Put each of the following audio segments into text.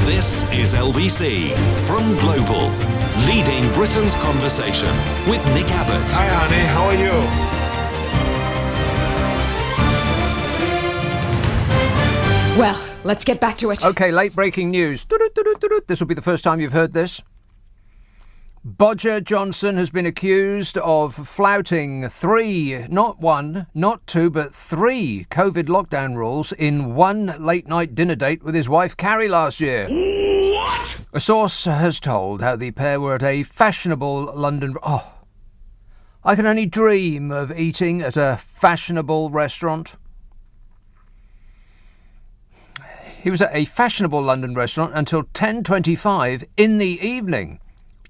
This is LBC from Global, leading Britain's conversation with Nick Abbot. Hi, honey. How are you? Well, let's get back to it. Okay, late breaking news. This will be the first time you've heard this. Boris Johnson has been accused of flouting 3, not 1, not 2, but 3 COVID lockdown rules in one late-night dinner date with his wife Carrie last year. What? A source has told how the pair were at a fashionable London... Oh, I can only dream of eating at a fashionable restaurant. He was at a fashionable London restaurant until 10:25 in the evening,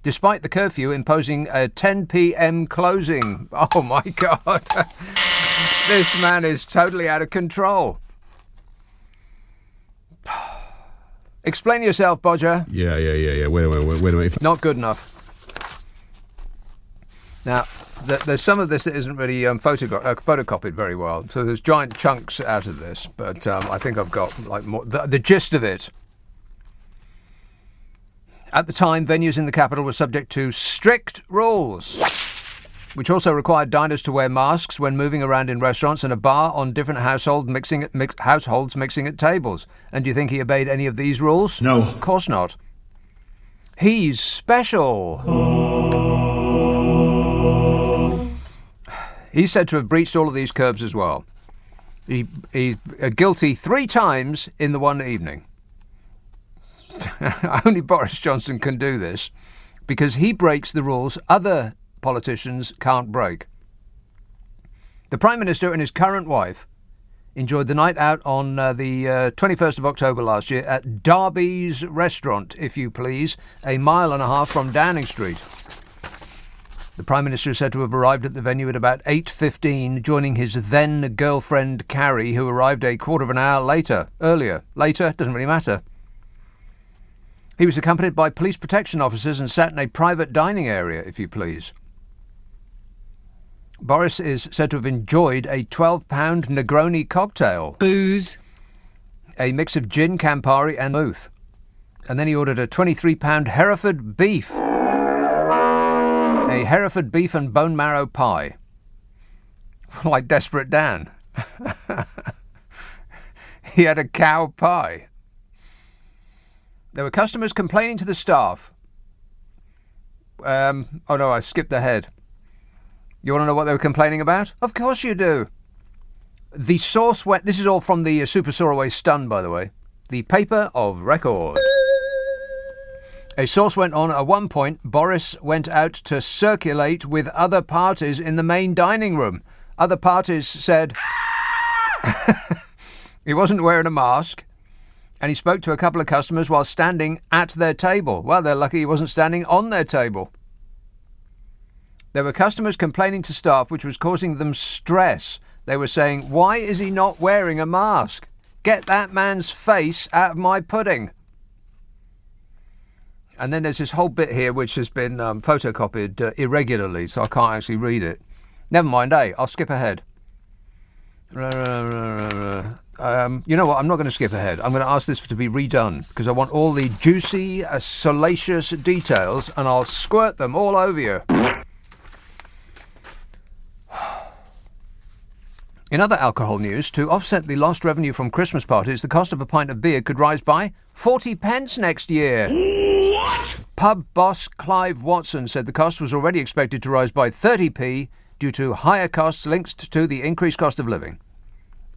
despite the curfew imposing a 10 p.m. closing. Oh, my God. This man is totally out of control. Explain yourself, Bodger. Yeah. Wait a minute. Not good enough. Now, there's some of this that isn't really photocopied very well, so there's giant chunks out of this, but I think I've got like more the gist of it. At the time, venues in the capital were subject to strict rules, which also required diners to wear masks when moving around in restaurants and a bar on different households mixing at tables. And do you think he obeyed any of these rules? No. Of course not. He's special. He's said to have breached all of these curbs as well. He's guilty 3 times in the one evening. Only Boris Johnson can do this because he breaks the rules other politicians can't break. The Prime Minister and his current wife enjoyed the night out on the 21st of October last year at Derby's Restaurant, if you please, a mile and a half from Downing Street. The Prime Minister is said to have arrived at the venue at about 8:15, joining his then-girlfriend Carrie, who arrived a quarter of an hour earlier. Later, doesn't really matter. He was accompanied by police protection officers and sat in a private dining area, if you please. Boris is said to have enjoyed a £12 Negroni cocktail. Booze. A mix of gin, Campari and vermouth. And then he ordered a £23 Hereford beef. A Hereford beef and bone marrow pie. Like Desperate Dan. He had a cow pie. There were customers complaining to the staff. Oh no, I skipped ahead. You want to know what they were complaining about? Of course you do. The source went... This is all from the Super Soaraway Stun, by the way. The paper of record. A source went on, at one point, Boris went out to circulate with other parties in the main dining room. Other parties said he wasn't wearing a mask, and he spoke to a couple of customers while standing at their table. Well, they're lucky he wasn't standing on their table. There were customers complaining to staff, which was causing them stress. They were saying, "Why is he not wearing a mask? Get that man's face out of my pudding." And then there's this whole bit here which has been photocopied irregularly, so I can't actually read it. Never mind, I'll skip ahead. You know what, I'm not going to skip ahead. I'm going to ask this to be redone, because I want all the juicy, salacious details, and I'll squirt them all over you. In other alcohol news, to offset the lost revenue from Christmas parties, the cost of a pint of beer could rise by 40 pence next year. What? Pub boss Clive Watson said the cost was already expected to rise by 30p due to higher costs linked to the increased cost of living,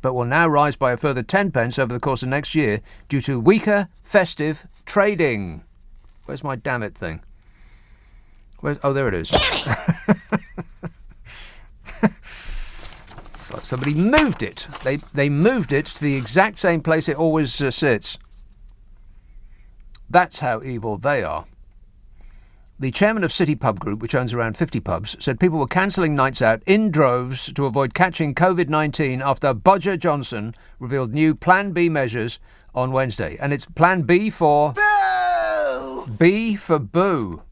but will now rise by a further 10 pence over the course of next year due to weaker festive trading. Where's my damn it thing? Oh, there it is. It's like somebody moved it. They moved it to the exact same place it always sits. That's how evil they are. The chairman of City Pub Group, which owns around 50 pubs, said people were cancelling nights out in droves to avoid catching COVID-19 after Boris Johnson revealed new Plan B measures on Wednesday. And it's Plan B for... Boo! B for boo.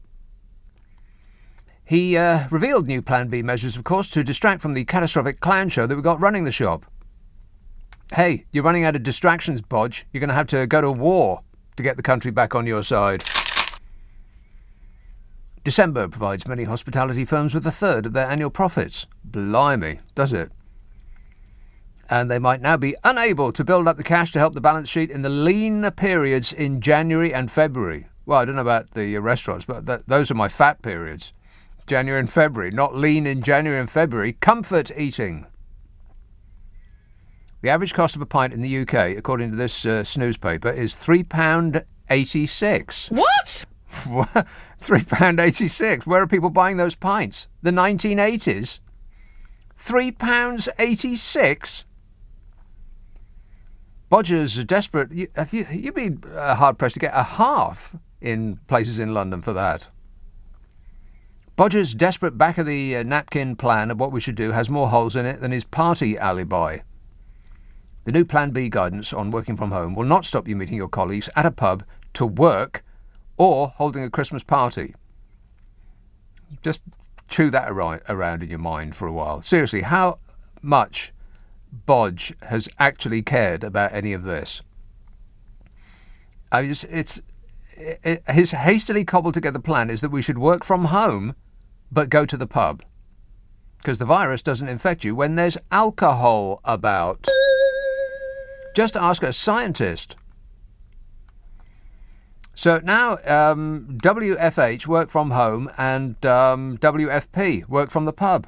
He revealed new Plan B measures, of course, to distract from the catastrophic clown show that we got running the shop. Hey, you're running out of distractions, Bodge. You're going to have to go to war to get the country back on your side. December provides many hospitality firms with a third of their annual profits. Blimey, does it? And they might now be unable to build up the cash to help the balance sheet in the lean periods in January and February. Well, I don't know about the restaurants, but those are my fat periods. January and February, not lean in January and February. Comfort eating. The average cost of a pint in the UK, according to this snooze paper, is £3.86. What? £3.86. Where are people buying those pints? The 1980s? £3.86? Bodgers are desperate. You'd be hard-pressed to get a half in places in London for that. Bodger's desperate back-of-the-napkin plan of what we should do has more holes in it than his party alibi. The new Plan B guidance on working from home will not stop you meeting your colleagues at a pub to work or holding a Christmas party. Just chew that around in your mind for a while. Seriously, how much Bodge has actually cared about any of this? His hastily cobbled together plan is that we should work from home but go to the pub, because the virus doesn't infect you when there's alcohol about. Just ask a scientist. So now WFH, work from home, and WFP, work from the pub.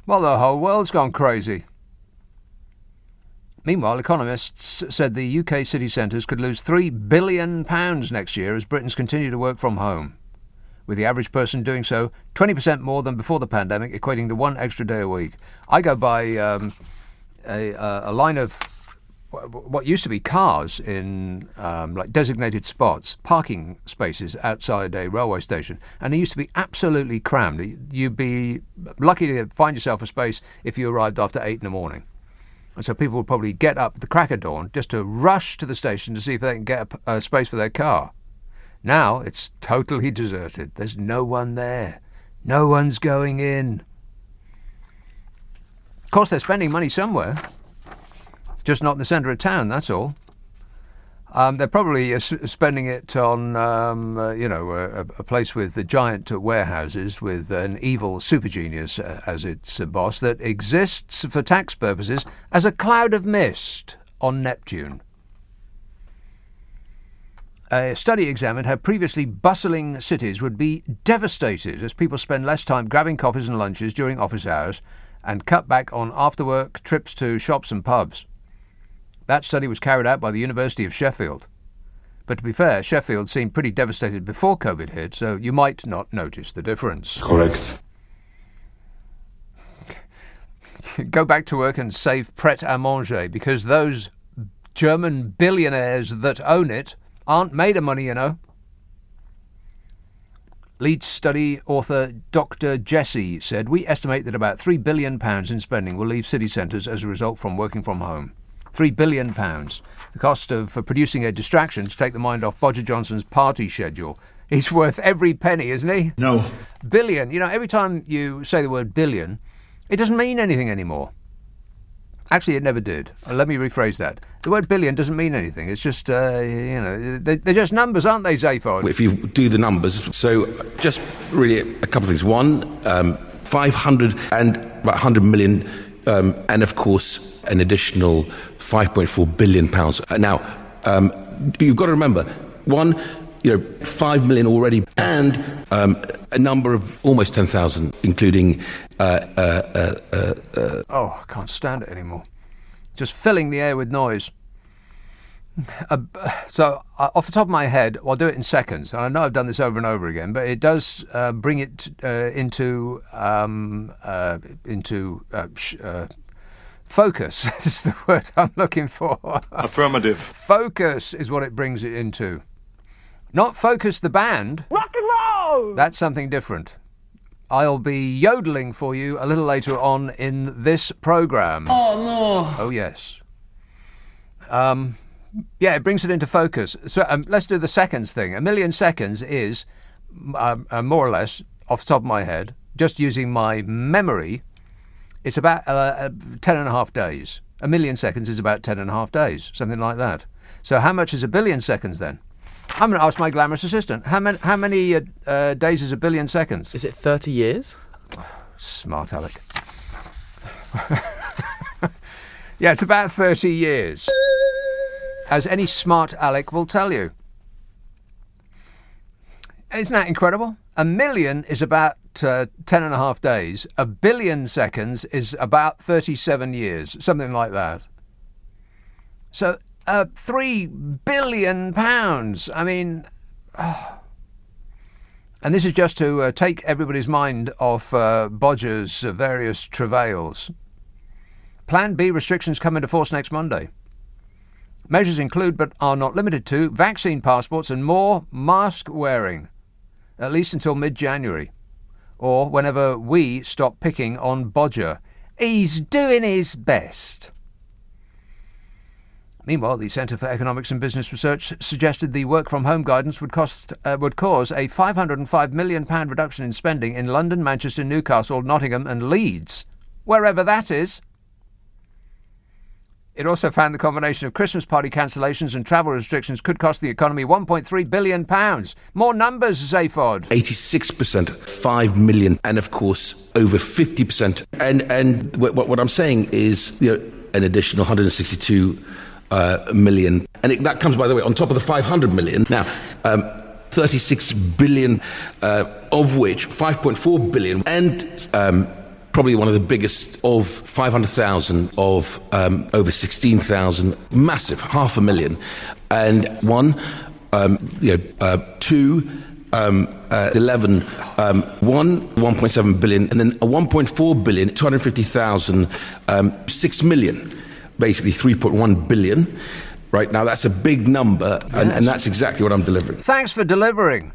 Well, the whole world's gone crazy. Meanwhile, economists said the UK city centres could lose £3 billion next year as Britons continue to work from home, with the average person doing so 20% more than before the pandemic, equating to one extra day a week. I go by a line of what used to be cars in like designated spots, parking spaces outside a railway station, and they used to be absolutely crammed. You'd be lucky to find yourself a space if you arrived after 8 in the morning. And so people would probably get up at the crack of dawn just to rush to the station to see if they can get a space for their car. Now it's totally deserted. There's no one there. No one's going in. Of course, they're spending money somewhere. Just not in the centre of town, that's all. They're probably spending it on, a place with the giant warehouses with an evil super genius as its boss that exists for tax purposes as a cloud of mist on Neptune. A study examined how previously bustling cities would be devastated as people spend less time grabbing coffees and lunches during office hours and cut back on after-work trips to shops and pubs. That study was carried out by the University of Sheffield. But to be fair, Sheffield seemed pretty devastated before COVID hit, so you might not notice the difference. Correct. Go back to work and save pret-a-manger, because those German billionaires that own it aren't made of money, you know. Lead study author Dr. Jesse said, "We estimate that about £3 billion in spending will leave city centres as a result from working from home." £3 billion. The cost of producing a distraction to take the mind off Boris Johnson's party schedule. He's worth every penny, isn't he? No. Billion. You know, every time you say the word billion, it doesn't mean anything anymore. Actually, it never did. Let me rephrase that. The word billion doesn't mean anything. It's just, they're just numbers, aren't they, Zaphod? If you do the numbers, so just really a couple of things. One, 500 and about 100 million, and of course, an additional £5.4 billion. Now, you've got to remember, one, 5 million already, and a number of almost 10,000, including... I can't stand it anymore. Just filling the air with noise. So, off the top of my head, I'll do it in seconds. And I know I've done this over and over again, but it does bring it into focus is the word I'm looking for. Affirmative. Focus is what it brings it into. Not Focus the band. Rock and roll! That's something different. I'll be yodeling for you a little later on in this programme. Oh, no. Oh, yes. It brings it into focus. So let's do the seconds thing. 1 million seconds is, more or less, off the top of my head, just using my memory, it's about 10 and a half days. 1 million seconds is about 10 and a half days, something like that. So how much is a billion seconds then? I'm going to ask my glamorous assistant. How many days is a billion seconds? Is it 30 years? Smart Alec. Yeah, it's about 30 years. As any smart Alec will tell you. Isn't that incredible? A million is about 10 and a half days. A billion seconds is about 37 years, something like that. So, £3 billion. I mean... And this is just to take everybody's mind off Bodger's various travails. Plan B restrictions come into force next Monday. Measures include, but are not limited to, vaccine passports and more mask wearing, at least until mid-January, or whenever we stop picking on Bodger. He's doing his best. Meanwhile, the Centre for Economics and Business Research suggested the work-from-home guidance would cause a £505 million reduction in spending in London, Manchester, Newcastle, Nottingham and Leeds, wherever that is. It also found the combination of Christmas party cancellations and travel restrictions could cost the economy £1.3 billion. More numbers, Zaphod. 86%, 5 million, and of course, over 50%. And what I'm saying is, an additional 162 million. And that comes, by the way, on top of the 500 million. Now, 36 billion, of which 5.4 billion, and probably one of the biggest of 500,000 of over 16,000, massive, 500,000, and two, 11, 1.7 billion, and then a 1.4 billion, 250,000, 6 million, basically 3.1 billion. Right now, that's a big number, and that's exactly what I'm delivering. Thanks for delivering.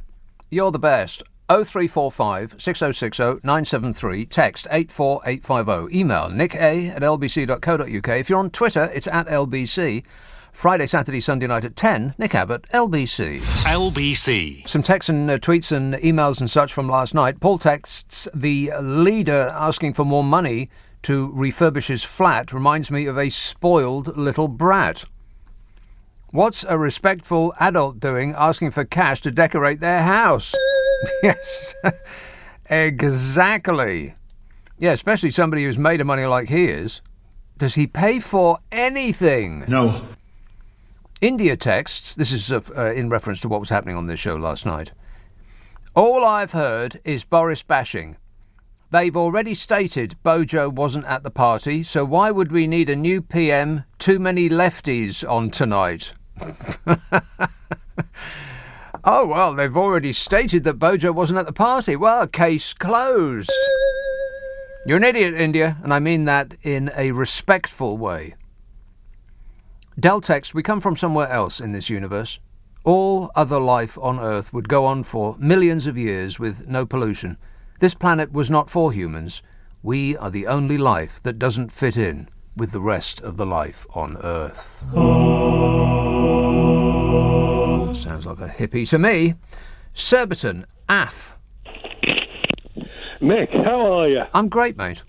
You're the best. 0345 6060 973, text 84850, email nicka@lbc.co.uk. If you're on Twitter, it's @LBC. Friday, Saturday, Sunday night at 10, Nick Abbot, LBC. LBC. Some texts and tweets and emails and such from last night. Paul texts, the leader asking for more money to refurbish his flat reminds me of a spoiled little brat. What's a respectful adult doing asking for cash to decorate their house? Yes, exactly. Yeah, especially somebody who's made of money like he is. Does he pay for anything? No. India texts, this is in reference to what was happening on this show last night. All I've heard is Boris bashing. They've already stated Bojo wasn't at the party, so why would we need a new PM, too many lefties on tonight? Oh, well, they've already stated that Bojo wasn't at the party. Well, case closed. You're an idiot, India, and I mean that in a respectful way. Del text, we come from somewhere else in this universe. All other life on Earth would go on for millions of years with no pollution. This planet was not for humans. We are the only life that doesn't fit in with the rest of the life on Earth. Sounds like a hippie to me. Surbiton, Ath. Mick, how are you? I'm great, mate.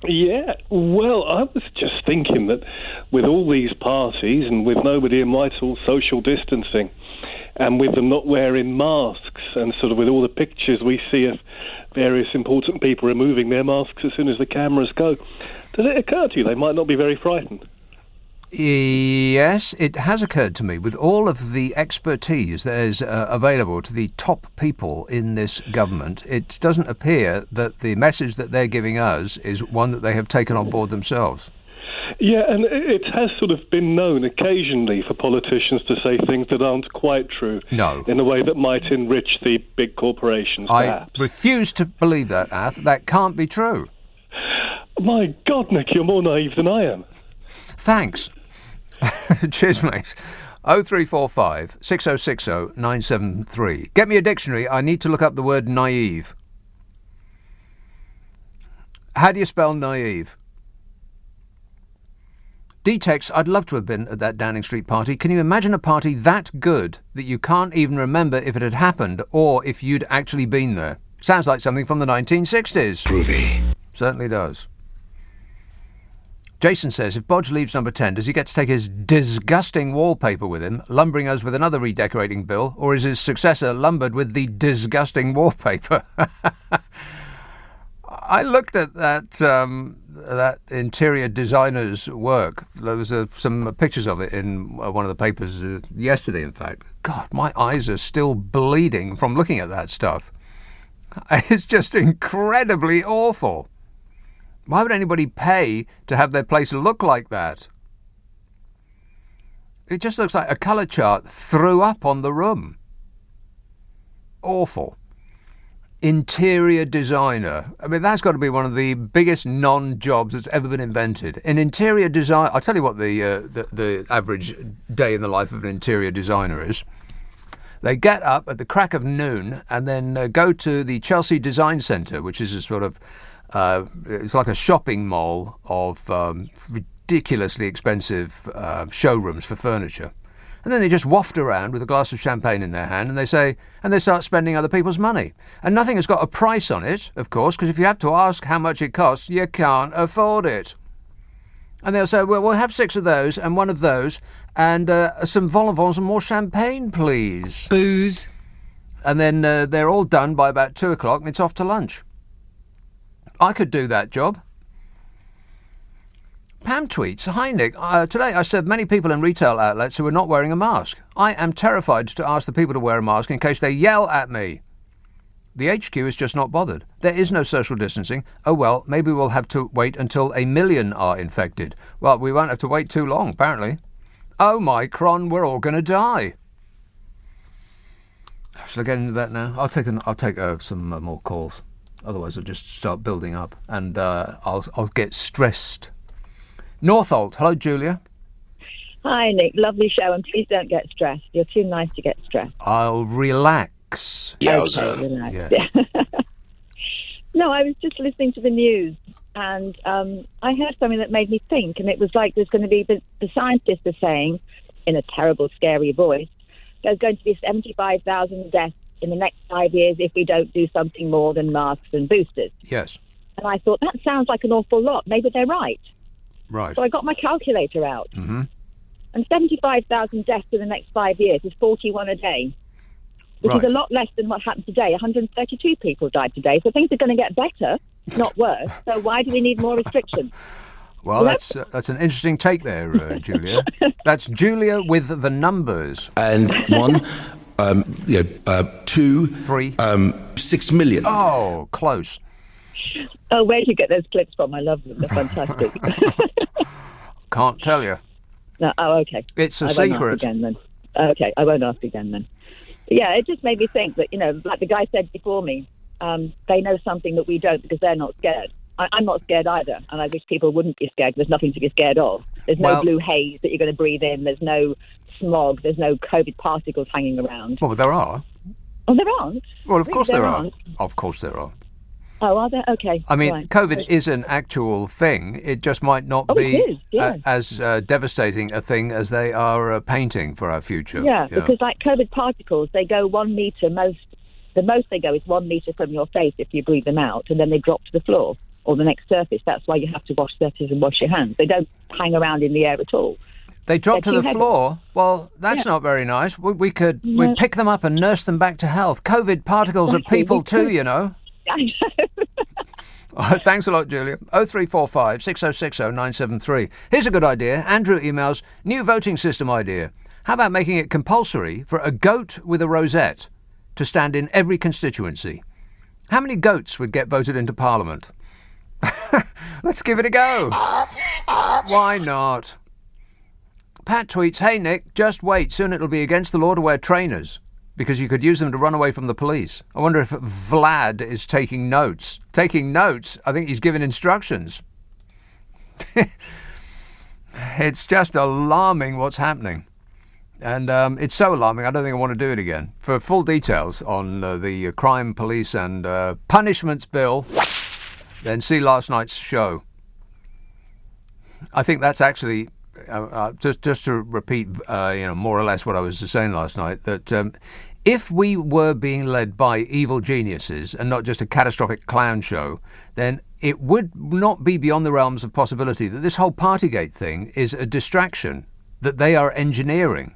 Yeah, well, I was just thinking that with all these parties and with nobody in Whitehall social distancing and with them not wearing masks and sort of with all the pictures we see of various important people removing their masks as soon as the cameras go, does it occur to you they might not be very frightened? Yes, it has occurred to me, with all of the expertise that is available to the top people in this government, it doesn't appear that the message that they're giving us is one that they have taken on board themselves. Yeah, and it has sort of been known occasionally for politicians to say things that aren't quite true. No. In a way that might enrich the big corporations, perhaps. I refuse to believe that, Ath. That can't be true. My God, Nick, you're more naive than I am. Thanks. Cheers, mate. 0345 6060 973. Get me a dictionary. I need to look up the word naive. How do you spell naive? D-Tex, I'd love to have been at that Downing Street party. Can you imagine a party that good that you can't even remember if it had happened or if you'd actually been there? Sounds like something from the 1960s. Groovy. Certainly does. Jason says, if Bodge leaves number 10, does he get to take his disgusting wallpaper with him, lumbering us with another redecorating bill, or is his successor lumbered with the disgusting wallpaper? I looked at that interior designer's work. There was some pictures of it in one of the papers yesterday, in fact. God, my eyes are still bleeding from looking at that stuff. It's just incredibly awful. Why would anybody pay to have their place look like that? It just looks like a colour chart threw up on the room. Awful. Interior designer. I mean, that's got to be one of the biggest non-jobs that's ever been invented. An interior design. I'll tell you what the average day in the life of an interior designer is. They get up at the crack of noon and then go to the Chelsea Design Centre, which is a sort of it's like a shopping mall of ridiculously expensive showrooms for furniture. And then they just waft around with a glass of champagne in their hand and they start spending other people's money. And nothing has got a price on it, of course, because if you have to ask how much it costs, you can't afford it. And they'll say, well, we'll have 6 of those and 1 of those and some vol au vents and more champagne, please. Booze. And then they're all done by about 2 o'clock and it's off to lunch. I could do that job. Pam tweets, hi Nick, today I served many people in retail outlets who were not wearing a mask. I am terrified to ask the people to wear a mask in case they yell at me. The HQ is just not bothered. There is no social distancing. Oh well, maybe we'll have to wait until 1 million are infected. Well, we won't have to wait too long, apparently. Omicron, we're all going to die. Shall I get into that now? I'll take some more calls. Otherwise I'll just start building up and I'll get stressed. Northolt, hello Julia. Hi Nick, lovely show, and please don't get stressed. You're too nice to get stressed. I'll relax. Okay, relax. Yeah. No, I was just listening to the news and I heard something that made me think, and it was like there's going to be, the scientists are saying, in a terrible, scary voice, there's going to be 75,000 deaths in the next 5 years if we don't do something more than masks and boosters. Yes. And I thought, that sounds like an awful lot. Maybe they're right. Right. So I got my calculator out. Mm-hmm. And 75,000 deaths in the next 5 years is 41 a day, which is a lot less than what happened today. 132 people died today. So things are going to get better, not worse. So why do we need more restrictions? Well, that's an interesting take there, Julia. That's Julia with the numbers. And 1, 2, 3, 6 million. Oh, close. Oh, where did you get those clips from? I love them. They're fantastic. Can't tell you. No, oh, okay. It's a I won't secret. ask again, then. Okay, I won't ask again then. But yeah, it just made me think that, like the guy said before me, they know something that we don't because they're not scared. I'm not scared either, and I wish people wouldn't be scared. There's nothing to be scared of. There's no blue haze that you're going to breathe in. There's no smog. There's no COVID particles hanging around. Well, there are. Oh, there aren't? Well, of course there are. Aren't? Of course there are. Oh, are there? Okay. I mean, right. COVID is an actual thing. It just might not be as devastating a thing as they are painting for our future. Yeah, because like COVID particles, they go 1 metre the most they go is 1 metre from your face if you breathe them out, and then they drop to the floor or the next surface. That's why you have to wash surfaces and wash your hands. They don't hang around in the air at all. They drop to the floor? Well, that's not very nice. We'd pick them up and nurse them back to health. COVID particles are people too, you know. I know. Thanks a lot, Julia. 0345 6060 973. Here's a good idea. Andrew emails, new voting system idea. How about making it compulsory for a goat with a rosette to stand in every constituency? How many goats would get voted into Parliament? Let's give it a go. Why not? Pat tweets, hey Nick, just wait. Soon it'll be against the law to wear trainers because you could use them to run away from the police. I wonder if Vlad is taking notes. Taking notes? I think he's giving instructions. It's just alarming what's happening. And it's so alarming, I don't think I want to do it again. For full details on the crime, police and punishments bill, then see last night's show. I think that's actually, just to repeat, more or less what I was saying last night, that if we were being led by evil geniuses and not just a catastrophic clown show, then it would not be beyond the realms of possibility that this whole Partygate thing is a distraction that they are engineering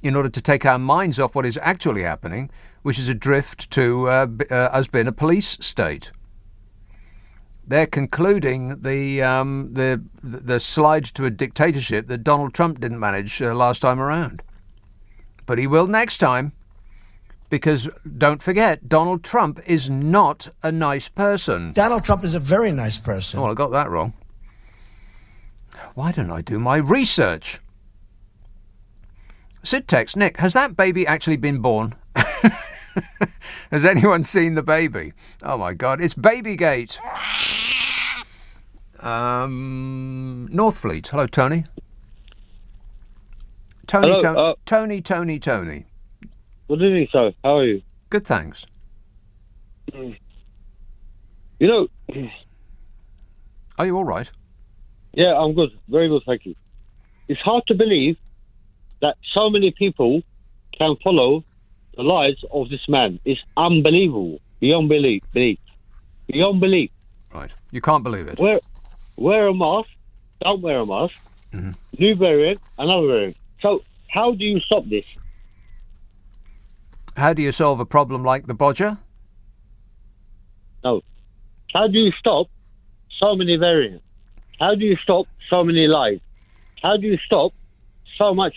in order to take our minds off what is actually happening, which is a drift to us being a police state. They're concluding the slide to a dictatorship that Donald Trump didn't manage last time around. But he will next time, because don't forget, Donald Trump is not a nice person. Donald Trump is a very nice person. Oh, I got that wrong. Why don't I do my research? Sid text, Nick, has that baby actually been born? Has anyone seen the baby? Oh my God, it's Babygate. Northfleet. Hello, Tony. Hello, Tony. Good evening, sir. How are you? Good, thanks. You know... Are you all right? Yeah, I'm good. Very good, thank you. It's hard to believe that so many people can follow the lies of this man. It's unbelievable. Beyond belief. Beyond belief. Right. You can't believe it. Wear a mask, don't wear a mask, new variant, another variant. So how do you stop this? How do you solve a problem like the bodger? No. How do you stop so many variants? How do you stop so many lies? How do you stop so much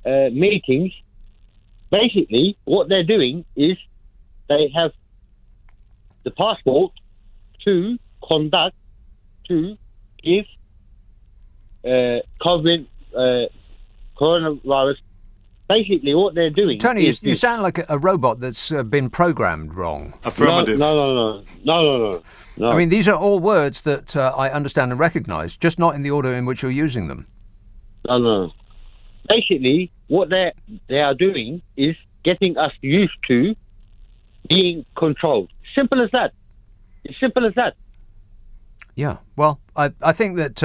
meetings? Basically, what they're doing is they have the passport to conduct, to give COVID, coronavirus. Basically, what they're doing... Tony, you sound like a robot that's been programmed wrong. Affirmative. No. I mean, these are all words that I understand and recognise, just not in the order in which you're using them. No. Basically, what they are doing is getting us used to being controlled. Simple as that. It's simple as that. Yeah. Well, I think that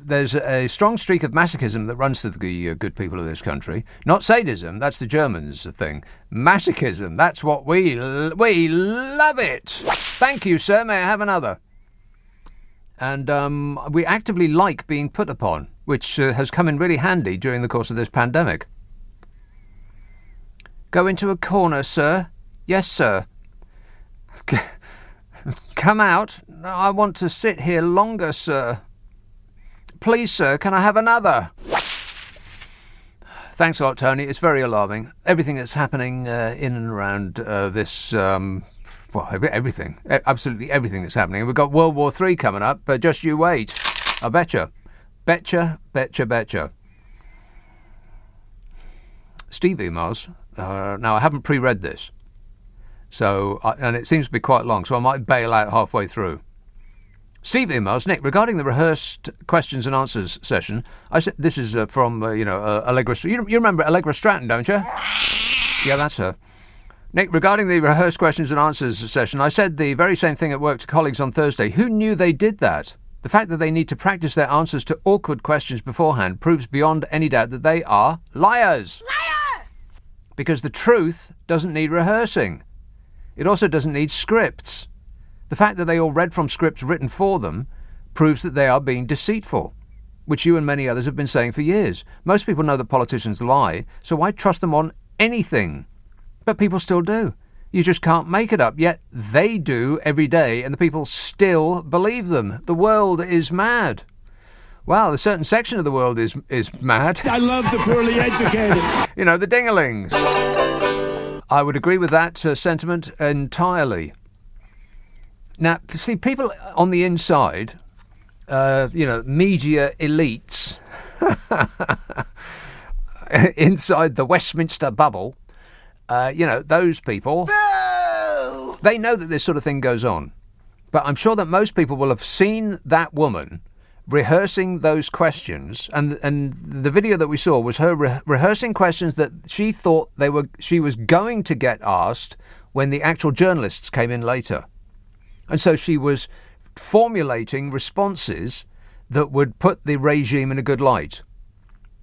there's a strong streak of masochism that runs through the good people of this country. Not sadism, that's the Germans' thing. Masochism, that's what we love it. Thank you, sir. May I have another? And we actively like being put upon, which has come in really handy during the course of this pandemic. Go into a corner, sir. Yes, sir. Come out. I want to sit here longer, sir. Please, sir, can I have another? Thanks a lot, Tony. It's very alarming. Everything that's happening in and around this... everything. Absolutely everything that's happening. We've got World War III coming up, but just you wait. I betcha. Betcha. Steve emails. Now, I haven't pre-read this. And it seems to be quite long, so I might bail out halfway through. Steve emails, Nick, regarding the rehearsed questions and answers session. I said this is from Allegra. You remember Allegra Stratton, don't you? Yeah, that's her. Nick, regarding the rehearsed questions and answers session, I said the very same thing at work to colleagues on Thursday. Who knew they did that? The fact that they need to practice their answers to awkward questions beforehand proves beyond any doubt that they are liars. Liar! Because the truth doesn't need rehearsing. It also doesn't need scripts. The fact that they all read from scripts written for them proves that they are being deceitful, which you and many others have been saying for years. Most people know that politicians lie, so why trust them on anything? But people still do. You just can't make it up, yet they do every day, and the people still believe them. The world is mad. Well, a certain section of the world is mad. I love the poorly educated. The dinglings. I would agree with that sentiment entirely. Now, see, people on the inside, media elites, inside the Westminster bubble, those people, they know that this sort of thing goes on. But I'm sure that most people will have seen that woman rehearsing those questions, and the video that we saw was her rehearsing questions that she thought she was going to get asked when the actual journalists came in later. And so she was formulating responses that would put the regime in a good light,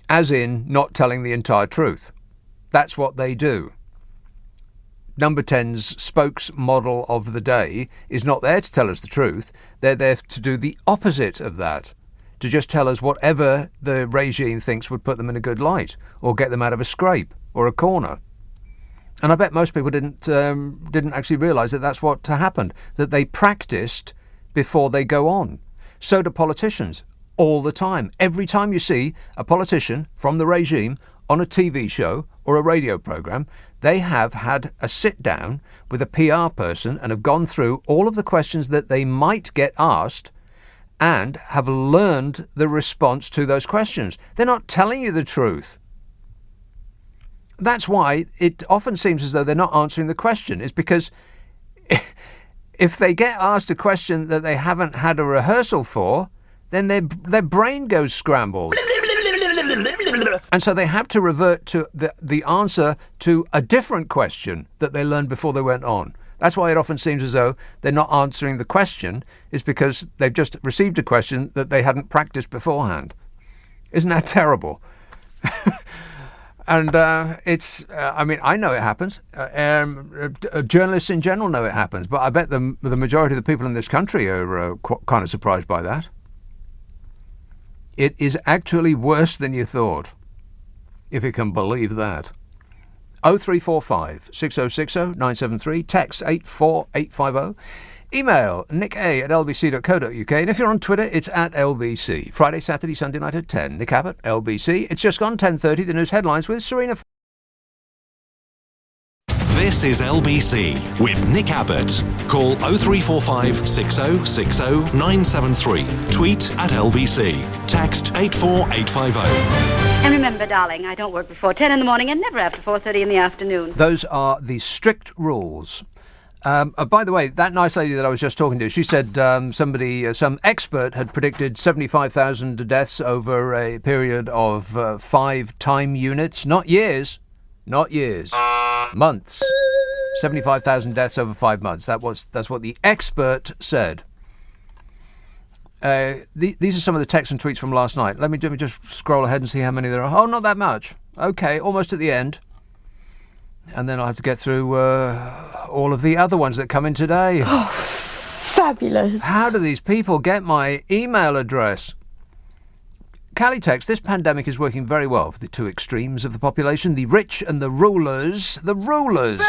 as in not telling the entire truth. That's what they do. Number 10's spokesmodel of the day is not there to tell us the truth. They're there to do the opposite of that, to just tell us whatever the regime thinks would put them in a good light or get them out of a scrape or a corner. And I bet most people didn't actually realise that that's what happened, that they practised before they go on. So do politicians all the time. Every time you see a politician from the regime on a TV show or a radio programme, they have had a sit down with a PR person and have gone through all of the questions that they might get asked and have learned the response to those questions. They're not telling you the truth. That's why it often seems as though they're not answering the question. It's because if they get asked a question that they haven't had a rehearsal for, then their brain goes scrambled. And so they have to revert to the answer to a different question that they learned before they went on. That's why it often seems as though they're not answering the question, is because they've just received a question that they hadn't practiced beforehand. Isn't that terrible? And I know it happens. Journalists in general know it happens, but I bet the majority of the people in this country are kind of surprised by that. It is actually worse than you thought, if you can believe that. 0345 6060 973, text 84850, email nick@lbc.co.uk, and if you're on Twitter, it's @LBC. Friday, Saturday, Sunday night at 10. Nick Abbot, LBC. It's just gone 10:30, the news headlines with Serena. This is LBC with Nick Abbott. Call 0345 6060 973. Tweet @LBC. Text 84850. And remember, darling, I don't work before 10 in the morning and never after 4:30 in the afternoon. Those are the strict rules. By the way, that nice lady that I was just talking to, she said some expert had predicted 75,000 deaths over a period of 5 time units. Not years. Months. 75,000 deaths over 5 months. That's what the expert said. These are some of the texts and tweets from last night. Let me just scroll ahead and see how many there are. Oh, not that much. Okay, almost at the end. And then I'll have to get through all of the other ones that come in today. Oh, fabulous. How do these people get my email address? Callie text, this pandemic is working very well for the two extremes of the population, the rich and the rulers. The rulers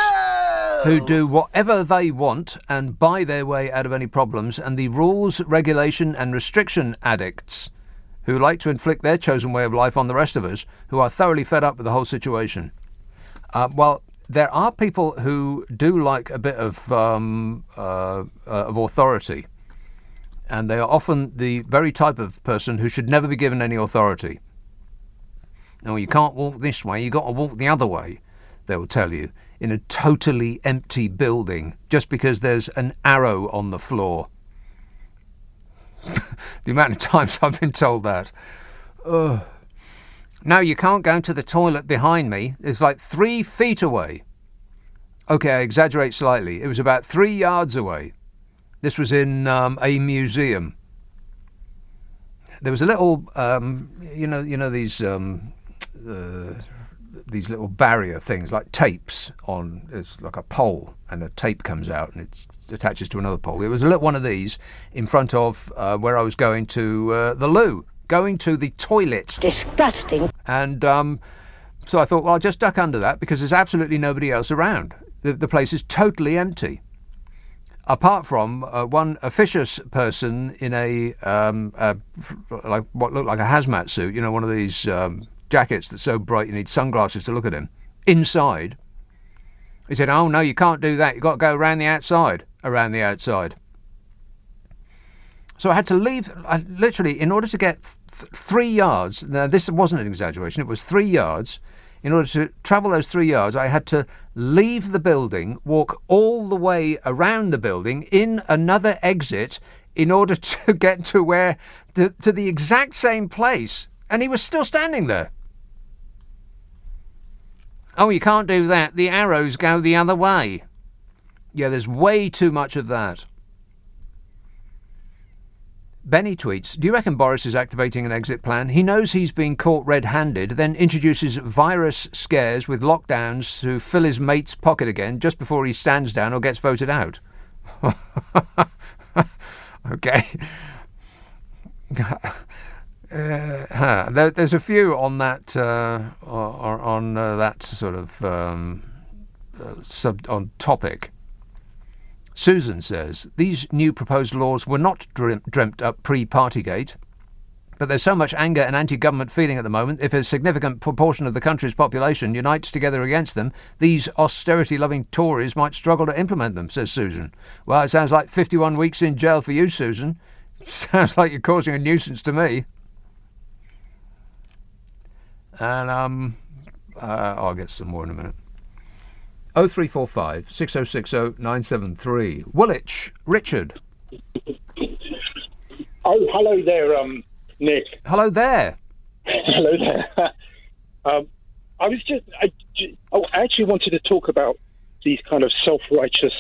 who do whatever they want and buy their way out of any problems, and the rules, regulation and restriction addicts who like to inflict their chosen way of life on the rest of us, who are thoroughly fed up with the whole situation. Well, there are people who do like a bit of authority. And they are often the very type of person who should never be given any authority. No, you can't walk this way, you've got to walk the other way, they will tell you, in a totally empty building, just because there's an arrow on the floor. The amount of times I've been told that. No, you can't go to the toilet behind me, it's like 3 feet away. Okay, I exaggerate slightly, it was about 3 yards away. This was in a museum. There was a little, these little barrier things like tapes on. It's like a pole, and a tape comes out and it attaches to another pole. There was a little one of these in front of where I was going to the loo, going to the toilet. Disgusting. And so I thought, well, I'll just duck under that because there's absolutely nobody else around. The place is totally empty. Apart from one officious person in a like what looked like a hazmat suit, one of these jackets that's so bright you need sunglasses to look at him. Inside, he said, "Oh no, you can't do that. You've got to go around the outside." So I had to leave. Literally, in order to get 3 yards. Now this wasn't an exaggeration. It was 3 yards. In order to travel those 3 yards, I had to leave the building, walk all the way around the building, in another exit, in order to get to the exact same place. And he was still standing there. "Oh, you can't do that. The arrows go the other way." Yeah, there's way too much of that. Benny tweets, do you reckon Boris is activating an exit plan? He knows he's been caught red-handed, then introduces virus scares with lockdowns to fill his mate's pocket again just before he stands down or gets voted out. Okay. There's a few on that that sort of on topic. Susan says, these new proposed laws were not dreamt up pre-Partygate, but there's so much anger and anti-government feeling at the moment. If a significant proportion of the country's population unites together against them, these austerity-loving Tories might struggle to implement them, says Susan. Well, it sounds like 51 weeks in jail for you, Susan. Sounds like you're causing a nuisance to me. And I'll get some more in a minute. 0345 6060 973. Woolwich, Richard. Oh, hello there, Nick. Hello there. Hello there. I actually wanted to talk about these kind of self-righteous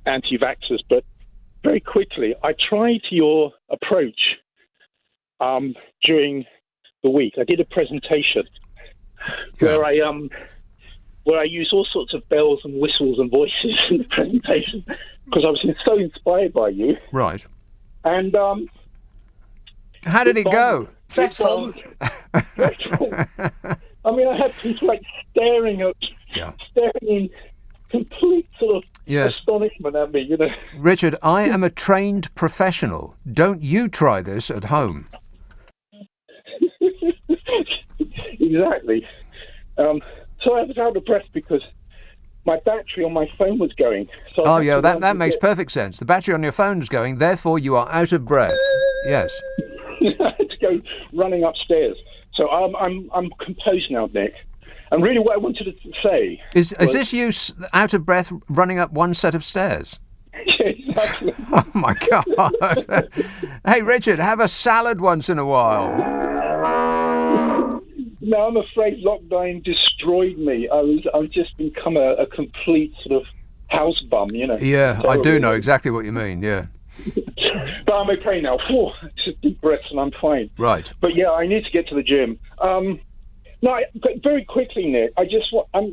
anti-vaxxers, but very quickly, I tried your approach during the week. I did a presentation where I used all sorts of bells and whistles and voices in the presentation because I was so inspired by you. Right. And how did it go? Dreadful. I mean, I had people like staring in complete sort of astonishment at me, you know. Richard, I am a trained professional. Don't you try this at home. Exactly. So I was out of breath because my battery on my phone was going. So that makes perfect sense. The battery on your phone is going, therefore you are out of breath. Yes. I had to go running upstairs. So I'm composed now, Nick. And really what I wanted to say... Is this you out of breath running up one set of stairs? Yeah, exactly. Oh, my God. Hey, Richard, have a salad once in a while. No, I'm afraid lockdown destroyed me. I've just become a complete sort of house bum, you know. Yeah, I do know exactly what you mean, yeah. But I'm okay now. Just deep breaths and I'm fine. Right. But yeah, I need to get to the gym. But very quickly, Nick, I'm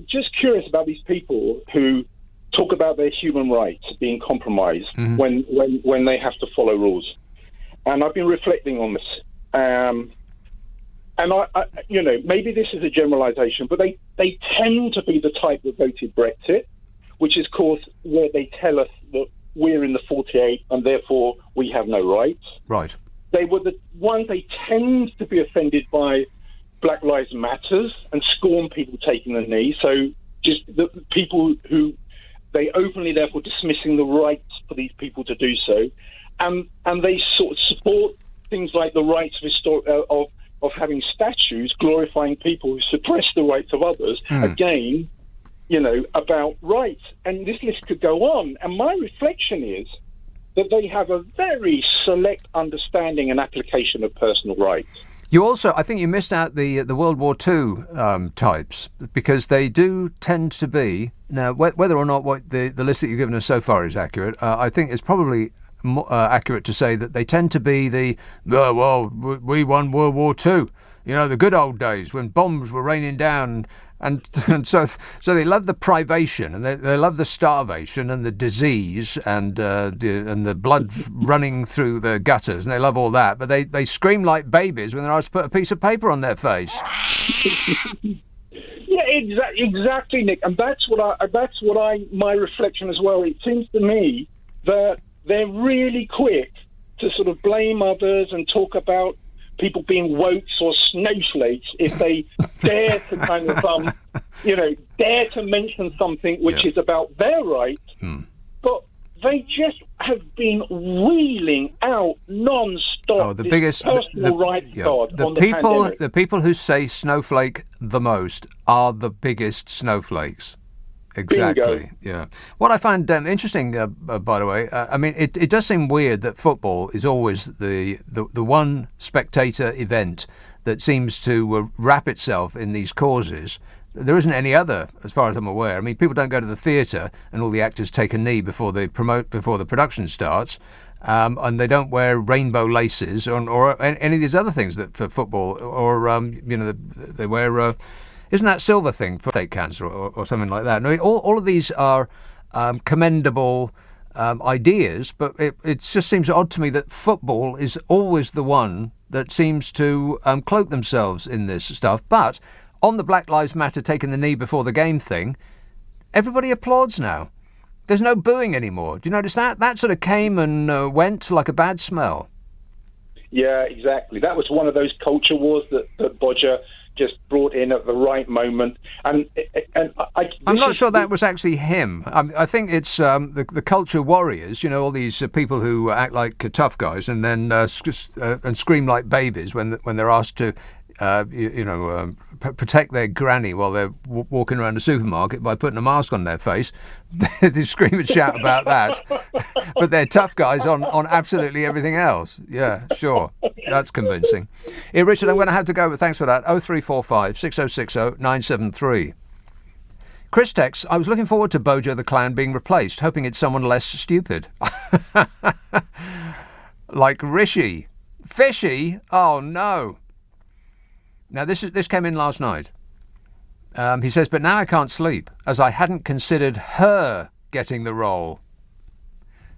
just curious about these people who talk about their human rights being compromised when they have to follow rules. And I've been reflecting on this. And I maybe this is a generalisation, but they tend to be the type that voted Brexit, which is, of course, where they tell us that we're in the 48 and therefore we have no rights. Right. They were the ones, they tend to be offended by Black Lives Matters and scorn people taking the knee. So just the people who they openly, therefore, dismissing the rights for these people to do so. And they sort of support things like the rights of having statues glorifying people who suppress the rights of others, again, about rights. And this list could go on. And my reflection is that they have a very select understanding and application of personal rights. You also, I think you missed out the World War II types, because they do tend to be, now, whether or not what the list that you've given us so far is accurate, I think it's probably more accurate to say that they tend to be we won World War II, the good old days when bombs were raining down, and so they love the privation, and they love the starvation and the disease and the blood running through the gutters, and they love all that, but they scream like babies when they're asked to put a piece of paper on their face. Yeah, exactly, Nick, and that's my reflection as well. It seems to me that they're really quick to sort of blame others and talk about people being wokes or snowflakes if they dare to kind of, dare to mention something which is about their rights. But they just have been wheeling out non-stop the biggest personal rights card on the pandemic. The people who say snowflake the most are the biggest snowflakes. Exactly. Bingo. Yeah. What I find interesting, by the way, it does seem weird that football is always the one spectator event that seems to wrap itself in these causes, There isn't any other, as far as I'm aware. I mean, people don't go to the theatre and all the actors take a knee before the production starts, and they don't wear rainbow laces or any of these other things that for football, or they wear. Isn't that silver thing for prostate cancer or something like that? No, all of these are commendable ideas, but it just seems odd to me that football is always the one that seems to cloak themselves in this stuff. But on the Black Lives Matter taking the knee before the game thing, everybody applauds now. There's no booing anymore. Do you notice that? That sort of came and went like a bad smell. Yeah, exactly. That was one of those culture wars that Bodger just brought in at the right moment. I'm not sure that was actually him. I think it's the culture warriors, all these people who act like tough guys and then and scream like babies when they're asked to protect their granny while they're walking around the supermarket by putting a mask on their face. They scream and shout about that. But they're tough guys on absolutely everything else. Yeah, sure. That's convincing. Hey, Richard, I'm going to have to go, but thanks for that. 0345 6060 973. Chris texts, I was looking forward to Bojo the Clown being replaced, hoping it's someone less stupid. Like Rishi. Fishy? Oh, no. Now, this came in last night. He says, but now I can't sleep, as I hadn't considered her getting the role.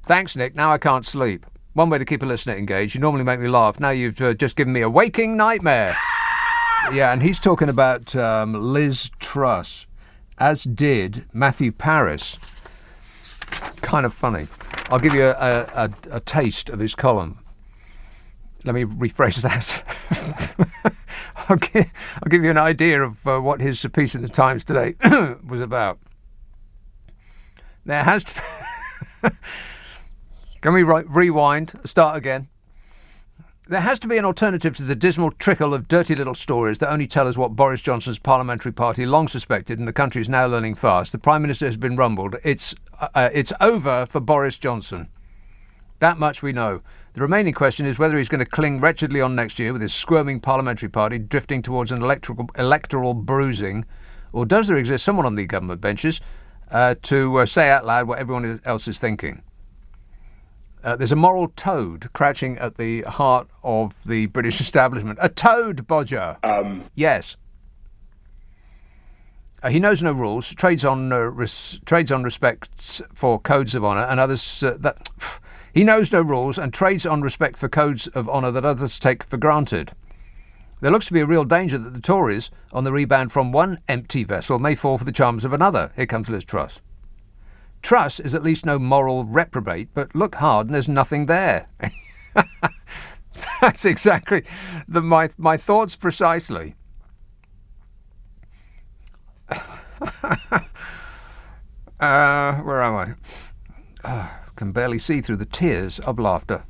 Thanks, Nick. Now I can't sleep. One way to keep a listener engaged. You normally make me laugh. Now you've just given me a waking nightmare. Yeah, and he's talking about Liz Truss, as did Matthew Paris. Kind of funny. I'll give you a taste of his column. Let me rephrase that. I'll give you an idea of what his piece in the Times today was about. There has to... Can we rewind? Start again. There has to be an alternative to the dismal trickle of dirty little stories that only tell us what Boris Johnson's parliamentary party long suspected, and the country is now learning fast. The Prime Minister has been rumbled. It's over for Boris Johnson. That much we know. The remaining question is whether he's going to cling wretchedly on next year with his squirming parliamentary party drifting towards an electoral bruising, or does there exist someone on the government benches to say out loud what everyone else is thinking? There's a moral toad crouching at the heart of the British establishment. A toad, Bodger! Yes. He knows no rules, trades on respect for codes of honour and others that... He knows no rules and trades on respect for codes of honour that others take for granted. There looks to be a real danger that the Tories, on the rebound from one empty vessel, may fall for the charms of another. Here comes Liz Truss. Truss is at least no moral reprobate, but look hard and there's nothing there. That's exactly my thoughts precisely. Where am I? Can barely see through the tears of laughter.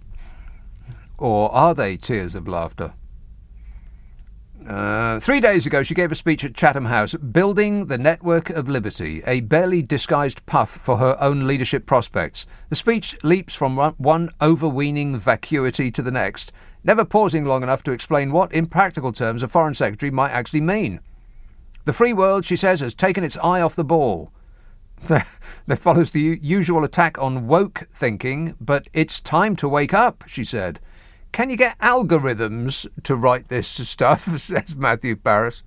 Or are they tears of laughter? 3 days ago, she gave a speech at Chatham House, building the network of liberty, a barely disguised puff for her own leadership prospects. The speech leaps from one overweening vacuity to the next, never pausing long enough to explain what, in practical terms, a foreign secretary might actually mean. The free world, she says, has taken its eye off the ball. There follows the usual attack on woke thinking, but it's time to wake up, she said. Can you get algorithms to write this stuff, says Matthew Paris.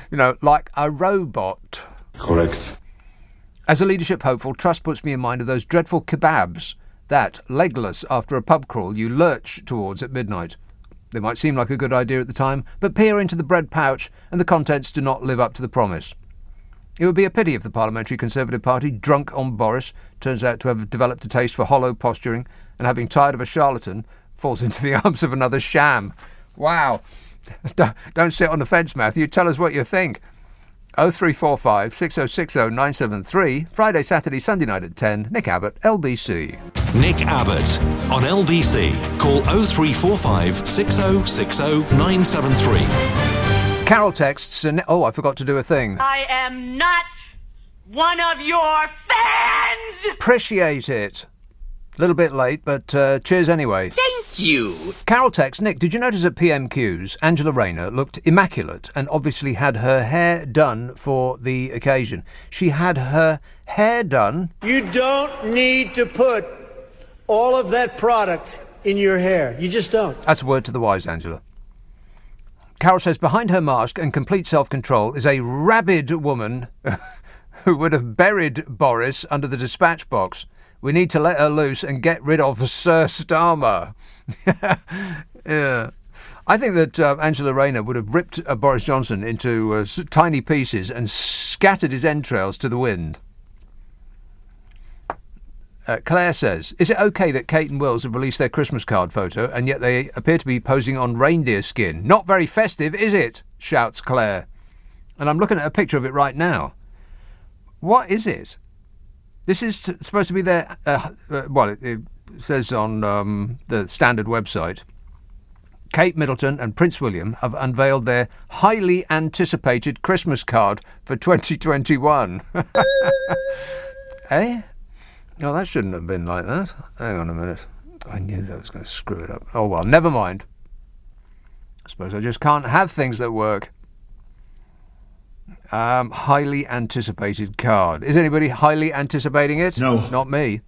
Like a robot. Correct. As a leadership hopeful, Truss puts me in mind of those dreadful kebabs that, legless after a pub crawl, you lurch towards at midnight. They might seem like a good idea at the time, but peer into the bread pouch and the contents do not live up to the promise. It would be a pity if the Parliamentary Conservative Party, drunk on Boris, turns out to have developed a taste for hollow posturing and, having tired of a charlatan, falls into the arms of another sham. Wow. Don't sit on the fence, Matthew. Tell us what you think. 0345 6060 973, Friday, Saturday, Sunday night at 10. Nick Abbot, LBC. Nick Abbot on LBC. Call 0345 6060 973. Carol texts, and I forgot to do a thing. I am not one of your fans! Appreciate it. A little bit late, but cheers anyway. Sing you. Carol texts, Nick, did you notice at PMQs, Angela Rayner looked immaculate and obviously had her hair done for the occasion? She had her hair done. You don't need to put all of that product in your hair. You just don't. That's a word to the wise, Angela. Carol says, behind her mask and complete self-control is a rabid woman who would have buried Boris under the dispatch box. We need to let her loose and get rid of Sir Starmer. Yeah. I think that Angela Rayner would have ripped Boris Johnson into tiny pieces and scattered his entrails to the wind. Claire says, is it okay that Kate and Wills have released their Christmas card photo and yet they appear to be posing on reindeer skin? Not very festive, is it? Shouts Claire. And I'm looking at a picture of it right now. What is it? This is supposed to be their... it says on the Standard website, Kate Middleton and Prince William have unveiled their highly anticipated Christmas card for 2021. Eh? Oh, that shouldn't have been like that. Hang on a minute. I knew that was going to screw it up. Oh, well, never mind. I suppose I just can't have things that work. Highly anticipated card. Is anybody highly anticipating it? No. Not me.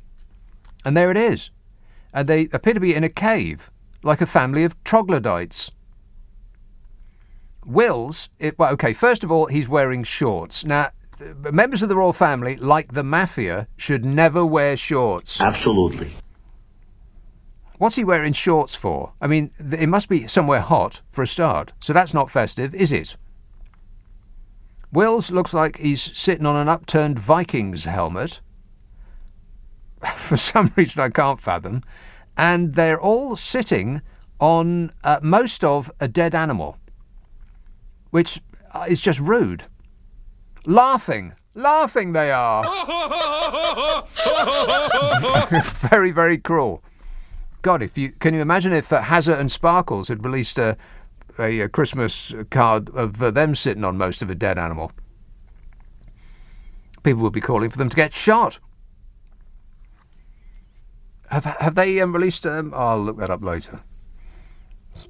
And there it is. And they appear to be in a cave, like a family of troglodytes. Wills, first of all, he's wearing shorts. Now, members of the royal family, like the mafia, should never wear shorts. Absolutely. What's he wearing shorts for? I mean, it must be somewhere hot for a start. So that's not festive, is it? Wills looks like he's sitting on an upturned Vikings helmet. For some reason I can't fathom. And they're all sitting on most of a dead animal, which is just rude. Laughing they are. Very, very cruel. God, can you imagine if Hazard and Sparkles had released a Christmas card of them sitting on most of a dead animal? People would be calling for them to get shot. Have they released? I'll look that up later.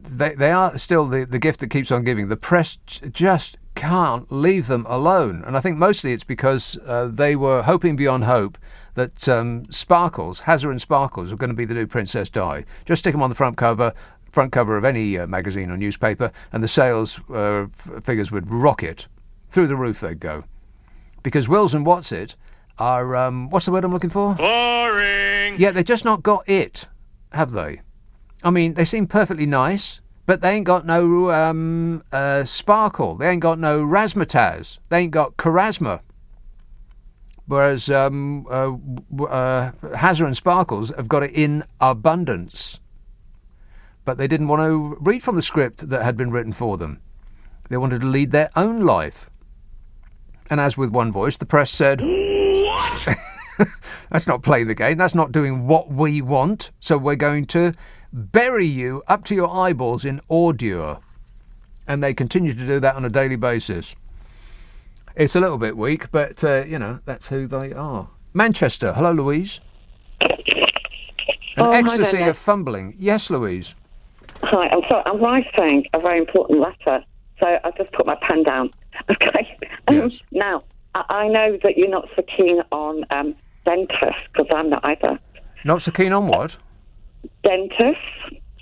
They are still the gift that keeps on giving. The press just can't leave them alone, and I think mostly it's because they were hoping beyond hope that Sparkles, Hazard and Sparkles, are going to be the new Princess Di. Just stick them on the front cover of any magazine or newspaper, and the sales figures would rocket through the roof. They'd go, because Wills and Whatsit are what's the word I'm looking for? Boring. Yeah, they've just not got it, have they? I mean, they seem perfectly nice, but they ain't got no sparkle. They ain't got no razzmatazz. They ain't got charisma. Whereas Hazard and Sparkles have got it in abundance. But they didn't want to read from the script that had been written for them. They wanted to lead their own life. And as with one voice, the press said, "What? That's not playing the game. That's not doing what we want. So we're going to bury you up to your eyeballs in ordure." And they continue to do that on a daily basis. It's a little bit weak, but, that's who they are. Manchester. Hello, Louise. An ecstasy of fumbling. Yes, Louise. Hi, I'm sorry. I'm writing a very important letter, so I've just put my pen down. Okay. Yes. Now, I know that you're not so keen on dentists, because I'm not either. Not so keen on what? Dentists.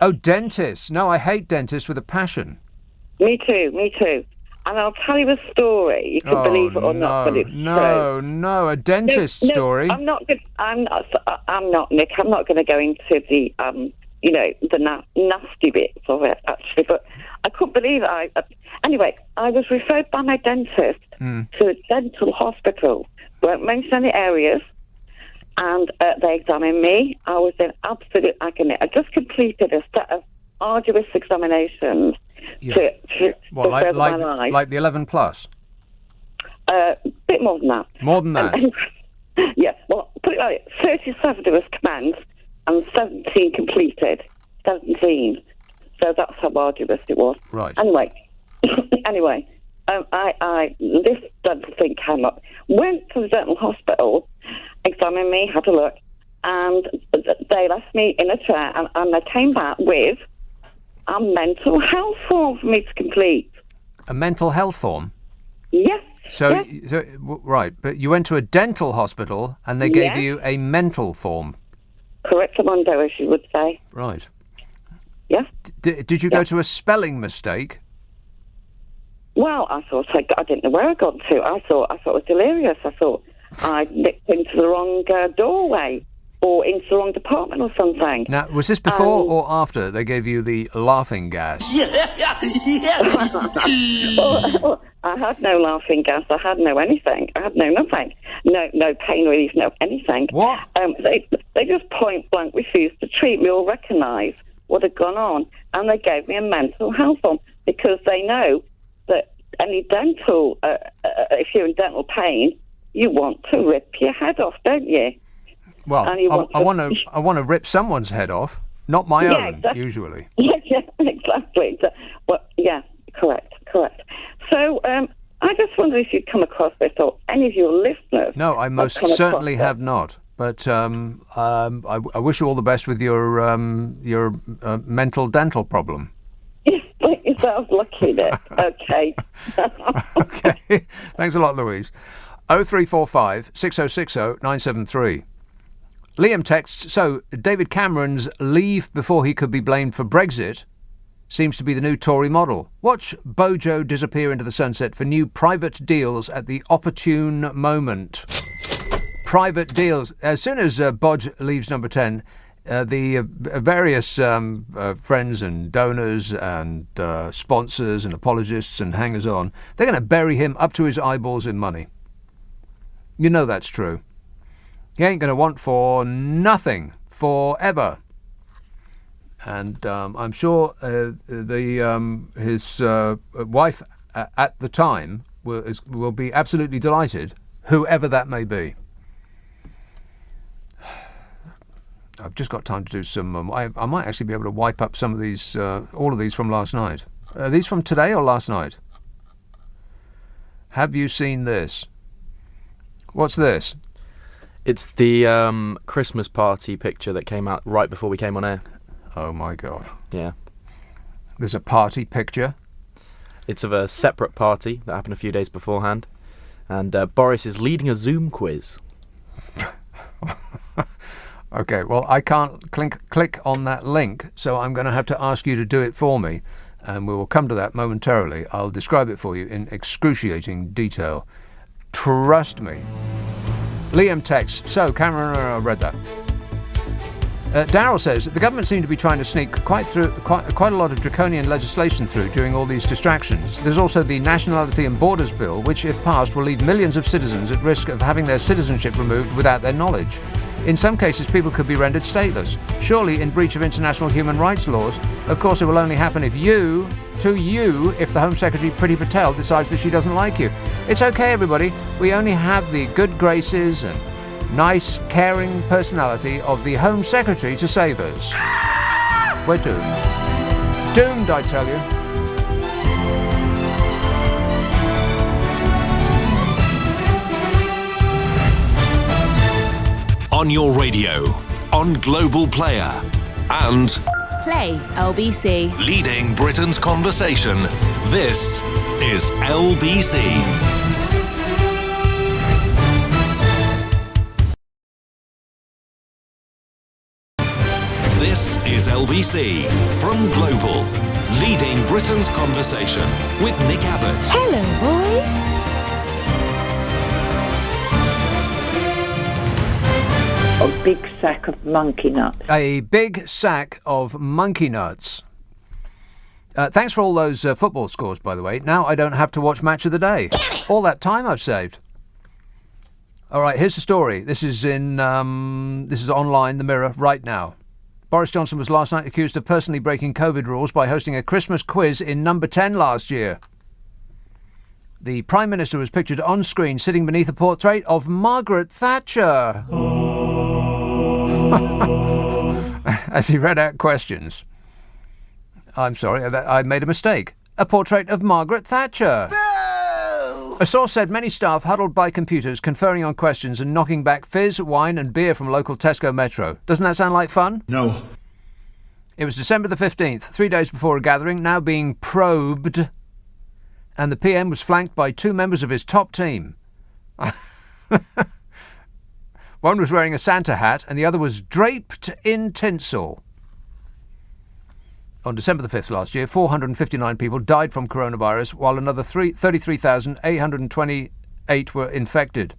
Oh, dentists. No, I hate dentists with a passion. Me too. And I'll tell you a story. You can believe it or not, but it's true. No, a dentist story. I'm not, Nick. I'm not going to go into the, the nasty bits of it, actually. But I couldn't believe it. Anyway, I was referred by my dentist to a dental hospital. Won't mention any areas. And they examined me. I was in absolute agony. I just completed a set of arduous examinations to further my life. Like the 11 plus? A bit more than that. More than that? Yes. Well, put it like 37 was commenced and 17 completed. 17. So that's how arduous it was. Right. Anyway, this dental thing came up. Went to the dental hospital, examined me, had a look, and they left me in a chair, and they came back with a mental health form for me to complete. A mental health form? Yes. So, right, but you went to a dental hospital and they gave you a mental form. Correctamundo, as you would say. Right. Yes. Did you go to a spelling mistake? Well, I thought I didn't know where I got to. I thought it was delirious. I thought I nipped into the wrong doorway or into the wrong department or something. Now, was this before or after they gave you the laughing gas? Well, I had no laughing gas. I had no anything. I had no nothing. No pain relief, no anything. What? They just point blank refused to treat me or recognise what had gone on, and they gave me a mental health form because they know that any dental, if you're in dental pain, you want to rip your head off, don't you? Well, I want to rip someone's head off, not my own, exactly. Usually. Yeah, exactly. Well, yeah, correct. So, I just wonder if you'd come across this, or any of your listeners. No, I most certainly have not. But I wish you all the best with your mental dental problem. Yes, you sound lucky there. Okay. Okay. Thanks a lot, Louise. 0345 6060 973. Liam texts, so David Cameron's leave before he could be blamed for Brexit seems to be the new Tory model. Watch Bojo disappear into the sunset for new private deals at the opportune moment. Private deals. As soon as Bodge leaves Number 10, the various friends and donors and sponsors and apologists and hangers-on, they're going to bury him up to his eyeballs in money. You know that's true. He ain't going to want for nothing forever. And I'm sure his wife at the time will be absolutely delighted, whoever that may be. I've just got time to do some. I might actually be able to wipe up some of these, all of these from last night. Are these from today or last night? Have you seen this? What's this? It's the Christmas party picture that came out right before we came on air. Oh my God. Yeah. There's a party picture? It's of a separate party that happened a few days beforehand. And Boris is leading a Zoom quiz. Okay, well, I can't click on that link, so I'm going to have to ask you to do it for me. And we will come to that momentarily. I'll describe it for you in excruciating detail. Trust me. Liam texts, so Cameron, I read that. Daryl says the government seemed to be trying to sneak quite a lot of draconian legislation through during all these distractions. There's also the Nationality and Borders Bill, which, if passed, will leave millions of citizens at risk of having their citizenship removed without their knowledge. In some cases, people could be rendered stateless, surely in breach of international human rights laws. Of course, it will only happen if if the Home Secretary Priti Patel decides that she doesn't like you. It's okay, everybody. We only have the good graces and nice, caring personality of the Home Secretary to save us. We're doomed. Doomed, I tell you. On your radio, on Global Player, and Play LBC. leading Britain's conversation. This is LBC. This is LBC from Global, leading Britain's conversation with Nick Abbot. Hello, boys. A big sack of monkey nuts. A big sack of monkey nuts. Thanks for all those football scores, by the way. Now I don't have to watch Match of the Day. All that time I've saved. All right, here's the story. This is online, The Mirror, right now. Boris Johnson was last night accused of personally breaking COVID rules by hosting a Christmas quiz in Number 10 last year. The Prime Minister was pictured on screen sitting beneath a portrait of Margaret Thatcher as he read out questions. I'm sorry, I made a mistake. A portrait of Margaret Thatcher. A source said many staff huddled by computers, conferring on questions and knocking back fizz, wine and beer from local Tesco Metro. Doesn't that sound like fun? No. It was December the 15th, 3 days before a gathering, now being probed, and the PM was flanked by two members of his top team. One was wearing a Santa hat and the other was draped in tinsel. On December the 5th last year, 459 people died from coronavirus, while another 33,828 were infected.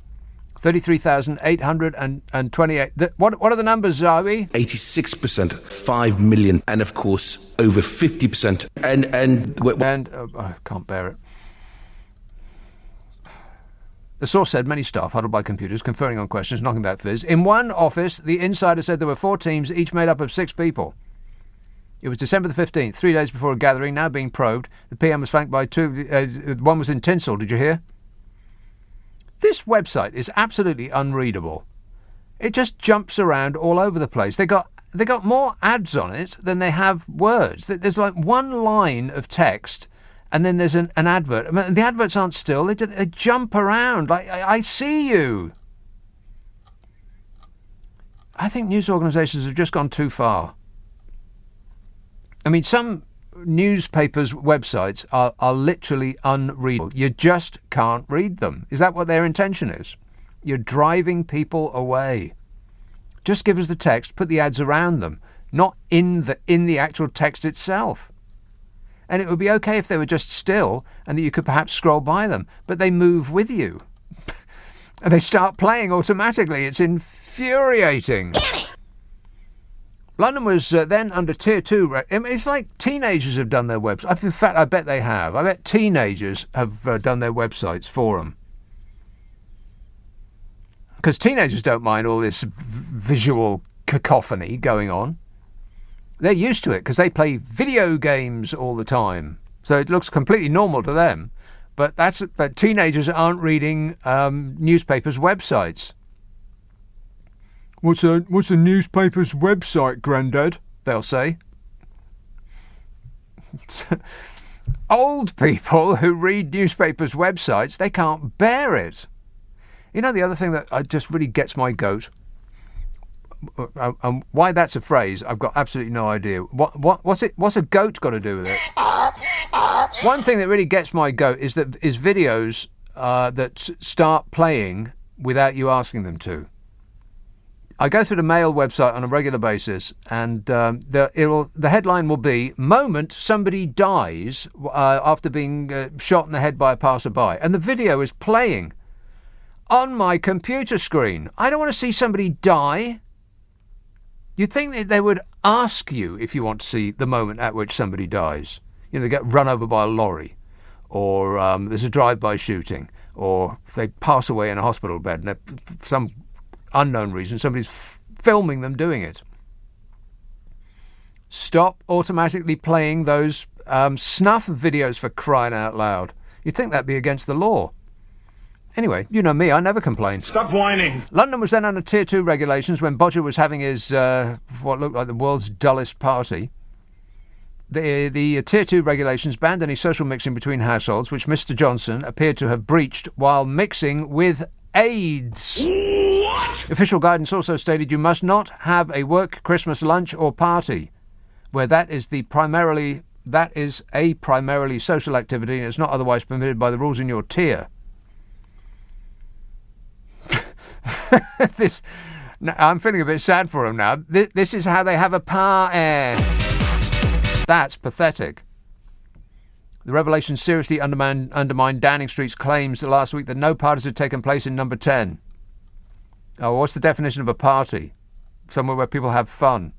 33,828. What are the numbers, Zawi? 86%, 5 million, and of course, over 50%. I can't bear it. The source said many staff huddled by computers, conferring on questions, knocking back fizz. In one office, the insider said there were 4 teams, each made up of 6 people. It was December the 15th, 3 days before a gathering, now being probed. The PM was flanked by 2. One was in tinsel, did you hear? This website is absolutely unreadable. It just jumps around all over the place. They got more ads on it than they have words. There's like one line of text, and then there's an advert. I mean, the adverts aren't still. They jump around. Like, I see you. I think news organisations have just gone too far. I mean, some newspapers' websites are literally unreadable. You just can't read them. Is that what their intention is? You're driving people away. Just give us the text, put the ads around them, not in the actual text itself. And it would be okay if they were just still and that you could perhaps scroll by them, but they move with you. And they start playing automatically. It's infuriating. Damn it! London was then under Tier 2. It's like teenagers have done their websites. In fact, I bet they have. I bet teenagers have done their websites for them. Because teenagers don't mind all this visual cacophony going on. They're used to it because they play video games all the time. So it looks completely normal to them. But teenagers aren't reading newspapers' websites. What's a newspaper's website, Grandad? They'll say. Old people who read newspapers' websites, they can't bear it. You know, the other thing that just really gets my goat, and why that's a phrase, I've got absolutely no idea. What's a goat got to do with it? One thing that really gets my goat is videos that start playing without you asking them to. I go through the Mail website on a regular basis, and the headline will be, "Moment somebody dies after being shot in the head by a passerby." And the video is playing on my computer screen. I don't want to see somebody die. You'd think that they would ask you if you want to see the moment at which somebody dies. You know, they get run over by a lorry, or there's a drive-by shooting, or they pass away in a hospital bed, and for some unknown reason somebody's filming them doing it. Stop automatically playing those snuff videos, for crying out loud. You'd think that'd be against the law. Anyway, you know me, I never complain. Stop whining. London was then under Tier 2 regulations when Bodger was having his what looked like the world's dullest party. The Tier 2 regulations banned any social mixing between households, which Mr. Johnson appeared to have breached while mixing with AIDS. What? Official guidance also stated you must not have a work Christmas lunch or party where that is a primarily social activity and it's not otherwise permitted by the rules in your tier. I'm feeling a bit sad for him now. This is how they have a party. That's pathetic. The revelation seriously undermined Downing Street's claims last week that no parties had taken place in number 10. Oh, what's the definition of a party? Somewhere where people have fun.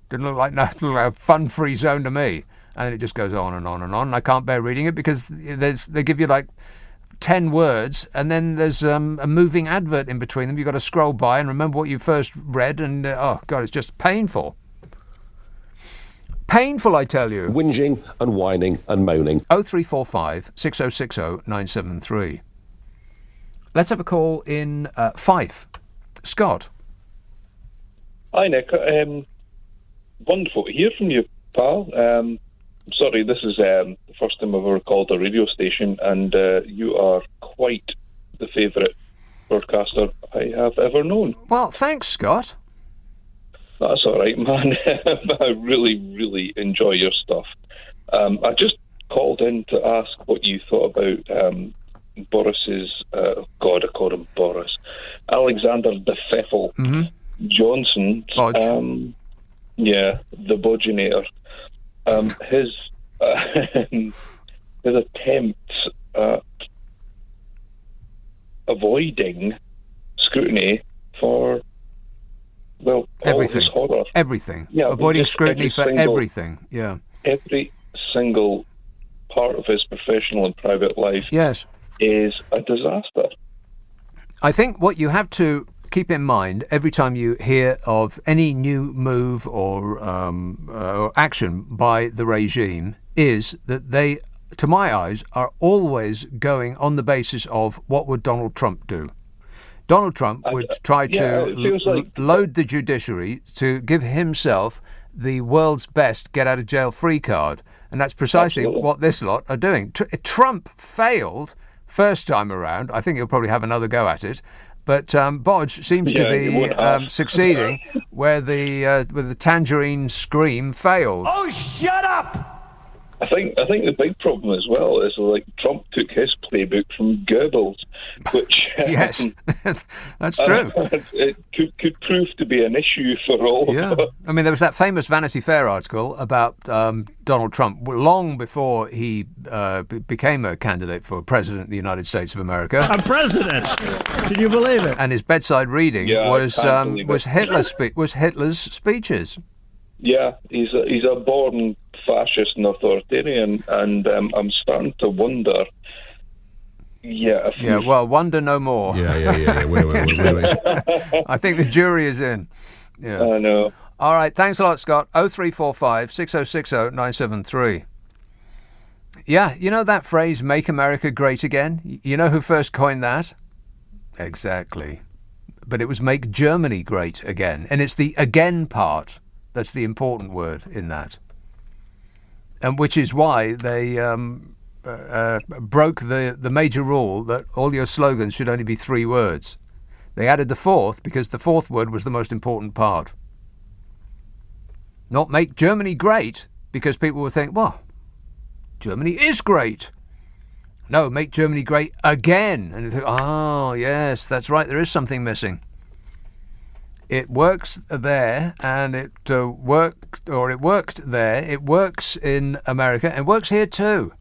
Didn't look like a fun-free zone to me. And then it just goes on and on and on. I can't bear reading it because they give you like 10 words and then there's a moving advert in between them. You've got to scroll by and remember what you first read, and oh God, it's just painful. Painful, I tell you. Whinging and whining and moaning. 0345 6060 973. Let's have a call in Fife. Scott. Hi, Nick. Wonderful to hear from you, pal. sorry, this is the first time I've ever called a radio station, and you are quite the favourite broadcaster I have ever known. Well, thanks, Scott. That's all right, man. I really, really enjoy your stuff. I just called in to ask what you thought about Boris's... God, I called him Boris. Alexander the Pfeffel Johnson. Yeah, the Bodginator. His attempts at avoiding scrutiny for, well, everything. all his horror. Everything. Yeah, avoiding scrutiny for everything. Yeah. Every single part of his professional and private life is a disaster. I think what you have to keep in mind every time you hear of any new move or action by the regime is that they, to my eyes, are always going on the basis of what would Donald Trump do. Donald Trump would try to load the judiciary to give himself the world's best get-out-of-jail-free card. And that's precisely what this lot are doing. Trump failed first time around. I think he'll probably have another go at it. But Bodge seems to be succeeding where the tangerine scream failed. Oh, shut up! I think the big problem as well is like Trump took his playbook from Goebbels, which yes, that's true. It could prove to be an issue for all. Yeah, I mean there was that famous Vanity Fair article about Donald Trump long before he became a candidate for president of the United States of America. I'm president. Can you believe it? And his bedside reading was Hitler's speeches. Yeah, he's a born fascist and authoritarian, and I'm starting to wonder. Well, wonder no more. Yeah. Wait. I think the jury is in. Yeah, I know. All right, thanks a lot, Scott. 0345 6060 973. Yeah, you know that phrase, "Make America Great Again"? You know who first coined that? Exactly. But it was "Make Germany Great Again," and it's the "again" part that's the important word in that. And which is why they broke the major rule that all your slogans should only be 3 words. They added the 4th because the 4th word was the most important part. Not "Make Germany Great," because people would think, well, Germany is great. No, "Make Germany Great Again." And you think, oh, yes, that's right, there is something missing. It works there, and it worked there. It works in America, and works here too.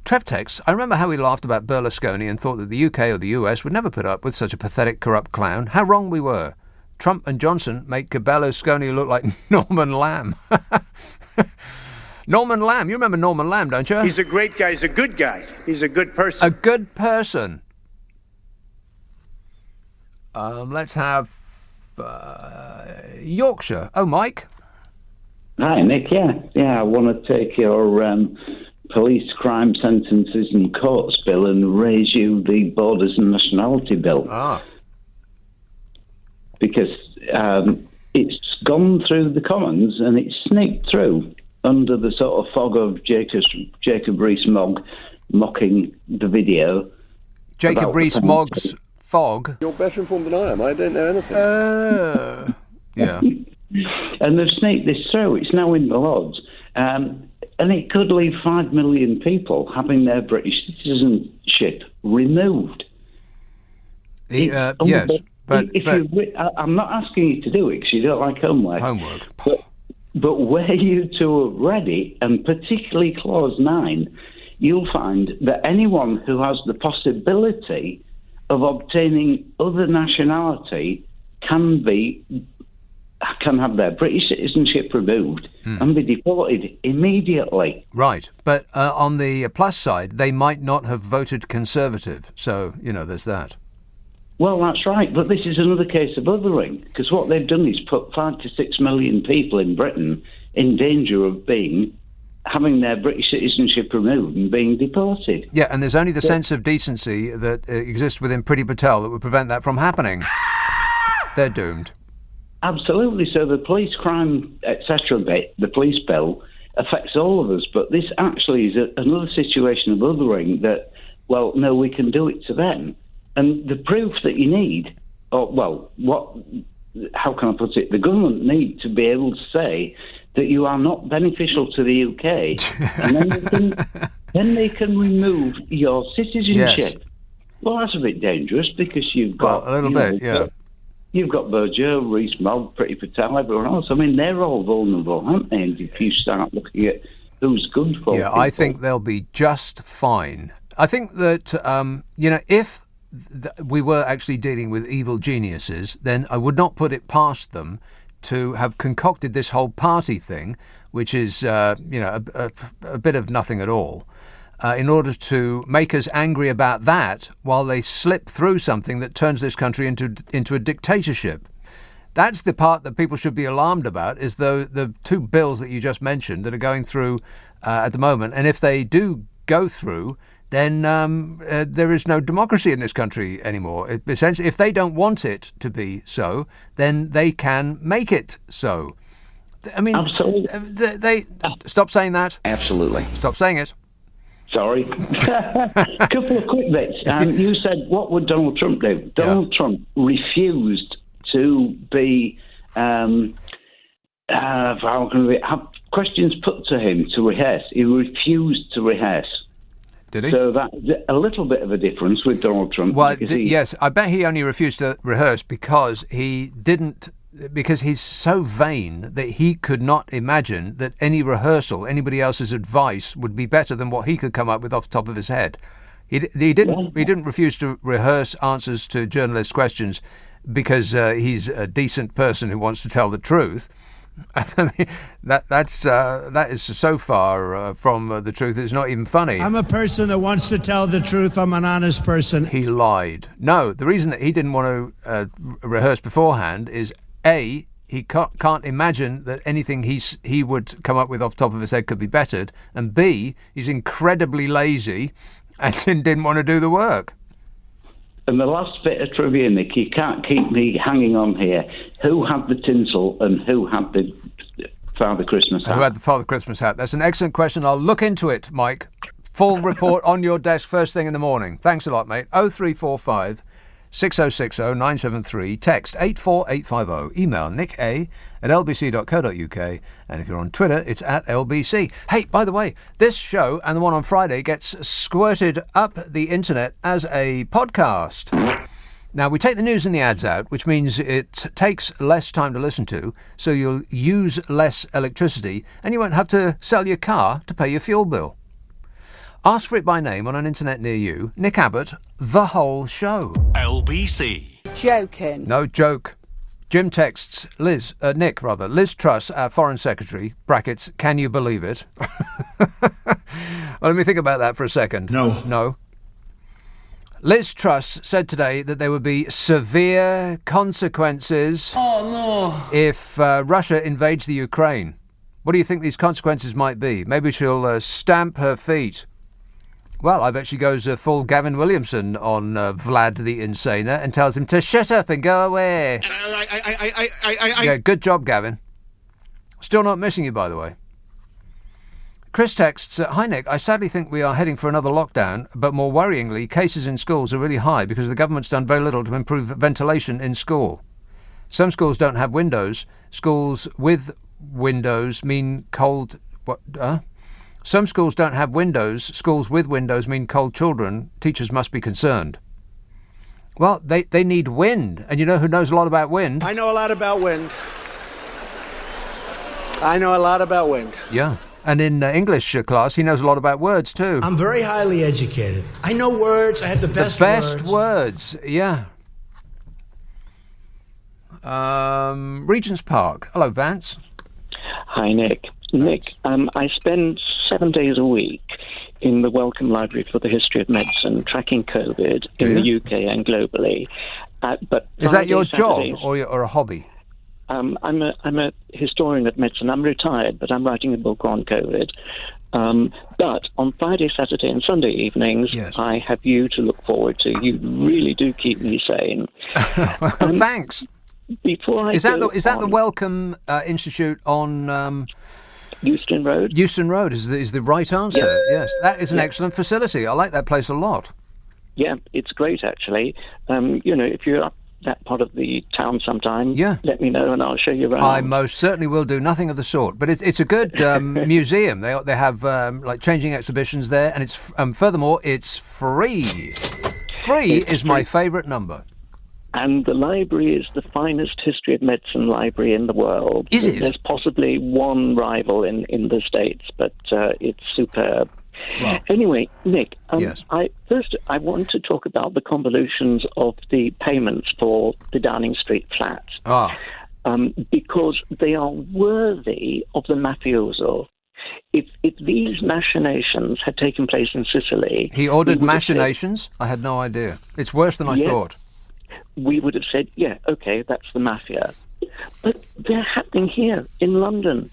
Trev texts, I remember how we laughed about Berlusconi and thought that the UK or the US would never put up with such a pathetic, corrupt clown. How wrong we were. Trump and Johnson make Berlusconi look like Norman Lamb. Norman Lamb, you remember Norman Lamb, don't you? He's a great guy. He's a good guy. He's a good person. A good person. Let's have Yorkshire. Oh, Mike. Hi, Nick. Yeah. I want to take your police crime sentences and courts bill and raise you the borders and nationality bill. Because it's gone through the Commons and it's sneaked through under the sort of fog of Jacob Rees-Mogg mocking the video. Jacob Rees-Mogg's fog. You're better informed than I am. I don't know anything. Yeah. And they've sneaked this through. It's now in the Lords. And it could leave 5 million people having their British citizenship removed. Yes, but I'm not asking you to do it because you don't like homework. But where you two have read it, and particularly Clause 9, you'll find that anyone who has the possibility of obtaining other nationality can have their British citizenship removed and be deported immediately. Right, but on the plus side, they might not have voted Conservative, so, there's that. Well, that's right, but this is another case of othering, because what they've done is put 5 to 6 million people in Britain in danger of having their British citizenship removed and being deported. Yeah, and there's only the sense of decency that exists within Priti Patel that would prevent that from happening. They're doomed. Absolutely. So the police crime, etc. bit, the police bill, affects all of us. But this actually is another situation of othering that, well, no, we can do it to them. And the proof that you need, how can I put it? The government need to be able to say that you are not beneficial to the UK, and then they can remove your citizenship. Yes. Well, that's a bit dangerous because you've got You've got Berger, Rees-Mogg, Priti Patel, everyone else. I mean, they're all vulnerable, aren't they? And if you start looking at who's good for people. I think they'll be just fine. I think that, if we were actually dealing with evil geniuses, then I would not put it past them to have concocted this whole party thing, which is, a bit of nothing at all, in order to make us angry about that while they slip through something that turns this country into a dictatorship. That's the part that people should be alarmed about, is the two bills that you just mentioned that are going through at the moment. And if they do go through, then there is no democracy in this country anymore. Essentially, if they don't want it to be so, then they can make it so. I mean, absolutely. They stop saying that. Absolutely. Stop saying it. Sorry. A couple of quick bits. You said, what would Donald Trump do? Donald Trump refused to be, have questions put to him to rehearse. He refused to rehearse. Did he? So that's a little bit of a difference with Donald Trump. Well, yes, I bet he only refused to rehearse because he's so vain that he could not imagine that any rehearsal, anybody else's advice, would be better than what he could come up with off the top of his head. He didn't refuse to rehearse answers to journalists' questions because he's a decent person who wants to tell the truth. I mean, that is so far from the truth. It's not even funny. I'm a person that wants to tell the truth. I'm an honest person. He lied. No, the reason that he didn't want to rehearse beforehand is A, he can't imagine that anything he would come up with off the top of his head could be bettered, and B, he's incredibly lazy and didn't want to do the work. And the last bit of trivia, Nick, you can't keep me hanging on here. Who had the tinsel and who had the Father Christmas hat? Who had the Father Christmas hat? That's an excellent question. I'll look into it, Mike. Full report on your desk first thing in the morning. Thanks a lot, mate. 0345 6060 973. Text 84850. Email nicka@lbc.co.uk. And if you're on Twitter, it's @LBC. Hey, by the way, this show and the one on Friday gets squirted up the internet as a podcast. Now, we take the news and the ads out, which means it takes less time to listen to, so you'll use less electricity and you won't have to sell your car to pay your fuel bill. Ask for it by name on an internet near you. Nick Abbott, the whole show. LBC. Joking. No joke. Jim texts Liz Truss, our Foreign Secretary, brackets, can you believe it? Well, let me think about that for a second. No. Liz Truss said today that there would be severe consequences if Russia invades the Ukraine. What do you think these consequences might be? Maybe she'll stamp her feet. Well, I bet she goes full Gavin Williamson on Vlad the Insaner and tells him to shut up and go away. Yeah, good job, Gavin. Still not missing you, by the way. Chris texts, hi Nick, I sadly think we are heading for another lockdown, but more worryingly, cases in schools are really high because the government's done very little to improve ventilation in school. Some schools don't have windows. Schools with windows mean cold... Some schools don't have windows. Schools with windows mean cold children. Teachers must be concerned. Well, they need wind. And you know who knows a lot about wind? I know a lot about wind. Yeah. And in English class, he knows a lot about words, too. I'm very highly educated. I know words. I have the best words. The best words, yeah. Regent's Park. Hello, Vance. Hi, Nick. Nick, I spend 7 days a week in the Wellcome Library for the History of Medicine, tracking COVID in the UK and globally. But is that your job or a hobby? I'm a historian of medicine. I'm retired, but I'm writing a book on COVID. But on Friday, Saturday, and Sunday evenings, I have you to look forward to. You really do keep me sane. Thanks. before I is that go the Wellcome Institute on Euston Road? Euston Road is the right answer. Yeah. Yes, that is an excellent facility. I like that place a lot. Yeah, it's great actually. If you're up that part of the town sometime, let me know and I'll show you around. I most certainly will do. Nothing of the sort, but it's a good museum. They have like changing exhibitions there, and it's furthermore it's free. Free is my favourite number. And the library is the finest history of medicine library in the world. Is it? There's possibly one rival in the States, but it's superb. Wow. Anyway, Nick, yes. I want to talk about the convolutions of the payments for the Downing Street flat. Because they are worthy of the mafioso. If these machinations had taken place in Sicily... He ordered machinations? I had no idea. It's worse than I thought. We would have said, yeah, okay, that's the mafia. But they're happening here in London.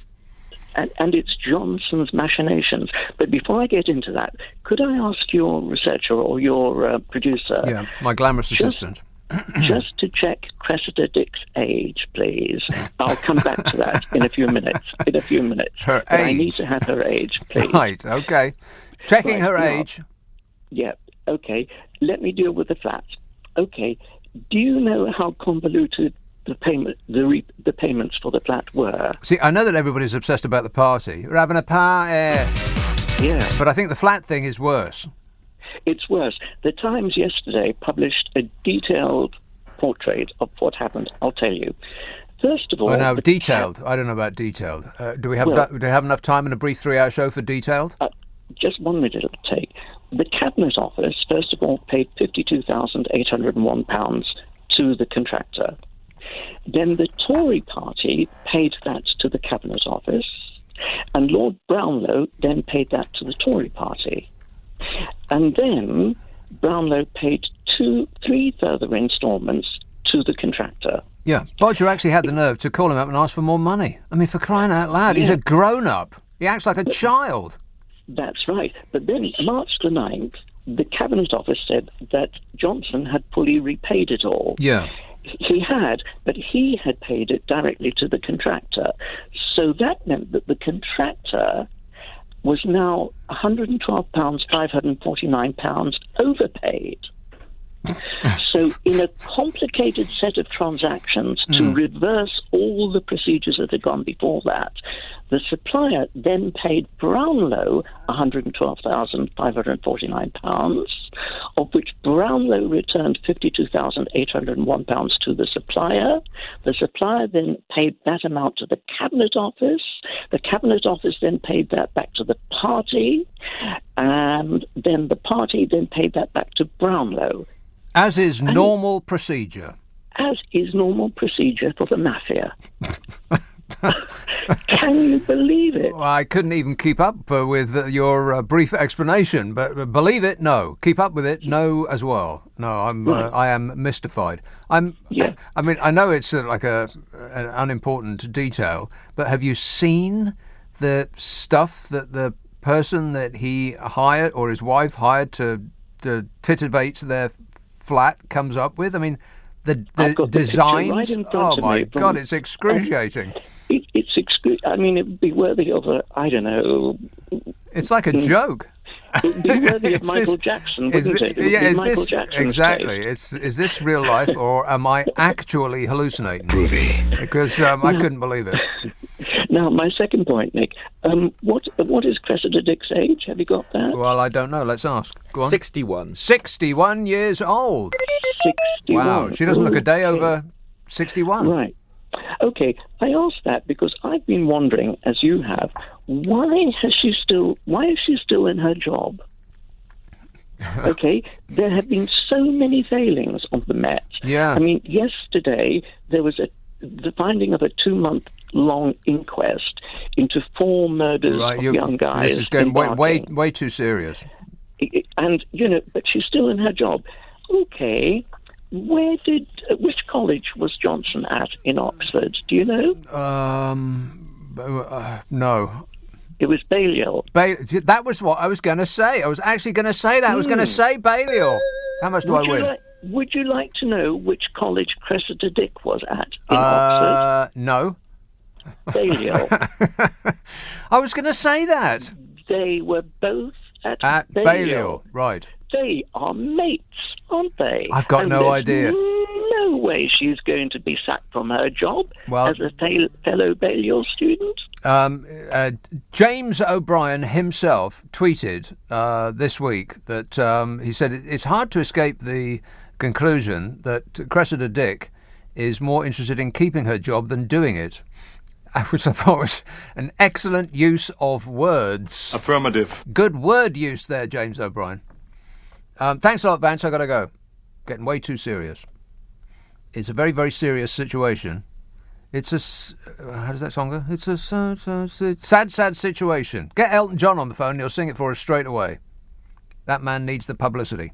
And it's Johnson's machinations. But before I get into that, could I ask your researcher or your producer... Yeah, my glamorous assistant. Just to check Cressida Dick's age, please. I'll come back to that in a few minutes. Her age? I need to have her age, please. Right, okay. Checking her age. Yeah, okay. Let me deal with the flat. Okay. Do you know how convoluted the payments for the flat were? See, I know that everybody's obsessed about the party. We're having a party. Yeah. But I think the flat thing is worse. It's worse. The Times yesterday published a detailed portrait of what happened. I'll tell you. First of all... Oh, no, detailed. I don't know about detailed. Do we have enough time in a brief 3-hour show for detailed? Just 1 minute it'll take. The Cabinet Office, first of all, paid £52,801 to the contractor. Then the Tory party paid that to the Cabinet Office, and Lord Brownlow then paid that to the Tory party. And then Brownlow paid 3 further instalments to the contractor. Yeah, Bodger actually had the nerve to call him up and ask for more money. I mean, for crying out loud, he's a grown-up. He acts like a child. That's right. But then March the 9th, the Cabinet Office said that Johnson had fully repaid it all. Yeah. He had, but he had paid it directly to the contractor. So that meant that the contractor was now £112,549 overpaid. So in a complicated set of transactions to reverse all the procedures that had gone before that, the supplier then paid Brownlow £112,549, of which Brownlow returned £52,801 to the supplier. The supplier then paid that amount to the Cabinet Office. The Cabinet Office then paid that back to the party, and then the party then paid that back to Brownlow. As is normal procedure. As is normal procedure for the mafia. Can you believe it? Well, I couldn't even keep up with your brief explanation, but believe it, no. Keep up with it, no, as well. No, I am mystified. I mean, I know it's like an unimportant detail, but have you seen the stuff that the person that he hired or his wife hired to titivate their flat comes up with? I mean, the designs. Right in front of my me God, it's excruciating. It's I mean, it would be worthy of I don't know. It's like a joke. It would be worthy of Michael Jackson, wouldn't it? Is this real life, or am I actually hallucinating? Because I couldn't believe it. Now, my second point, Nick. What is Cressida Dick's age? Have you got that? Well, I don't know. Let's ask. Go on. 61. 61 years old. 61. Wow, she doesn't look a day over 61. Right. Okay, I asked that because I've been wondering, as you have, why is she still in her job? Okay, there have been so many failings of the Met. Yeah. I mean, yesterday there was the finding of a 2-month-long inquest into 4 murders of young guys. This is getting way too serious. And but she's still in her job. Okay. Which college was Johnson at in Oxford? Do you know? No. It was Balliol. That was what I was going to say. I was actually going to say that. I was going to say Balliol. How much do I win? would you like to know which college Cressida Dick was at in Oxford? No. Balliol. I was going to say that. They were both at Balliol. Right. They are mates, aren't they? I've got no idea. No way she's going to be sacked from her job as a fellow Balliol student. James O'Brien himself tweeted this week that he said it's hard to escape the conclusion that Cressida Dick is more interested in keeping her job than doing it, which I thought was an excellent use of words. Affirmative. Good word use there, James O'Brien. Thanks a lot, Vance. I got to go. Getting way too serious. It's a very, very serious situation. It's a... how does that song go? It's a sad, sad situation. Get Elton John on the phone and he'll sing it for us straight away. That man needs the publicity.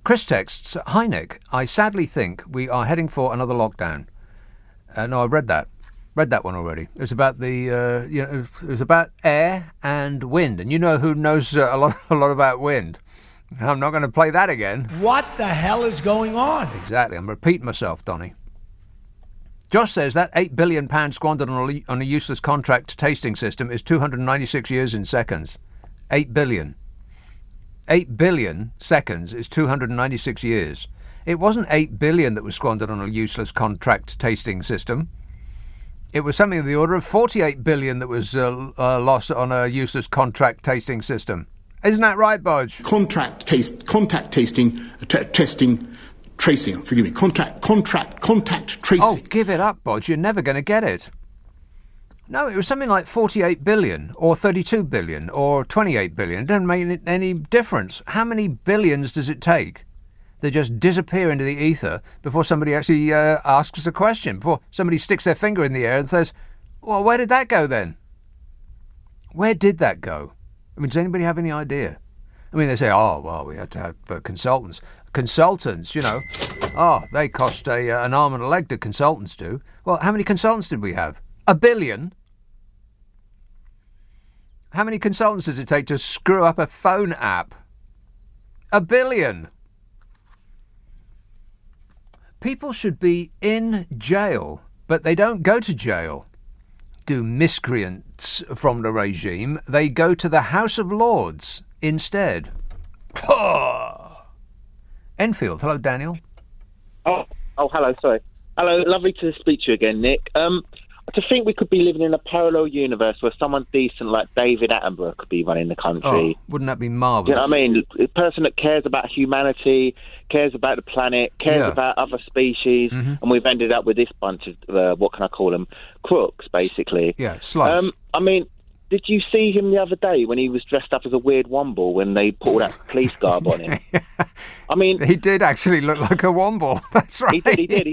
Chris texts, "Hi Nick, I sadly think we are heading for another lockdown." No, I read that. Read that one already. It was about the, it was about air and wind. And you know who knows a lot about wind. I'm not going to play that again. What the hell is going on? Exactly. I'm repeating myself, Donny. Josh says that £8 billion squandered on a useless contract tasting system is 296 years in seconds. 8 billion. 8 billion seconds is 296 years. It wasn't 8 billion that was squandered on a useless contract tasting system. It was something of the order of 48 billion that was lost on a useless contract tasting system. Isn't that right, Bodge? Contact tasting, tracing. Forgive me. Contact tracing. Oh, give it up, Bodge. You're never going to get it. No, it was something like 48 billion or 32 billion or 28 billion. It doesn't make any difference. How many billions does it take? They just disappear into the ether before somebody actually asks a question, before somebody sticks their finger in the air and says, well, where did that go then? Where did that go? I mean, does anybody have any idea? I mean, they say, oh, well, we had to have consultants. Consultants, they cost an arm and a leg, the consultants do. Well, how many consultants did we have? 1 billion? How many consultants does it take to screw up a phone app? 1 billion. People should be in jail, but they don't go to jail. Do miscreants from the regime. They go to the House of Lords instead. Enfield. Hello, Daniel. Oh, hello, sorry. Hello, lovely to speak to you again, Nick. To think we could be living in a parallel universe where someone decent like David Attenborough could be running the country. Oh, wouldn't that be marvellous? You know what I mean? A person that cares about humanity, cares about the planet, cares about other species, and we've ended up with this bunch of, what can I call them, crooks, basically. Yeah, slugs. I mean, did you see him the other day when he was dressed up as a weird womble when they put all that police garb on him? I mean... He did actually look like a womble. That's right. He did.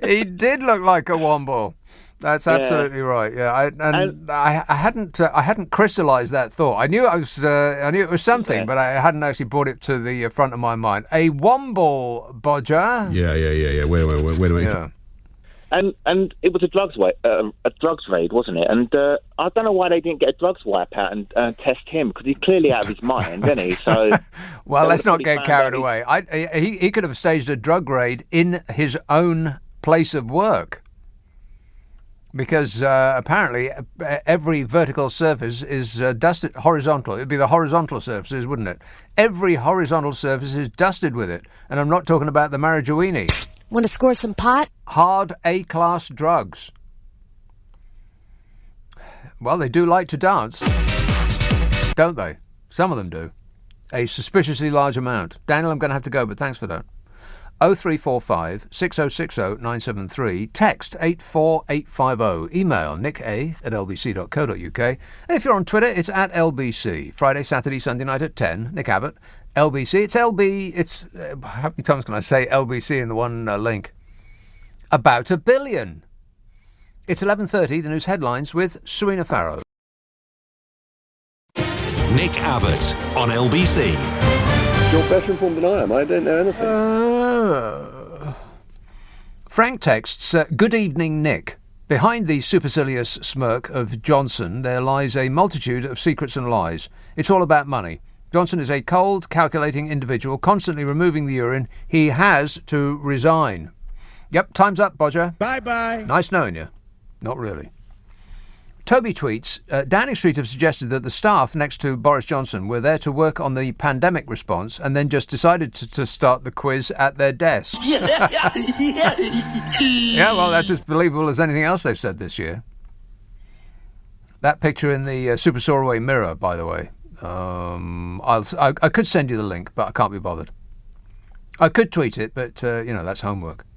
He did look like a womble. That's absolutely right. Yeah, I hadn't crystallised that thought. I knew it was something, but I hadn't actually brought it to the front of my mind. A womble, Bodger. Yeah. Wait a minute. Yeah. And it was a drugs raid, wasn't it? And I don't know why they didn't get a drugs wipe out and test him, because he's clearly out of his mind, isn't he? So, well, let's not get carried away. He could have staged a drug raid in his own place of work. Because apparently every vertical surface is dusted horizontal. It would be the horizontal surfaces, wouldn't it? Every horizontal surface is dusted with it. And I'm not talking about the marijuana. Want to score some pot? Hard A-class drugs. Well, they do like to dance, don't they? Some of them do. A suspiciously large amount. Daniel, I'm going to have to go, but thanks for that. 0345 6060 973. Text 84850. Email nicka@lbc.co.uk. And if you're on Twitter, it's at LBC. Friday, Saturday, Sunday night at 10. Nick Abbott. LBC. It's LB. It's how many times can I say LBC in the one link? About 1 billion. It's 11:30. The news headlines with Serena Farrow. Nick Abbott on LBC. You're better informed than I am. I don't know anything. Frank texts, good evening, Nick. Behind the supercilious smirk of Johnson, there lies a multitude of secrets and lies. It's all about money. Johnson is a cold, calculating individual, constantly removing the urine. He has to resign. Yep, time's up, Bodger. Bye-bye. Nice knowing you. Not really. Toby tweets, Downing Street have suggested that the staff next to Boris Johnson were there to work on the pandemic response and then just decided to start the quiz at their desks. Yeah, well, that's as believable as anything else they've said this year. That picture in the Super Soaraway Mirror, by the way. I could send you the link, but I can't be bothered. I could tweet it, but, that's homework.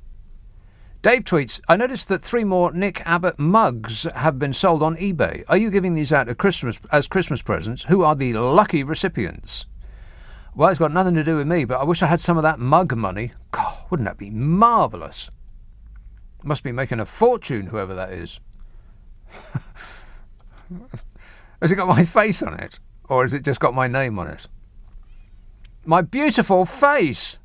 Dave tweets, I noticed that 3 more Nick Abbot mugs have been sold on eBay. Are you giving these out as Christmas presents? Who are the lucky recipients? Well, it's got nothing to do with me, but I wish I had some of that mug money. God, wouldn't that be marvellous? Must be making a fortune, whoever that is. Has it got my face on it? Or has it just got my name on it? My beautiful face!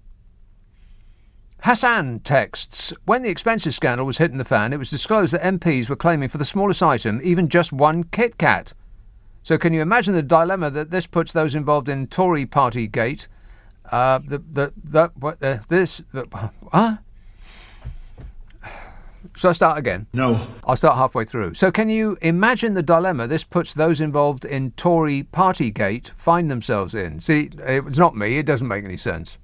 Hassan texts, when the expenses scandal was hitting the fan, it was disclosed that MPs were claiming for the smallest item even just one Kit Kat. So can you imagine the dilemma that this puts those involved in Tory Partygate? Shall I start again? No. I'll start halfway through. So can you imagine the dilemma this puts those involved in Tory Partygate find themselves in? See, it's not me, it doesn't make any sense.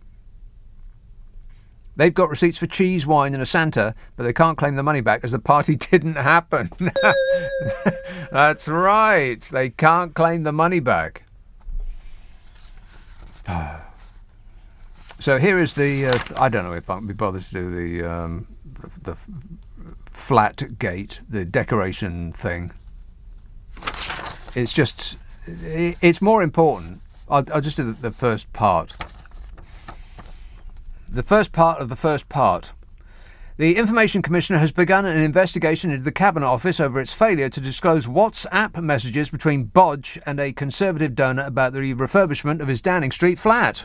They've got receipts for cheese, wine and a Santa, but they can't claim the money back as the party didn't happen. That's right. They can't claim the money back. So here is the... I don't know if I can be bothered to do the flat gate, the decoration thing. It's just... It's more important. I'll just do the first part. The first part of the first part. The Information Commissioner has begun an investigation into the Cabinet Office over its failure to disclose WhatsApp messages between Bodge and a Conservative donor about the refurbishment of his Downing Street flat.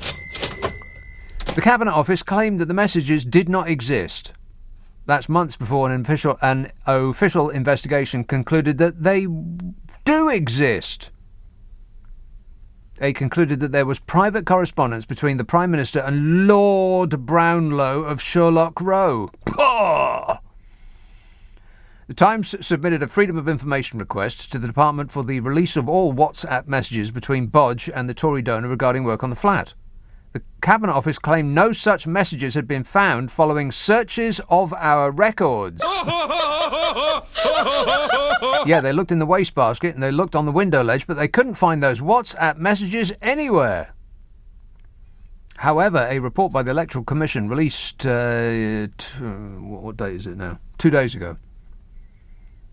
The Cabinet Office claimed that the messages did not exist. That's months before an official investigation concluded that they do exist. They concluded that there was private correspondence between the Prime Minister and Lord Brownlow of Sherlock Row. Pah! The Times submitted a Freedom of Information request to the Department for the release of all WhatsApp messages between Bodge and the Tory donor regarding work on the flat. The Cabinet Office claimed no such messages had been found following searches of our records. Yeah, they looked in the wastebasket and they looked on the window ledge, but they couldn't find those WhatsApp messages anywhere. However, a report by the Electoral Commission released, what date is it now? 2 days ago,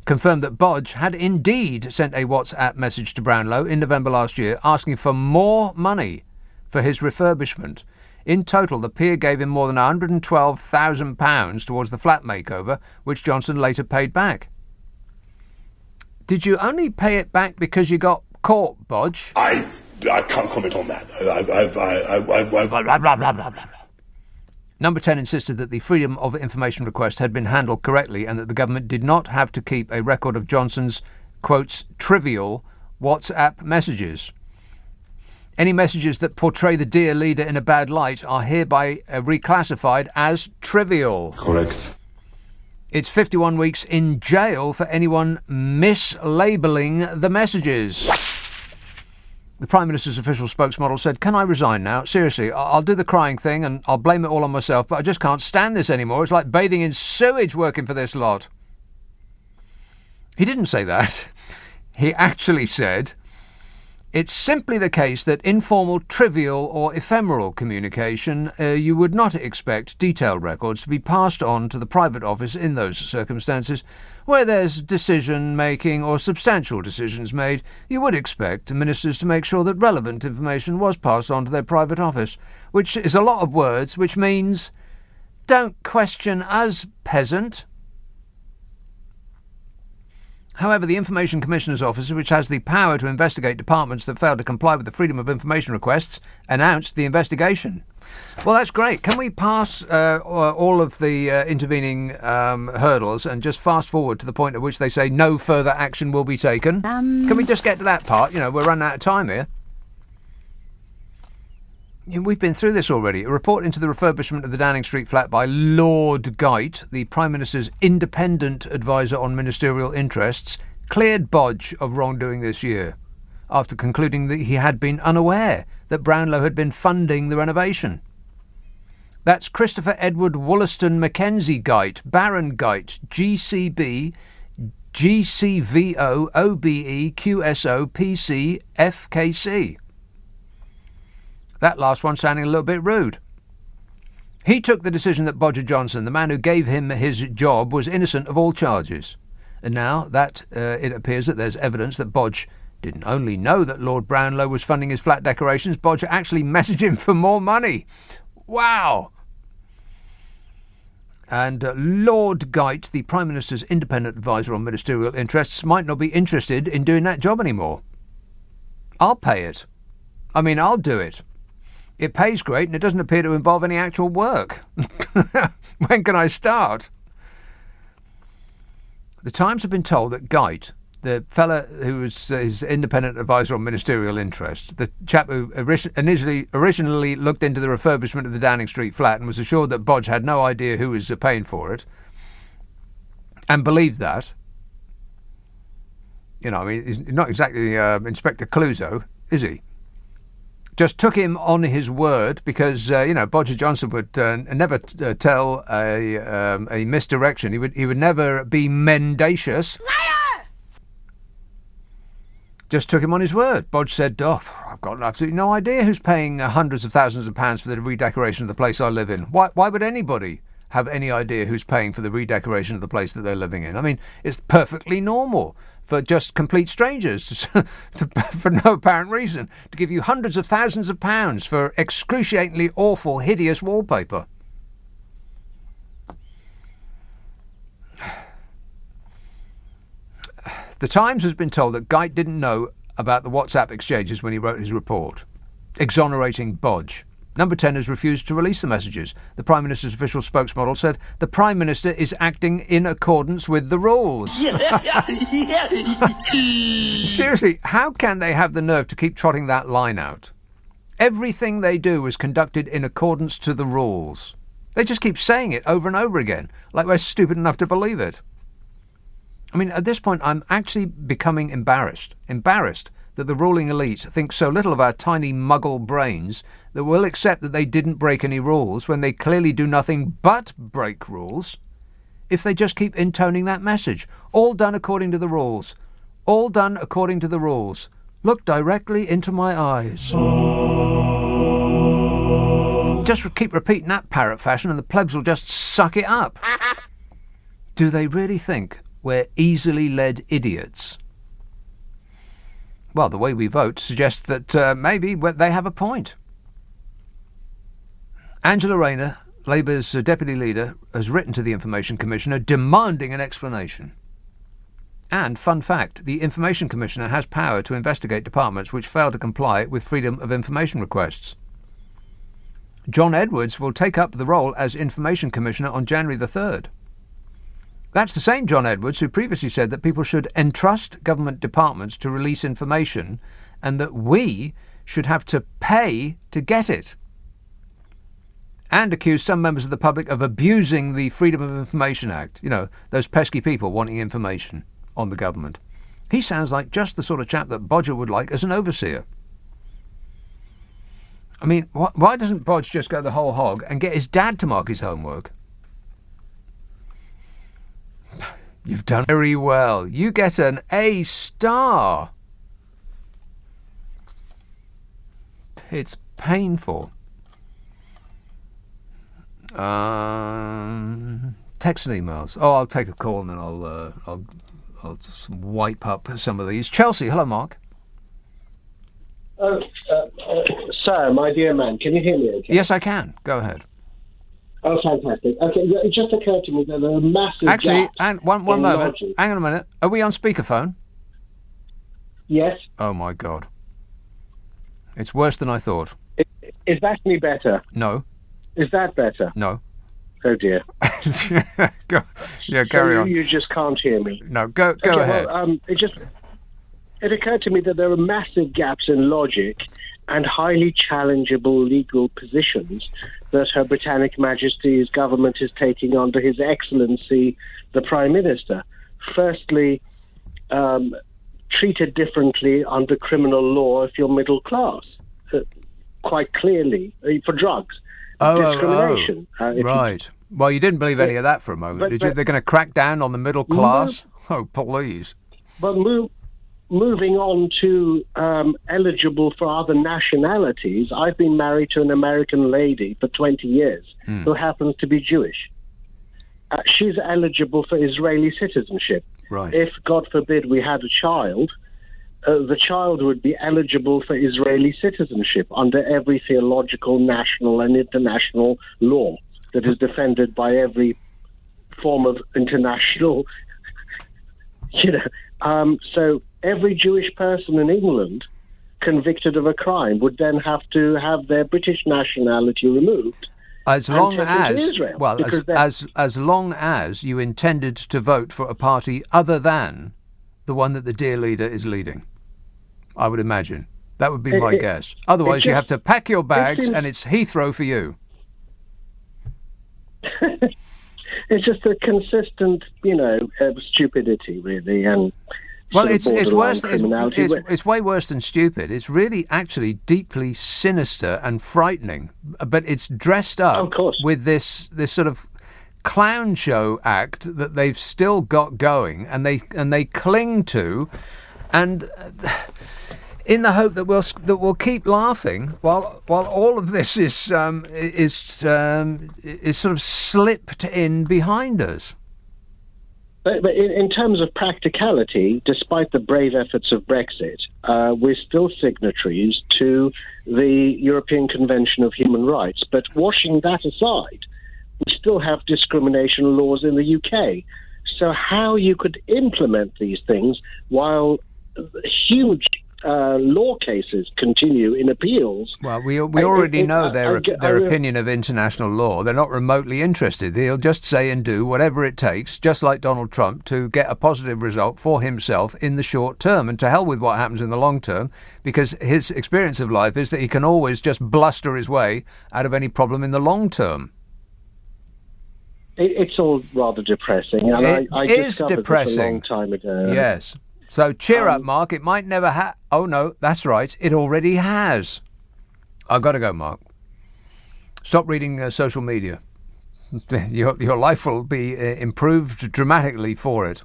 confirmed that Bodge had indeed sent a WhatsApp message to Brownlow in November last year asking for more money for his refurbishment. In total, the peer gave him more than £112,000 towards the flat makeover, which Johnson later paid back. Did you only pay it back because you got caught, Bodge? I can't comment on that. Number 10 insisted that the Freedom of Information request had been handled correctly and that the government did not have to keep a record of Johnson's, quotes, trivial WhatsApp messages. Any messages that portray the dear leader in a bad light are hereby reclassified as trivial. Correct. It's 51 weeks in jail for anyone mislabelling the messages. The Prime Minister's official spokesmodel said, "Can I resign now? Seriously, I'll do the crying thing and I'll blame it all on myself, but I just can't stand this anymore. It's like bathing in sewage working for this lot." He didn't say that. He actually said, "It's simply the case that informal, trivial or ephemeral communication, you would not expect detailed records to be passed on to the private office in those circumstances. Where there's decision-making or substantial decisions made, you would expect ministers to make sure that relevant information was passed on to their private office," which is a lot of words, which means, don't question us, peasant. However, the Information Commissioner's Office, which has the power to investigate departments that fail to comply with the Freedom of Information requests, announced the investigation. Well, that's great. Can we pass all of the intervening hurdles and just fast forward to the point at which they say no further action will be taken? Can we just get to that part? You know, we're running out of time here. We've been through this already. A report into the refurbishment of the Downing Street flat by Lord Geit, the Prime Minister's independent advisor on ministerial interests, cleared Bodge of wrongdoing this year, after concluding that he had been unaware that Brownlow had been funding the renovation. That's Christopher Edward Wollaston Mackenzie Geit, Baron Geit, GCB, GCVO, OBE, QSO, PC, FKC. That last one sounding a little bit rude. He took the decision that Boris Johnson, the man who gave him his job, was innocent of all charges. And now that it appears that there's evidence that Bodge didn't only know that Lord Brownlow was funding his flat decorations, Bodge actually messaged him for more money. Wow! And Lord Geit, the Prime Minister's independent advisor on ministerial interests, might not be interested in doing that job anymore. I'll pay it. I mean, I'll do it. It pays great and it doesn't appear to involve any actual work. When can I start? The Times have been told that Geit, the fella who was his independent advisor on ministerial interests, the chap who originally looked into the refurbishment of the Downing Street flat and was assured that Bodge had no idea who was paying for it, and believed that. You know, I mean, he's not exactly Inspector Clouseau, is he? Just took him on his word because, Boris Johnson would never tell a misdirection. He would never be mendacious. Liar! Just took him on his word. Bodge said, I've got absolutely no idea who's paying hundreds of thousands of pounds for the redecoration of the place I live in. Why would anybody have any idea who's paying for the redecoration of the place that they're living in? I mean, it's perfectly normal for just complete strangers for no apparent reason to give you hundreds of thousands of pounds for excruciatingly awful, hideous wallpaper. The Times has been told that Geit didn't know about the WhatsApp exchanges when he wrote his report, exonerating Bodge. Number 10 has refused to release the messages. The Prime Minister's official spokesmodel said the Prime Minister is acting in accordance with the rules. Seriously, how can they have the nerve to keep trotting that line out? Everything they do is conducted in accordance to the rules. They just keep saying it over and over again, like we're stupid enough to believe it. I mean, at this point, I'm actually becoming embarrassed that the ruling elite think so little of our tiny muggle brains that we'll accept that they didn't break any rules when they clearly do nothing but break rules, if they just keep intoning that message. All done according to the rules. All done according to the rules. Look directly into my eyes. Just keep repeating that parrot fashion and the plebs will just suck it up. Do they really think we're easily led idiots? Well, the way we vote suggests that maybe they have a point. Angela Rayner, Labour's deputy leader, has written to the Information Commissioner demanding an explanation. And, fun fact, the Information Commissioner has power to investigate departments which fail to comply with freedom of information requests. John Edwards will take up the role as Information Commissioner on January the 3rd. That's the same John Edwards who previously said that people should entrust government departments to release information and that we should have to pay to get it. And accused some members of the public of abusing the Freedom of Information Act. You know, those pesky people wanting information on the government. He sounds like just the sort of chap that Bodger would like as an overseer. I mean, why doesn't Bodge just go the whole hog and get his dad to mark his homework? You've done very well. You get an A star. It's painful. Text and emails. Oh, I'll take a call and then I'll just wipe up some of these. Chelsea, hello, Mark. Oh, sir, my dear man, can you hear me okay? Yes, I can. Go ahead. Oh, fantastic. Okay, it just occurred to me that there are massive Actually, gaps one in moment. logic. Hang on a minute. Are we on speakerphone? Yes. Oh, my God. It's worse than I thought. Is that any better? No. Is that better? No. Oh, dear. Carry on. You just can't hear me. No, go ahead. Well, it occurred to me that there are massive gaps in logic and highly challengeable legal positions that Her Britannic Majesty's government is taking under His Excellency, the Prime Minister. Firstly, treated differently under criminal law if you're middle class, quite clearly, for drugs. Discrimination. Right. Well, you didn't believe any of that for a moment, did you? They're going to crack down on the middle class? Please. But moving on to eligible for other nationalities, I've been married to an American lady for 20 years who happens to be Jewish. She's eligible for Israeli citizenship. Right. If, God forbid, we had a child, the child would be eligible for Israeli citizenship under every theological, national and international law that is defended by every form of international, so every Jewish person in England convicted of a crime would then have to have their British nationality removed. As long as you intended to vote for a party other than the one that the dear leader is leading, I would imagine. That would be my guess. Otherwise, you have to pack your bags and it's Heathrow for you. It's just a consistent, stupidity, really, and well, it's worse. It's way worse than stupid. It's really, actually, deeply sinister and frightening. But it's dressed up with this sort of clown show act that they've still got going, and they cling to, and in the hope that we'll keep laughing while all of this is sort of slipped in behind us. But in terms of practicality, despite the brave efforts of Brexit, we're still signatories to the European Convention of Human Rights. But washing that aside, we still have discrimination laws in the UK. So how you could implement these things while huge law cases continue in appeals. Well, we already know their opinion of international law. They're not remotely interested. They'll just say and do whatever it takes, just like Donald Trump, to get a positive result for himself in the short term, and to hell with what happens in the long term, because his experience of life is that he can always just bluster his way out of any problem in the long term. It's all rather depressing. And I discovered this a long time ago. Yes. So cheer up, Mark. It might never Oh, no, that's right. It already has. I've got to go, Mark. Stop reading social media. Your life will be improved dramatically for it.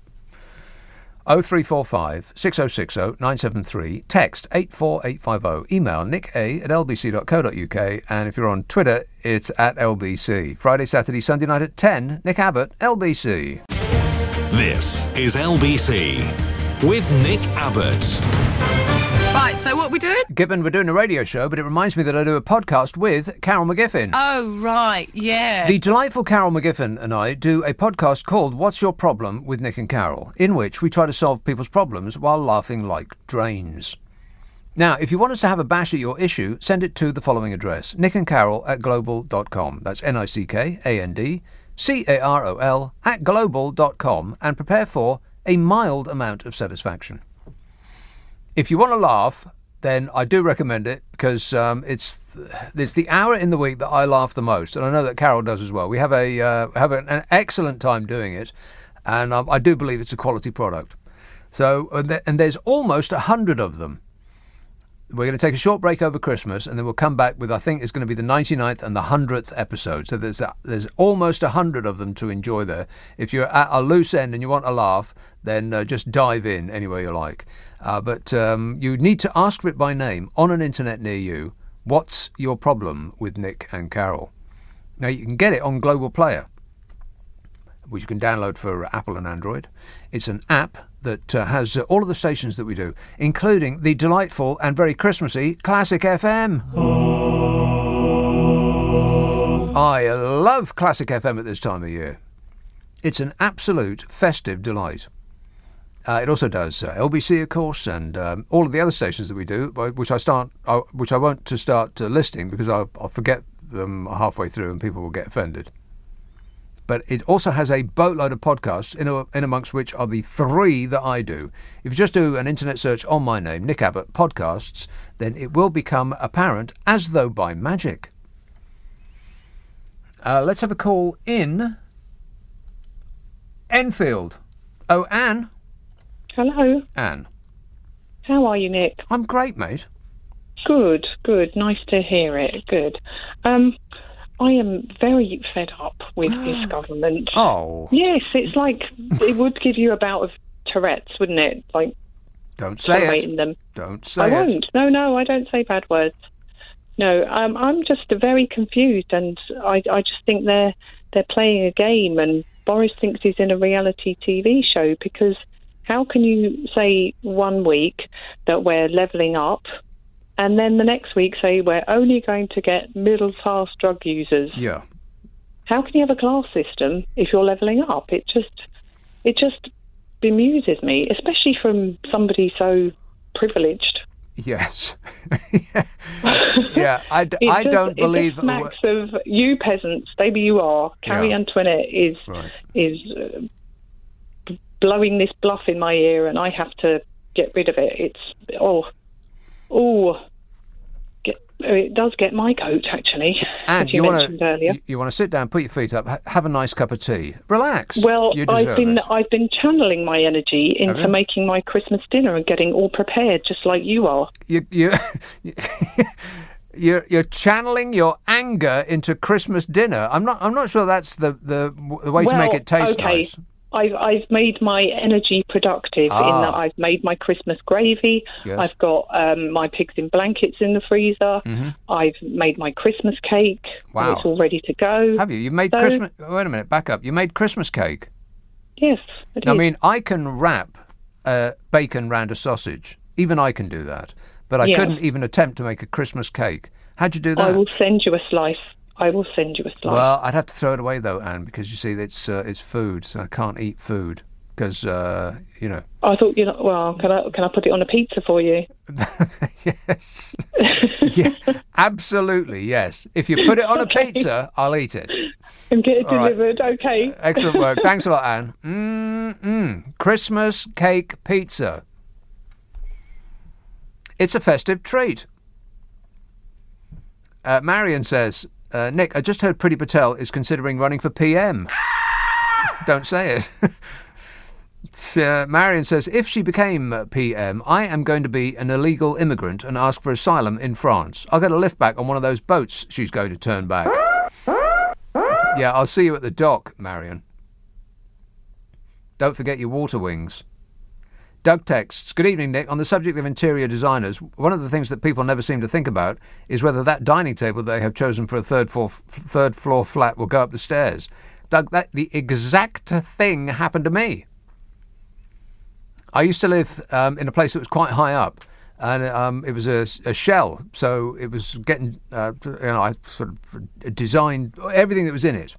0345 6060 973. Text 84850. Email nicka@lbc.co.uk. And if you're on Twitter, it's @LBC. Friday, Saturday, Sunday night at 10. Nick Abbott, LBC. This is LBC with Nick Abbott. Right, so what are we doing? Gibbon, we're doing a radio show, but it reminds me that I do a podcast with Carol McGiffin. Oh, right, yeah. The delightful Carol McGiffin and I do a podcast called What's Your Problem with Nick and Carol, in which we try to solve people's problems while laughing like drains. Now, if you want us to have a bash at your issue, send it to the following address, nickandcarol@global.com. That's nickandcarol@global.com, and prepare for a mild amount of satisfaction. If you want to laugh, then I do recommend it, because it's the hour in the week that I laugh the most, and I know that Carol does as well. We have an excellent time doing it, and I do believe it's a quality product. So, and there's almost 100 of them. We're going to take a short break over Christmas, and then we'll come back with, I think it's going to be the 99th and the 100th episode. So there's almost 100 of them to enjoy there. If you're at a loose end and you want to laugh, then just dive in anywhere you like. But you need to ask for it by name on an internet near you. What's your problem with Nick and Carol? Now, you can get it on Global Player, which you can download for Apple and Android. It's an app that has all of the stations that we do, including the delightful and very Christmassy Classic FM. I love Classic FM at this time of year. It's an absolute festive delight. It also does LBC, of course, and all of the other stations that we do, which I won't start listing, because I'll forget them halfway through and people will get offended. But it also has a boatload of podcasts, in amongst which are the 3 that I do. If you just do an internet search on my name, Nick Abbot Podcasts, then it will become apparent as though by magic. Let's have a call in Enfield. Oh, Anne. Hello. Anne. How are you, Nick? I'm great, mate. Good. Nice to hear it. Good. I am very fed up with this government. Oh. Yes, it's like it would give you a bout of Tourette's, wouldn't it? Like, don't say tolerating it. them. Don't say I it. won't. No, I don't say bad words. No, I'm just very confused, and I just think they're playing a game, and Boris thinks he's in a reality TV show, because how can you say one week that we're levelling up, and then the next week say we're only going to get middle-class drug users? Yeah. How can you have a class system if you're levelling up? It just bemuses me, especially from somebody so privileged. Yes. Yeah, I don't believe... It just smacks of you peasants, maybe you are. Carrie Antoinette is blowing this bluff in my ear, and I have to get rid of it. It's... it does get my goat, actually, and as you mentioned earlier. You want to sit down, put your feet up, have a nice cup of tea, relax. Well, you deserve I've been channeling my energy into making my Christmas dinner and getting all prepared, just like you are. You're channeling your anger into Christmas dinner. I'm not sure that's the way to make it taste nice. I've made my energy productive in that I've made my Christmas gravy. Yes. I've got my pigs in blankets in the freezer. Mm-hmm. I've made my Christmas cake. Wow. It's all ready to go. Have you? You made Christmas... Wait a minute, back up. You made Christmas cake? Yes, I did. I mean, I can wrap bacon round a sausage. Even I can do that. But I couldn't even attempt to make a Christmas cake. How'd you do that? I will send you a slice. Well, I'd have to throw it away though, Anne, because you see, it's food, so I can't eat food because you know. I thought well, can I put it on a pizza for you? Yes. Yeah, absolutely, yes. If you put it on a pizza, I'll eat it. And get it delivered, okay. Excellent work. Thanks a lot, Anne. Christmas cake pizza. It's a festive treat. Marion says, Nick, I just heard Priti Patel is considering running for PM. Don't say it. Marion says, if she became PM, I am going to be an illegal immigrant and ask for asylum in France. I'll get a lift back on one of those boats she's going to turn back. Yeah, I'll see you at the dock, Marion. Don't forget your water wings. Doug texts, good evening, Nick. On the subject of interior designers, one of the things that people never seem to think about is whether that dining table they have chosen for a third floor flat will go up the stairs. Doug, the exact thing happened to me. I used to live in a place that was quite high up, and it was a shell, so it was getting, I sort of designed everything that was in it.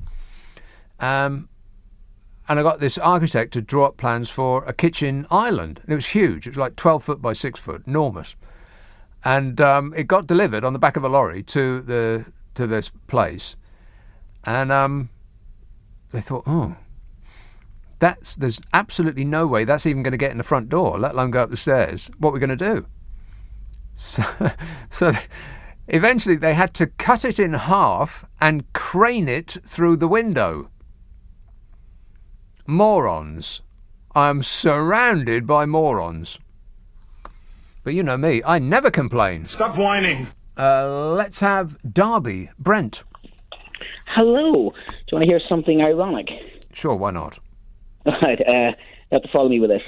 And I got this architect to draw up plans for a kitchen island. And it was huge. It was like 12 foot by 6 foot, enormous. And it got delivered on the back of a lorry to this place. And they thought, there's absolutely no way that's even going to get in the front door, let alone go up the stairs. What are we going to do? So eventually they had to cut it in half and crane it through the window. Morons. I'm surrounded by morons. But you know me, I never complain. Stop whining. Let's have Derby. Brent. Hello. Do you want to hear something ironic? Sure, why not? Right, you have to follow me with this.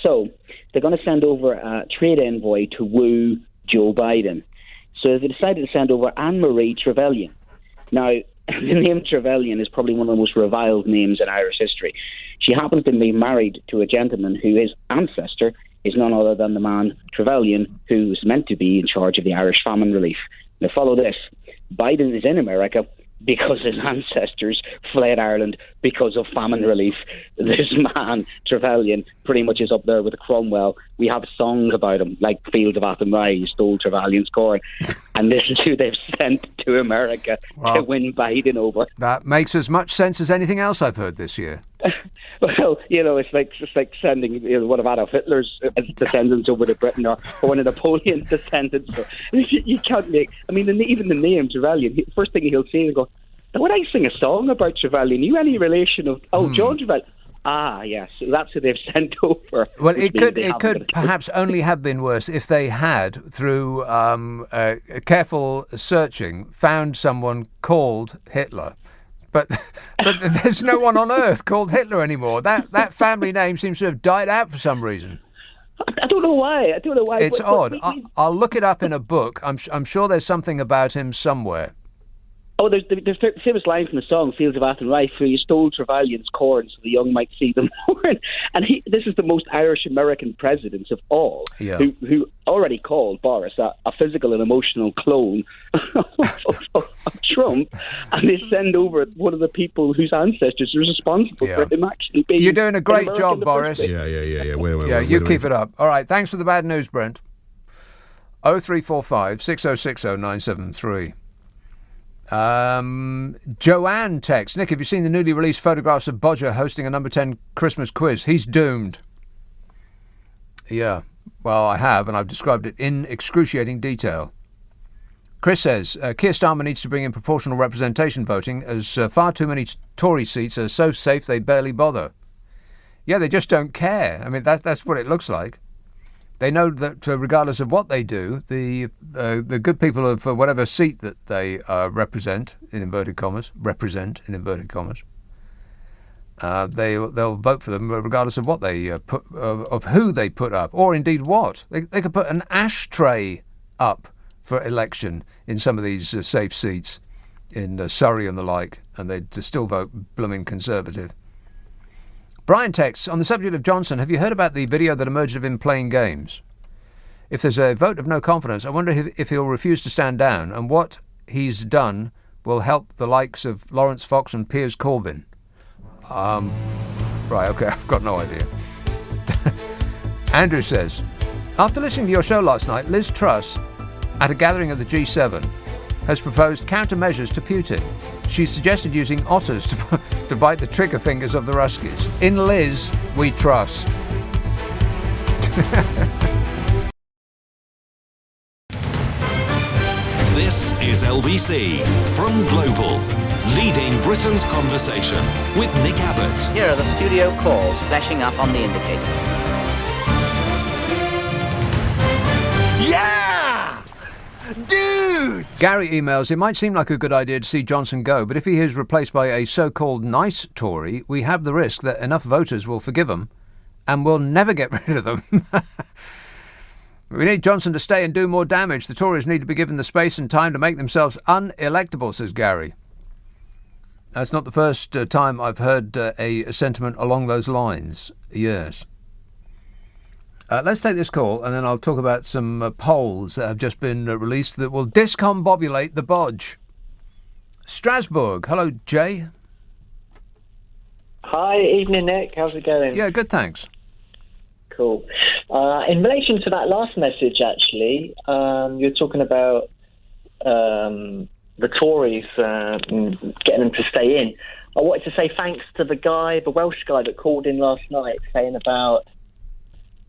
So, they're going to send over a trade envoy to woo Joe Biden. So they decided to send over Anne-Marie Trevelyan. Now, the name Trevelyan is probably one of the most reviled names in Irish history. She happens to be married to a gentleman whose ancestor is none other than the man Trevelyan, who's meant to be in charge of the Irish famine relief. Now follow this. Biden is in America because his ancestors fled Ireland because of famine relief. This man, Trevelyan, pretty much is up there with Cromwell. We have songs about him, like Field of Athenry, he stole Trevelyan's corn. And this is who they've sent to America to win Biden over. That makes as much sense as anything else I've heard this year. Well, it's like sending one of Adolf Hitler's descendants over to Britain, or one of Napoleon's descendants. So you can't make. I mean, even the name Trevelyan. First thing he'll say is, "Go, would I sing a song about Trevelyan? Are you any relation of John Trevelyan?" Ah, yes, that's who they've sent over. Well, it could perhaps only have been worse if they had, through careful searching, found someone called Hitler. But there's no one on earth called Hitler anymore. That family name seems to have died out for some reason. I don't know why. It's odd. I'll look it up in a book. I'm sure there's something about him somewhere. Oh, there's the famous line from the song "Fields of Athenry," where you stole Trevelyan's corn so the young might see them more. And this is the most Irish-American president of all, who already called Boris a physical and emotional clone of Trump, and they send over one of the people whose ancestors are responsible for him actually being... You're doing a great job, Boris. Yeah. You keep it up. All right, thanks for the bad news, Brent. 0345 6060 973. Joanne texts, Nick, have you seen the newly released photographs of Bodger hosting a number 10 Christmas quiz? He's doomed. Yeah, well, I have, and I've described it in excruciating detail. Chris says, Keir Starmer needs to bring in proportional representation voting, as far too many Tory seats are so safe they barely bother. Yeah, they just don't care. I mean, that's what it looks like. They know that regardless of what they do, the good people of whatever seat that they represent, in inverted commas, they'll vote for them regardless of what they of who they put up, or indeed what. They could put an ashtray up for election in some of these safe seats in Surrey and the like, and they'd still vote blooming Conservative. Brian texts, on the subject of Johnson, have you heard about the video that emerged of him playing games? If there's a vote of no confidence, I wonder if he'll refuse to stand down, and what he's done will help the likes of Lawrence Fox and Piers Corbyn. Right, okay, I've got no idea. Andrew says, after listening to your show last night, Liz Truss, at a gathering of the G7, has proposed countermeasures to Putin. She suggested using otters to bite the trigger fingers of the Ruskies. In Liz, we trust. This is LBC from Global, leading Britain's conversation with Nick Abbot. Here are the studio calls flashing up on the indicator. Yeah! Dude! Gary emails, it might seem like a good idea to see Johnson go, but if he is replaced by a so-called nice Tory, we have the risk that enough voters will forgive him and we'll never get rid of them. We need Johnson to stay and do more damage. The Tories need to be given the space and time to make themselves unelectable, says Gary. That's not the first time I've heard a sentiment along those lines. Yes. Let's take this call, and then I'll talk about some polls that have just been released that will discombobulate the bodge. Strasbourg. Hello, Jay. Hi, evening, Nick. How's it going? Yeah, good, thanks. Cool. In relation to that last message, actually, you're talking about the Tories getting them to stay in. I wanted to say thanks to the Welsh guy that called in last night saying about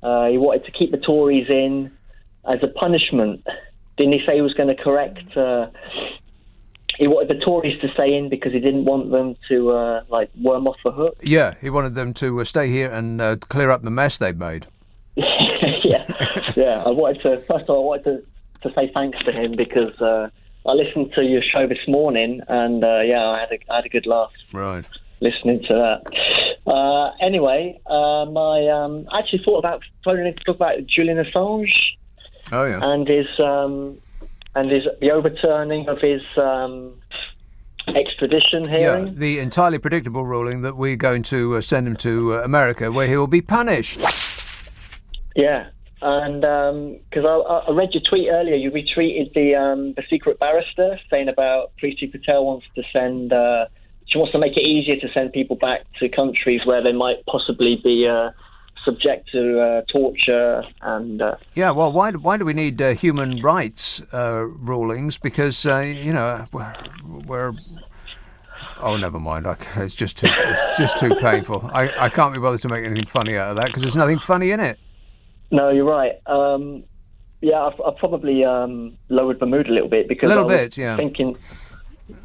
he wanted to keep the Tories in as a punishment. Didn't he say he was going to correct? He wanted the Tories to stay in because he didn't want them to worm off the hook. Yeah, he wanted them to stay here and clear up the mess they've made. Yeah. I wanted to say thanks to him because I listened to your show this morning and I had a good laugh. Right. Listening to that. Anyway, I actually thought about phoning in to talk about Julian Assange. Oh yeah. And the overturning of his extradition hearing. Yeah, the entirely predictable ruling that we're going to send him to America, where he will be punished. Yeah, and because I read your tweet earlier, you retweeted the secret barrister saying about Priti Patel wants to send. She wants to make it easier to send people back to countries where they might possibly be subject to torture and. Yeah, well, why do we need human rights rulings? Because we're oh, never mind. It's just too painful. I can't be bothered to make anything funny out of that because there's nothing funny in it. No, you're right. I probably lowered my mood a little bit because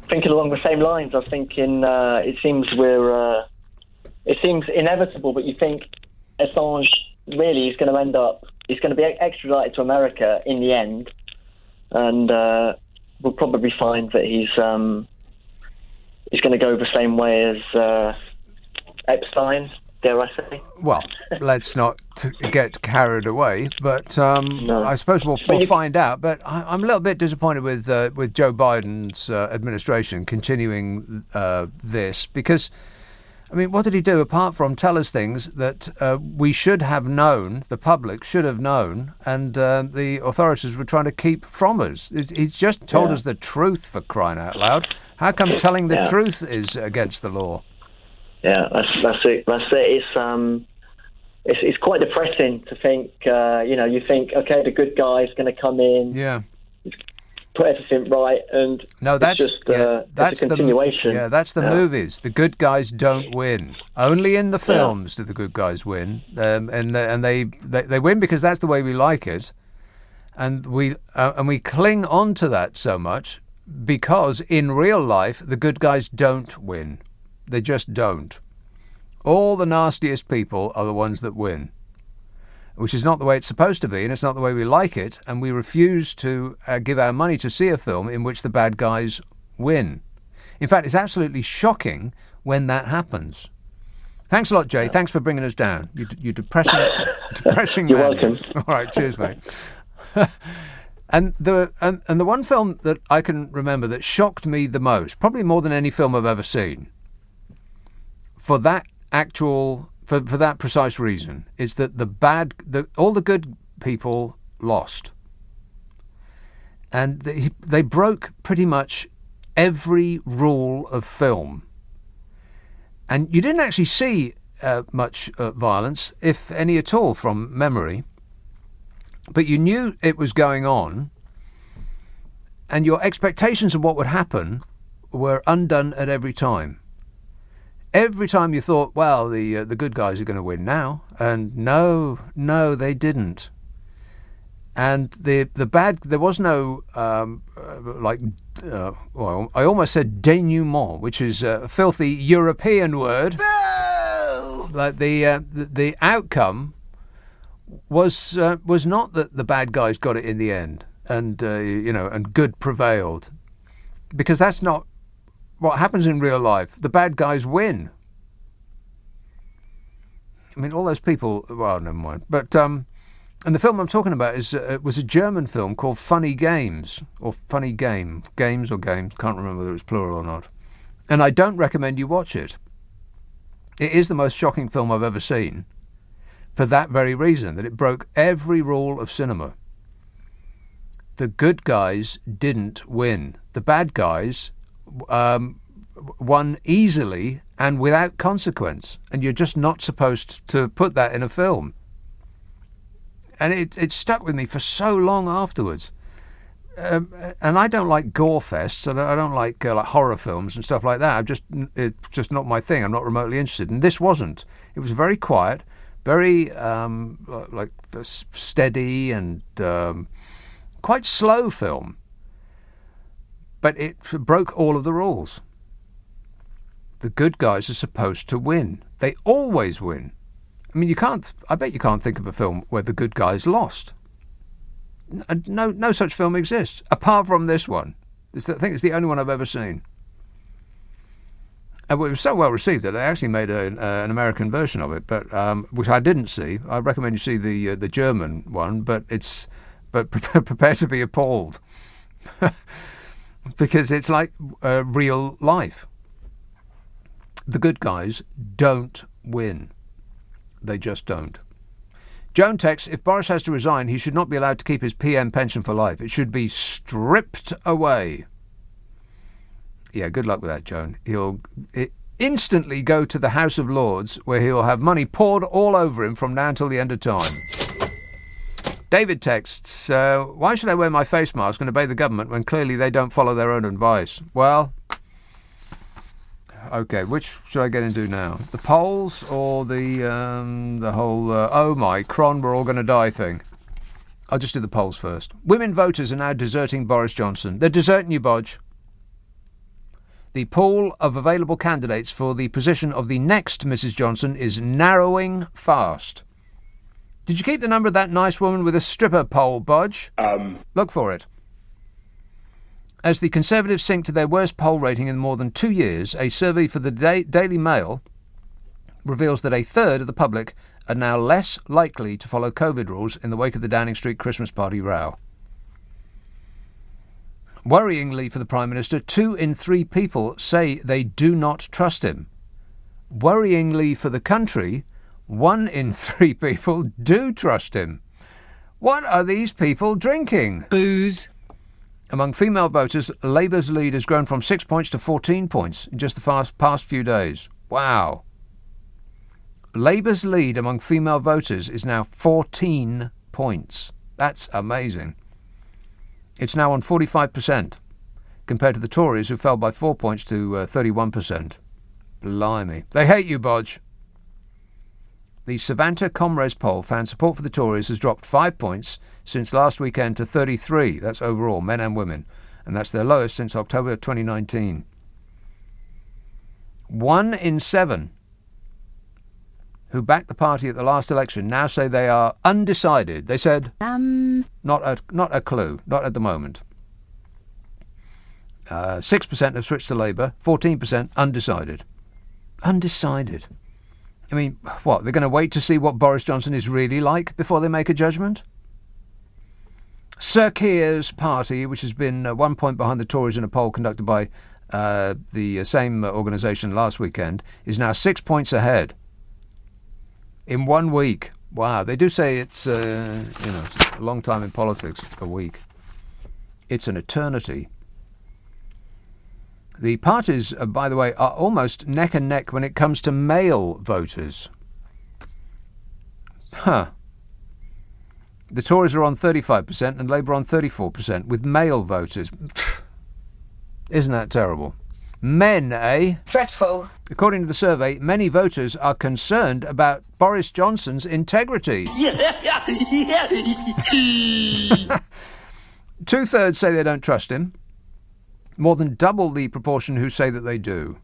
thinking along the same lines. I was thinking it seems inevitable, but you think Assange really is going to end up. He's going to be extradited to America in the end, and we'll probably find that he's going to go the same way as Epstein. Dare I say? Well, let's not get carried away, but I suppose we'll find out. But I'm a little bit disappointed with Joe Biden's administration continuing this because, I mean, what did he do apart from tell us things that we should have known, the public should have known, and the authorities were trying to keep from us? He's just told us the truth, for crying out loud. How come telling the truth is against the law? Yeah, that's it. It's quite depressing to think. You think, okay, the good guy's going to come in, put everything right, and that's a continuation. That's the movies. The good guys don't win. Only in the films do the good guys win, and they win because that's the way we like it, and we cling on to that so much because in real life the good guys don't win. They just don't. All the nastiest people are the ones that win, which is not the way it's supposed to be, and it's not the way we like it, and we refuse to give our money to see a film in which the bad guys win. In fact, it's absolutely shocking when that happens. Thanks a lot, Jay. Thanks for bringing us down. You're depressing You're man. welcome. All right, cheers, mate. And the one film that I can remember that shocked me the most, probably more than any film I've ever seen, for that precise reason, is that all the good people lost, and they broke pretty much every rule of film, and you didn't actually see much violence, if any at all, from memory, but you knew it was going on, and your expectations of what would happen were undone at every time. Every time you thought, well, the good guys are going to win now, and no, they didn't. And the bad, there was no well, I almost said denouement, which is a filthy European word. No! Like the outcome was not that the bad guys got it in the end, and and good prevailed, because that's not what happens in real life. The bad guys win. I mean, all those people. Well, never mind. But and the film I'm talking about was a German film called Funny Games, or Funny Games. Can't remember whether it's plural or not. And I don't recommend you watch it. It is the most shocking film I've ever seen, for that very reason, that it broke every rule of cinema. The good guys didn't win. The bad guys won easily and without consequence, and you're just not supposed to put that in a film. And it stuck with me for so long afterwards. And I don't like gore fests, and I don't like horror films and stuff like that. It's just not my thing. I'm not remotely interested. And this wasn't. It was very quiet, very steady and quite slow film. But it broke all of the rules. The good guys are supposed to win. They always win. I mean, I bet you can't think of a film where the good guys lost. No such film exists, apart from this one. I think it's the only one I've ever seen. And it was so well received that they actually made an American version of it, but which I didn't see. I recommend you see the German one, but prepare to be appalled. Because it's like real life. The good guys don't win. They just don't. Joan texts, if Boris has to resign, he should not be allowed to keep his PM pension for life. It should be stripped away. Yeah, good luck with that, Joan. instantly go to the House of Lords, where he'll have money poured all over him from now until the end of time. David texts, why should I wear my face mask and obey the government when clearly they don't follow their own advice? Well, okay, which should I get into now? The polls or the whole, oh my, Cron, we're all going to die thing? I'll just do the polls first. Women voters are now deserting Boris Johnson. They're deserting you, Bodge. The pool of available candidates for the position of the next Mrs. Johnson is narrowing fast. Did you keep the number of that nice woman with a stripper pole, Bodge? Look for it. As the Conservatives sink to their worst poll rating in more than 2 years, a survey for the Daily Mail reveals that a third of the public are now less likely to follow COVID rules in the wake of the Downing Street Christmas party row. Worryingly for the Prime Minister, 2 in 3 people say they do not trust him. Worryingly for the country, 1 in 3 people do trust him. What are these people drinking? Booze. Among female voters, Labour's lead has grown from 6 points to 14 points in just the past few days. Wow. Labour's lead among female voters is now 14 points. That's amazing. It's now on 45%, compared to the Tories, who fell by 4 points to 31%. Blimey. They hate you, Bodge. The Savanta Comres poll found support for the Tories has dropped 5 points since last weekend to 33. That's overall, men and women. And that's their lowest since October 2019. 1 in 7 who backed the party at the last election now say they are undecided. They said, not a clue, not at the moment. 6% have switched to Labour, 14% undecided. Undecided. I mean, what, they're going to wait to see what Boris Johnson is really like before they make a judgment? Sir Keir's party, which has been 1 point behind the Tories in a poll conducted by the same organisation last weekend, is now 6 points ahead. In 1 week. Wow, they do say it's, a long time in politics, a week. It's an eternity. The parties, by the way, are almost neck and neck when it comes to male voters. The Tories are on 35% and Labour on 34% with male voters. Isn't that terrible? Men, eh? Dreadful. According to the survey, many voters are concerned about Boris Johnson's integrity. 2/3 say they don't trust him. More than double the proportion who say that they do.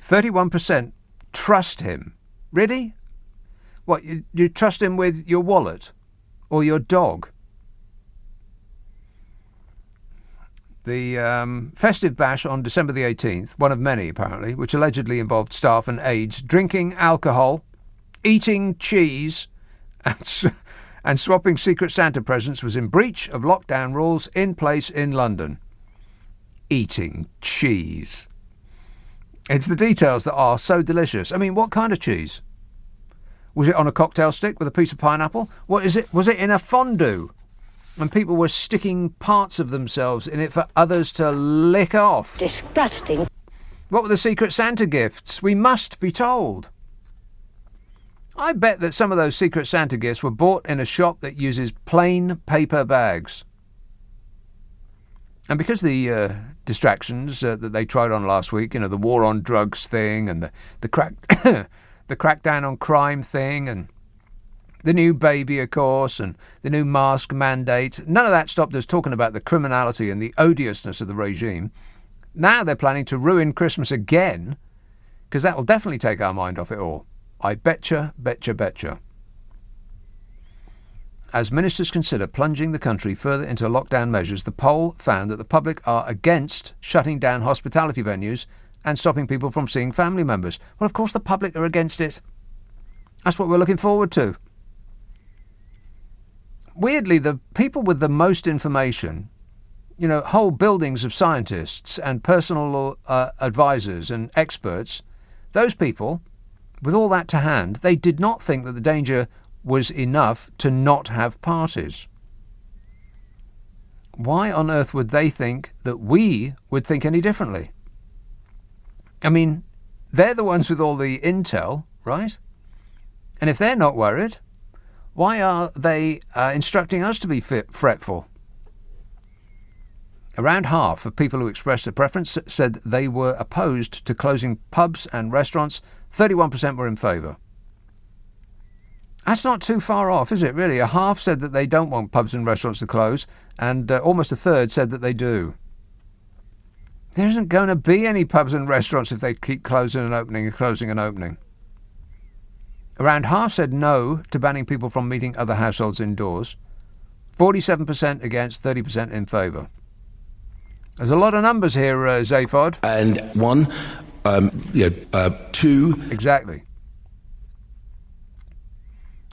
31% trust him. Really? What, you trust him with your wallet? Or your dog? The festive bash on December the 18th, one of many apparently, which allegedly involved staff and aides drinking alcohol, eating cheese, and swapping Secret Santa presents, was in breach of lockdown rules in place in London. Eating cheese. It's the details that are so delicious. I mean, what kind of cheese? Was it on a cocktail stick with a piece of pineapple? What is it? Was it in a fondue? And people were sticking parts of themselves in it for others to lick off. Disgusting. What were the Secret Santa gifts? We must be told. I bet that some of those Secret Santa gifts were bought in a shop that uses plain paper bags. And because the distractions that they tried on last week, the war on drugs thing and the crackdown on crime thing and the new baby, of course, and the new mask mandate, none of that stopped us talking about the criminality and the odiousness of the regime. Now they're planning to ruin Christmas again, because that will definitely take our mind off it all. I betcha, betcha, betcha. As ministers consider plunging the country further into lockdown measures, the poll found that the public are against shutting down hospitality venues and stopping people from seeing family members. Well, of course the public are against it. That's what we're looking forward to. Weirdly, the people with the most information, whole buildings of scientists and personal advisors and experts, those people, with all that to hand, they did not think that the danger was enough to not have parties. Why on earth would they think that we would think any differently? I mean, They're the ones with all the intel, right? And if they're not worried, why are they instructing us to be fretful? Around half of people who expressed a preference said they were opposed to closing pubs and restaurants. 31% were in favour. That's not too far off, is it, really? A half said that they don't want pubs and restaurants to close, and almost a third said that they do. There isn't going to be any pubs and restaurants if they keep closing and opening and closing and opening. Around half said no to banning people from meeting other households indoors. 47% against, 30% in favour. There's a lot of numbers here, Zaphod. And one, two. Exactly.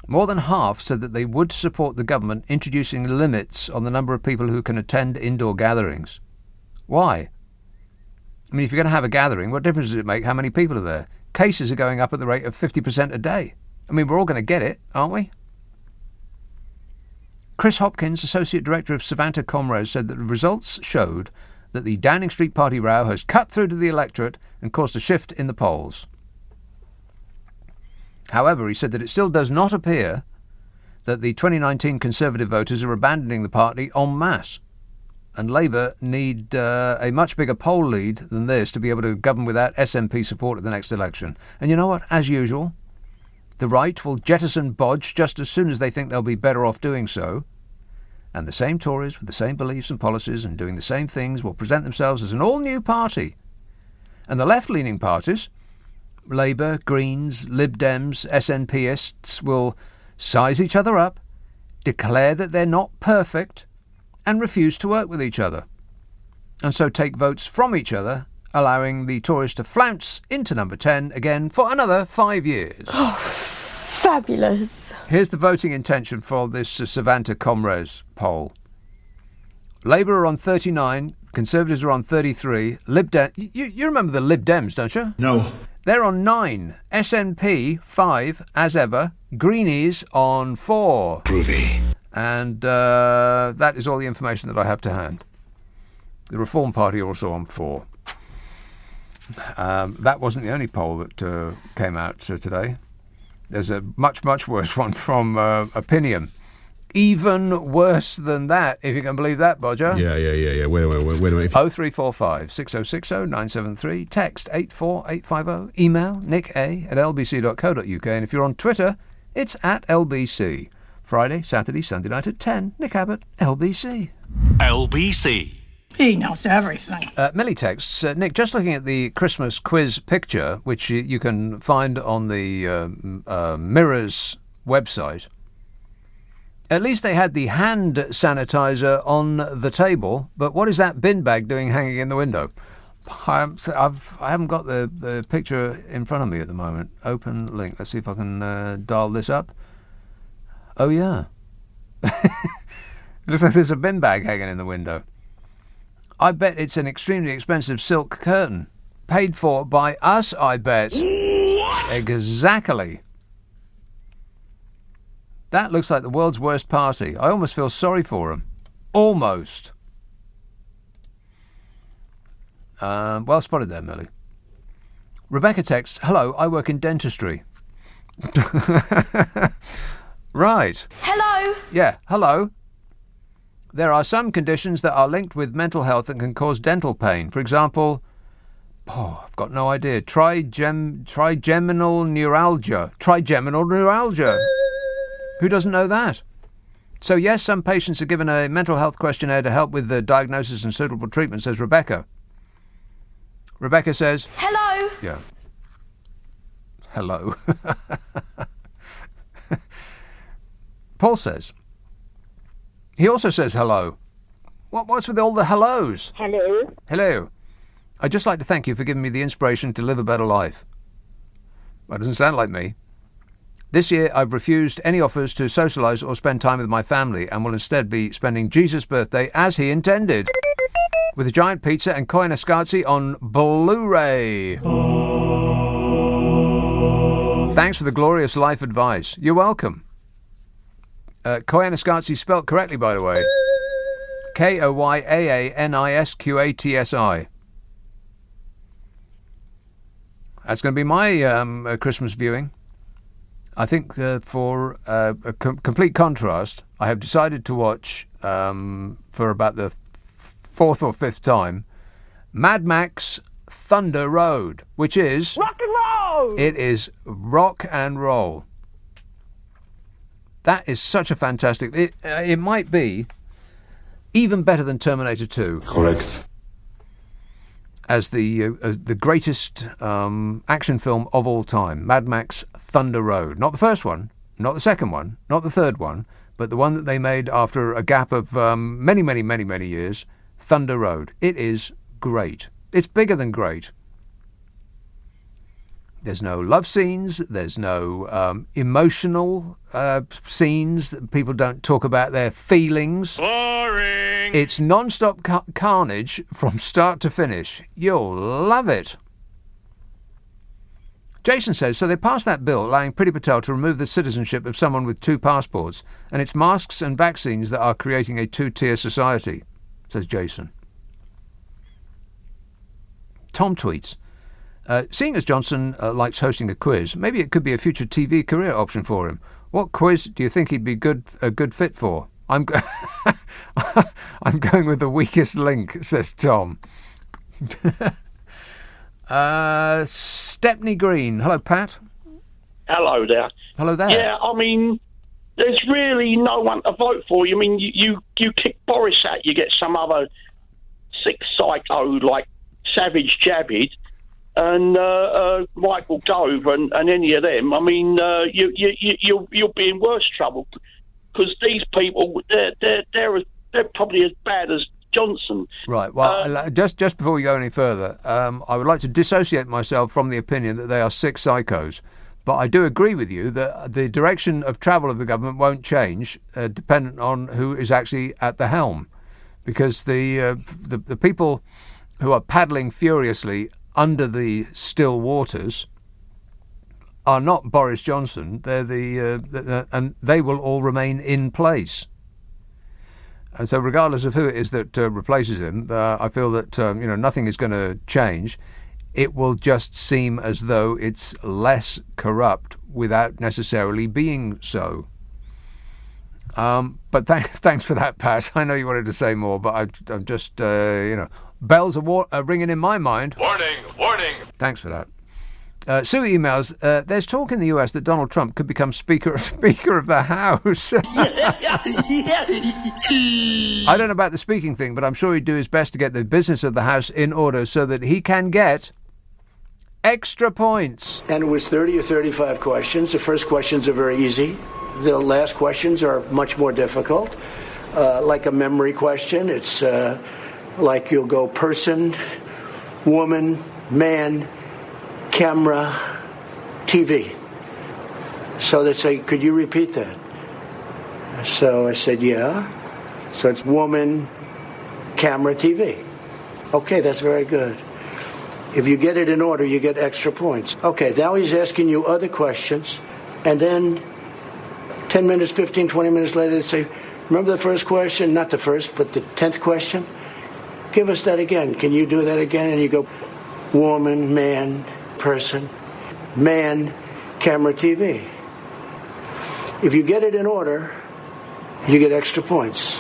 More than half said that they would support the government introducing limits on the number of people who can attend indoor gatherings. Why? I mean, if you're going to have a gathering, what difference does it make how many people are there? Cases are going up at the rate of 50% a day. I mean, we're all going to get it, aren't we? Chris Hopkins, Associate Director of Savanta Comrades, said that the results showed that the Downing Street party row has cut through to the electorate and caused a shift in the polls. However, he said that it still does not appear that the 2019 Conservative voters are abandoning the party en masse, and Labour need a much bigger poll lead than this to be able to govern without SNP support at the next election. And you know what? As usual, the right will jettison Bodge just as soon as they think they'll be better off doing so, and the same Tories with the same beliefs and policies and doing the same things will present themselves as an all-new party. And the left-leaning parties, Labour, Greens, Lib Dems, SNPists, will size each other up, declare that they're not perfect, and refuse to work with each other, and so take votes from each other, allowing the Tories to flounce into number 10 again for another 5 years. Oh, fabulous. Here's the voting intention for this Savanta Comrades poll. Labour are on 39, Conservatives are on 33, Lib Dem... You remember the Lib Dems, don't you? No. They're on 9, SNP 5, as ever, Greenies on 4. Groovy. And that is all the information that I have to hand. The Reform Party also on 4. That wasn't the only poll that came out today. There's a much, much worse one from Opinion. Even worse than that, if you can believe that, Bodger. Yeah. Wait a minute. 0345 6060 973. Text 84850. Email nicka@lbc.co.uk. And if you're on Twitter, it's @LBC. Friday, Saturday, Sunday night at 10. Nick Abbot, LBC. LBC. He knows everything. Millie texts, Nick, just looking at the Christmas quiz picture, which you can find on the Mirror's website, at least they had the hand sanitizer on the table, but what is that bin bag doing hanging in the window? I haven't got the picture in front of me at the moment. Open link. Let's see if I can dial this up. Oh, yeah. It looks like there's a bin bag hanging in the window. I bet it's an extremely expensive silk curtain. Paid for by us, I bet. What? Exactly. That looks like the world's worst party. I almost feel sorry for them. Almost. Well spotted there, Millie. Rebecca texts, hello, I work in dentistry. Right. Hello. Yeah, hello. There are some conditions that are linked with mental health and can cause dental pain. For example, I've got no idea. Trigeminal neuralgia. Trigeminal neuralgia. Who doesn't know that? So yes, some patients are given a mental health questionnaire to help with the diagnosis and suitable treatment, says Rebecca. Rebecca says... Hello. Yeah. Hello. Paul says... He also says hello. What's with all the hellos? Hello. Hello. I'd just like to thank you for giving me the inspiration to live a better life. That doesn't sound like me. This year I've refused any offers to socialise or spend time with my family and will instead be spending Jesus' birthday as he intended, with a giant pizza and Koyana Skazzi on Blu-ray. Thanks for the glorious life advice. You're welcome. Koyana Skazzi spelt correctly, by the way. Koyanisqatsi. That's going to be my Christmas viewing. I think for a complete contrast, I have decided to watch, for about the fourth or fifth time, Mad Max Thunder Road, which is... Rock and roll! It is rock and roll. That is such a fantastic... It might be even better than Terminator 2. Correct. As the greatest action film of all time, Mad Max Thunder Road. Not the first one, not the second one, not the third one, but the one that they made after a gap of many, many, many, many years, Thunder Road. It is great. It's bigger than great. There's no love scenes. There's no emotional scenes. People don't talk about their feelings. Boring! It's non-stop carnage from start to finish. You'll love it. Jason says, so they passed that bill allowing Priti Patel to remove the citizenship of someone with 2 passports, and it's masks and vaccines that are creating a 2-tier society, says Jason. Tom tweets, seeing as Johnson likes hosting a quiz, maybe it could be a future TV career option for him. What quiz do you think he'd be a good fit for? I'm going with the weakest link, says Tom. Stepney Green. Hello, Pat. Hello there. Hello there. Yeah, I mean, there's really no one to vote for. I mean, you kick Boris out, you get some other sick psycho like Savage Jabbid and Michael Gove and any of them. I mean, you'll be in worse trouble because these people they're probably as bad as Johnson. Right. Well, just before we go any further, I would like to dissociate myself from the opinion that they are sick psychos. But I do agree with you that the direction of travel of the government won't change, dependent on who is actually at the helm, because the people who are paddling furiously under the still waters are not Boris Johnson. They're and they will all remain in place. And so, regardless of who it is that replaces him, I feel that nothing is going to change. It will just seem as though it's less corrupt without necessarily being so. But thanks for that, Pat. I know you wanted to say more, but I'm just bells are ringing in my mind. Warning, warning. Thanks for that. Sue emails, there's talk in the US that Donald Trump could become Speaker of the House. I don't know about the speaking thing, but I'm sure he'd do his best to get the business of the House in order so that he can get extra points. And it was 30 or 35 questions. The first questions are very easy. The last questions are much more difficult. Like a memory question, it's like you'll go person, woman, man, camera, TV. So they say, could you repeat that? So I said, yeah. So it's woman, camera, TV. Okay, that's very good. If you get it in order, you get extra points. Okay, now he's asking you other questions. And then 10 minutes, 15, 20 minutes later, they say, remember the first question? Not the first, but the 10th question? Give us that again. Can you do that again? And you go, woman, man, person, man, camera, TV. If you get it in order, you get extra points.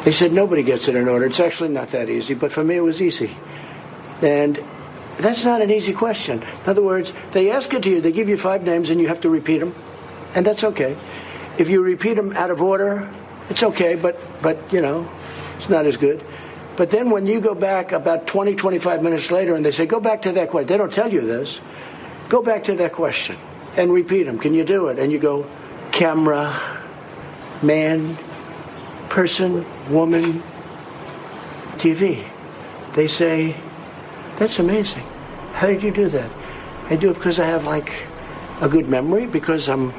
They said nobody gets it in order. It's actually not that easy, but for me it was easy. And that's not an easy question. In other words, they ask it to you, they give you 5 names and you have to repeat them, and that's okay. If you repeat them out of order, it's okay, but it's not as good. But then when you go back about 20, 25 minutes later and they say, go back to that question. They don't tell you this. Go back to that question and repeat them. Can you do it? And you go, camera, man, person, woman, TV. They say, that's amazing. How did you do that? I do it because I have a good memory, because I'm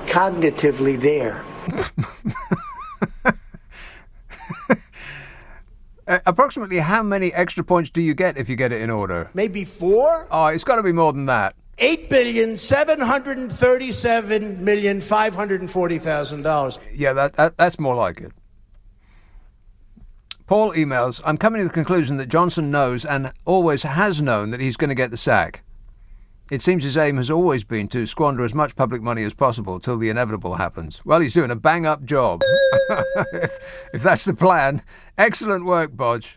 cognitively there. Approximately how many extra points do you get if you get it in order? Maybe 4? Oh, it's got to be more than that. $8,737,540,000. Yeah, that's more like it. Paul emails, I'm coming to the conclusion that Johnson knows and always has known that he's going to get the sack. It seems his aim has always been to squander as much public money as possible till the inevitable happens. Well, he's doing a bang-up job. if that's the plan. Excellent work, Bodge.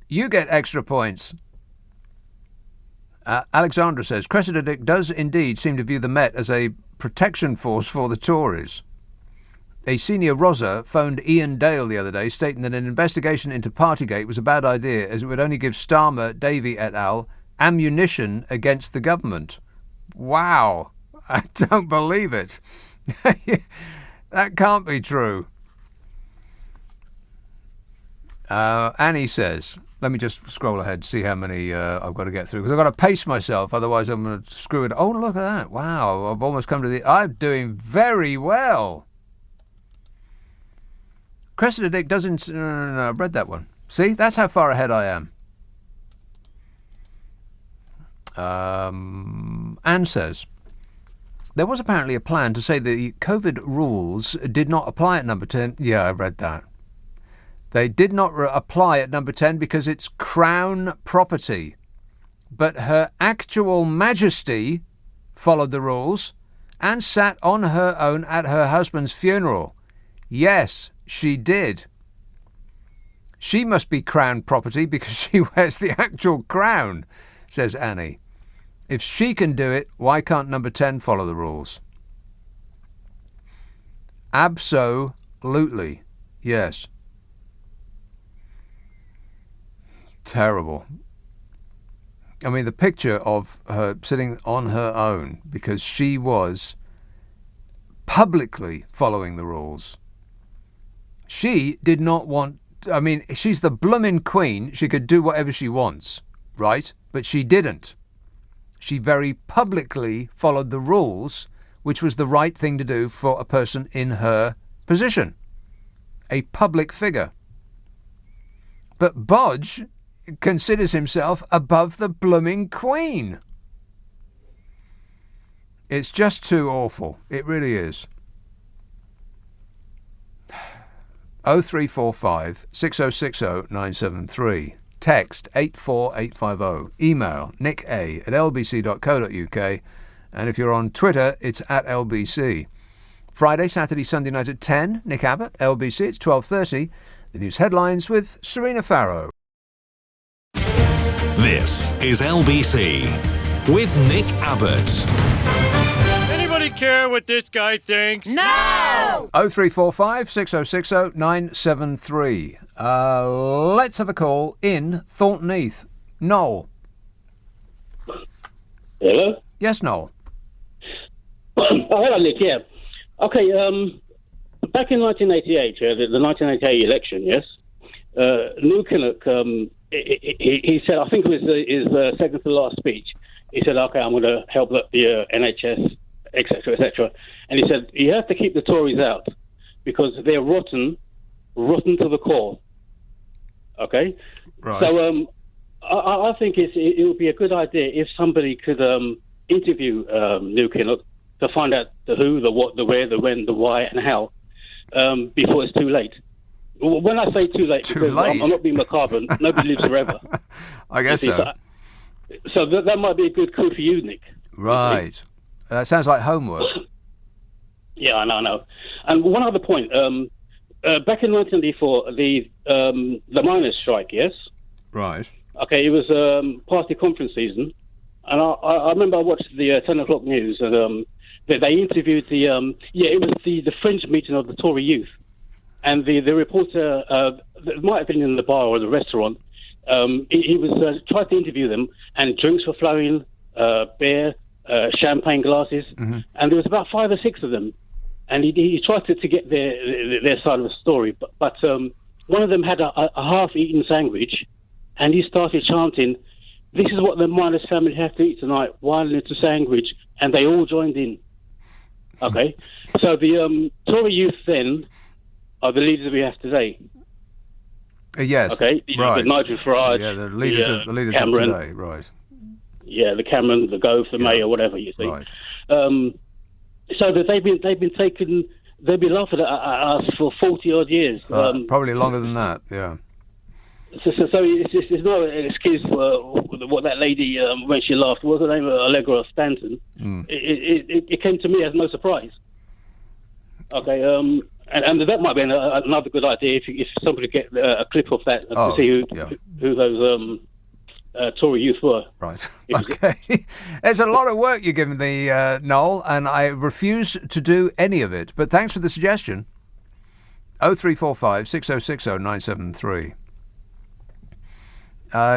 You get extra points. Alexandra says, Cressida Dick does indeed seem to view the Met as a protection force for the Tories. A senior Rosa phoned Ian Dale the other day, stating that an investigation into Partygate was a bad idea, as it would only give Starmer, Davey et al. Ammunition against the government. Wow. I don't believe it. That can't be true. Annie says, let me just scroll ahead to see how many I've got to get through, because I've got to pace myself, otherwise I'm going to screw it. Oh, look at that. Wow, I've almost come to the... I'm doing very well. Cressida Dick doesn't... No, I've read that one. See, that's how far ahead I am. Anne says, there was apparently a plan to say the COVID rules did not apply at number 10. Yeah, I read that. They did not apply at number 10 because it's Crown property. But Her Actual Majesty followed the rules and sat on her own at her husband's funeral. Yes, she did. She must be Crown property because she wears the actual crown, says Annie. If she can do it, why can't number 10 follow the rules? Absolutely. Yes. Terrible. I mean, the picture of her sitting on her own because she was publicly following the rules. She did not want... I mean, she's the bloomin' queen. She could do whatever she wants, right? But she didn't. She very publicly followed the rules, which was the right thing to do for a person in her position. A public figure. But Bodge considers himself above the blooming Queen. It's just too awful. It really is. 0345 6060 973. Text 84850. Email nica@lbc.co.uk. And if you're on Twitter, it's @LBC. Friday, Saturday, Sunday night at 10. Nick Abbott, LBC. It's 12:30. The news headlines with Serena Farrow. This is LBC with Nick Abbott. Anybody care what this guy thinks? No! 0345 6060 973. Let's have a call in Thornton Heath. Noel. Hello? Yes, Noel. Oh, hello, Nick, yeah. Okay, back in 1988, the 1988 election, yes, Lou Kinnock, he said, I think it was his second to last speech, he said, okay, I'm going to help the NHS, etc., etc. And he said, you have to keep the Tories out because they're rotten to the core. Okay? Right. So I think it would be a good idea if somebody could interview Lou Kinnock to find out the who, the what, the where, the when, the why, and how before it's too late. When I say too late, because I'm not being macabre, nobody lives forever. I guess so. So that might be a good coup for you, Nick. Right. That sounds like homework. Yeah, I know. And one other point. Back in 1994, the miners' strike, yes? Right. Okay, it was party conference season. And I remember I watched the 10 o'clock news, and they interviewed it was the fringe meeting of the Tory youth. And the reporter, it might have been in the bar or the restaurant, he was tried to interview them, and drinks were flowing, beer, champagne glasses, and there was about 5 or 6 of them. And he tried to get their side of the story, but one of them had a half-eaten sandwich, and he started chanting, "This is what the miners' family have to eat tonight, one little sandwich," and they all joined in. Okay, so the Tory youth then are the leaders we have today. Yes. Okay. Right. Nigel Farage. Yeah, the leaders of Cameron, today. Right. Yeah, the Cameron, the Gove, the Mayor, whatever you see. Right. So that they've been laughing at us for 40 odd years. Probably longer than that. Yeah. So it's not an excuse for what that lady, when she laughed, what was her name, Allegra Stanton. It came to me as no surprise. Okay, and that might be another good idea if somebody get a clip of that to see who those Tory youth were. Right. Okay. There's a lot of work you're giving me, Noel, and I refuse to do any of it. But thanks for the suggestion. 0345 6060 973.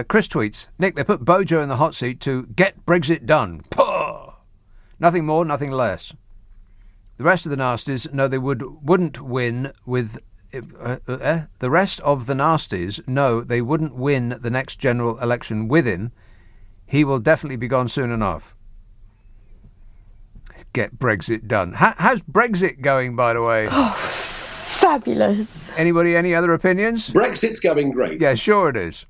Chris tweets, Nick, they put Bojo in the hot seat to get Brexit done. Puh! Nothing more, nothing less. The rest of the nasties know they wouldn't win with... the rest of the nasties know they wouldn't win the next general election with him. He will definitely be gone soon enough. Get Brexit done. How's Brexit going, by the way? Oh, fabulous. Anybody, any other opinions? Brexit's going great. Yeah, sure it is.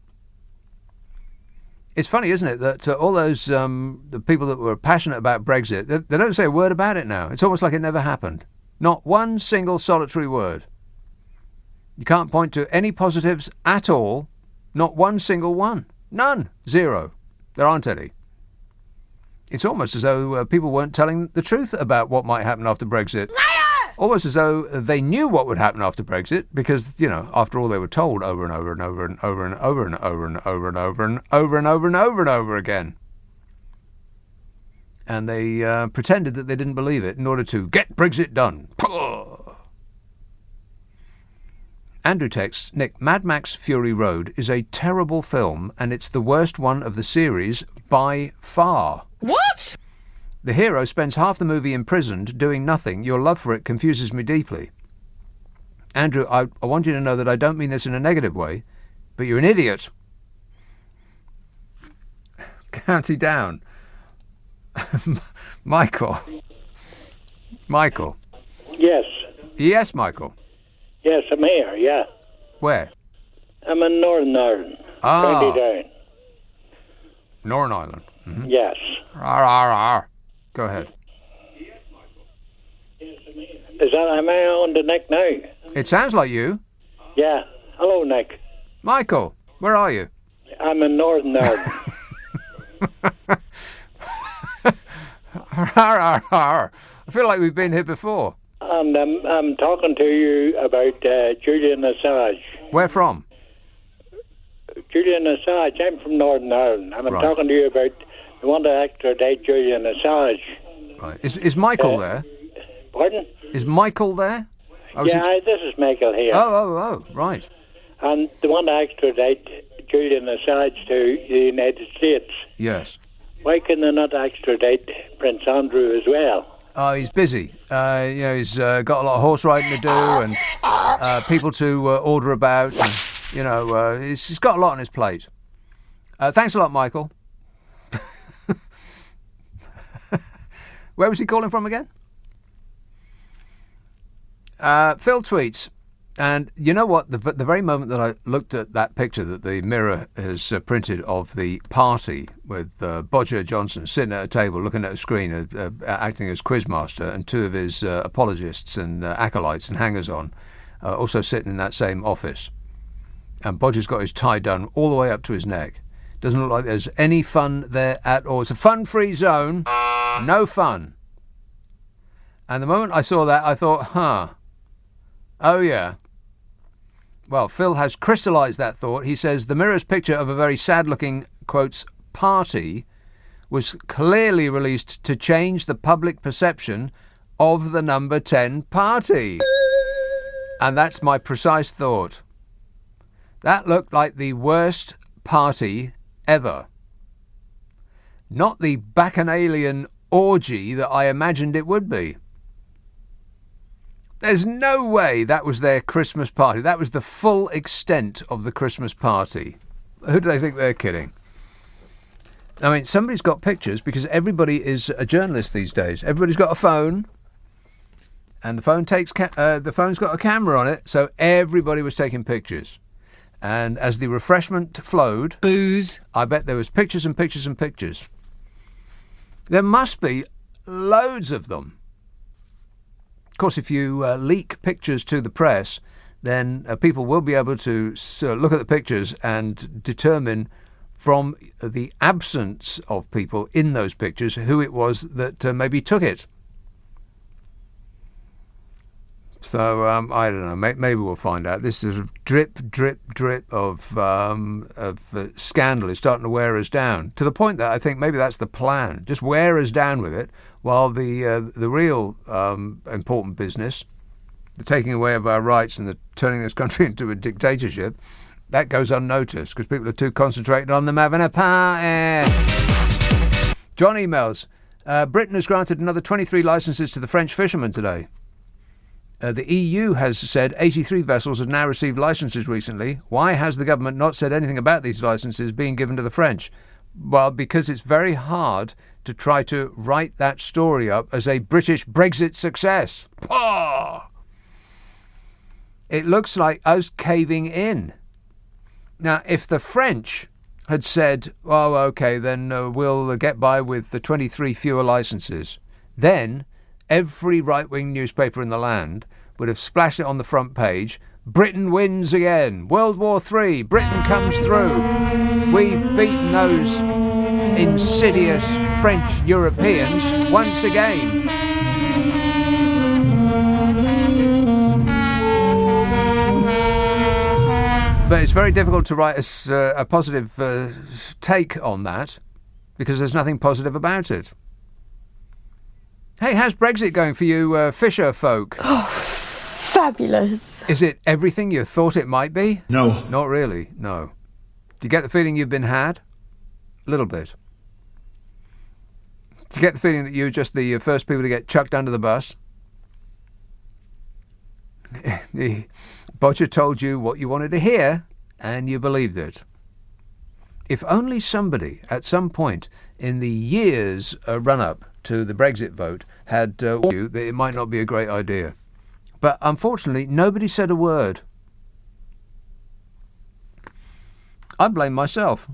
It's funny, isn't it, that all those the people that were passionate about Brexit, they don't say a word about it now. It's almost like it never happened. Not one single solitary word. You can't point to any positives at all. Not one single one. None. Zero. There aren't any. It's almost as though people weren't telling the truth about what might happen after Brexit. Almost as though they knew what would happen after Brexit because, after all, they were told over and over and over and over and over and over and over and over and over and over and over and over again. And they pretended that they didn't believe it in order to get Brexit done. Andrew texts, Nick, Mad Max Fury Road is a terrible film and it's the worst one of the series by far. What? The hero spends half the movie imprisoned, doing nothing. Your love for it confuses me deeply. Andrew, I want you to know that I don't mean this in a negative way, but you're an idiot. County Down. Michael. Yes. Yes, Michael. Yes, I'm here, yeah. Where? I'm in Northern Ireland. County Down. Northern Ireland. Mm-hmm. Yes. Go ahead. Is that, am I on the Nick now? It sounds like you. Yeah. Hello, Nick. Michael, where are you? I'm in Northern Ireland. I feel like we've been here before. And I'm talking to you about Julian Assange. Where from? Julian Assange. I'm from Northern Ireland. And I'm talking to you about the one to extradite Julian Assange. Right. Is Michael there? Pardon? Is Michael there? This is Michael here. Oh, right. And the one to extradite Julian Assange to the United States. Yes. Why can they not extradite Prince Andrew as well? Oh, he's busy. He's got a lot of horse riding to do and people to order about. And, he's got a lot on his plate. Thanks a lot, Michael. Where was he calling from again? Phil tweets, and you know what? The very moment that I looked at that picture that the Mirror has printed of the party with Boris Johnson sitting at a table looking at a screen, acting as quizmaster, and two of his apologists and acolytes and hangers-on also sitting in that same office. And Boris's got his tie done all the way up to his neck. Doesn't look like there's any fun there at all. It's a fun-free zone. No fun. And the moment I saw that, I thought, oh yeah. Well, Phil has crystallised that thought. He says the Mirror's picture of a very sad-looking, quotes, party was clearly released to change the public perception of the number 10 party. And that's my precise thought. That looked like the worst party ever. Not the bacchanalian orgy that I imagined it would be. There's no way that was their Christmas party. That was the full extent of the Christmas party. Who do they think they're kidding? I mean, somebody's got pictures because everybody is a journalist these days. Everybody's got a phone, and the phone the phone's got a camera on it, so everybody was taking pictures. And as the refreshment flowed, booze, I bet there was pictures and pictures and pictures. There must be loads of them. Of course, if you leak pictures to the press, then people will be able to look at the pictures and determine from the absence of people in those pictures who it was that maybe took it. So I don't know. Maybe we'll find out. This sort of drip of scandal is starting to wear us down to the point that I think maybe that's the plan. Just wear us down with it, while the real important business, the taking away of our rights and the turning this country into a dictatorship, that goes unnoticed because people are too concentrated on them having a party. John emails. Britain has granted another 23 licences to the French fishermen today. The EU has said 83 vessels have now received licences recently. Why has the government not said anything about these licences being given to the French? Well, because it's very hard to try to write that story up as a British Brexit success. Oh! It looks like us caving in. Now, if the French had said, oh, OK, then we'll get by with the 23 fewer licences, then every right-wing newspaper in the land would have splashed it on the front page. Britain wins again. World War III. Britain comes through. We've beaten those insidious French Europeans once again. But it's very difficult to write a positive take on that because there's nothing positive about it. Hey, how's Brexit going for you fisher folk? Oh, fabulous. Is it everything you thought it might be? No. Not really, no. Do you get the feeling you've been had? A little bit. Do you get the feeling that you're just the first people to get chucked under the bus? The Bodger told you what you wanted to hear, and you believed it. If only somebody, at some point in the years run-up to the Brexit vote, had warned you that it might not be a great idea. But unfortunately, nobody said a word. I blame myself.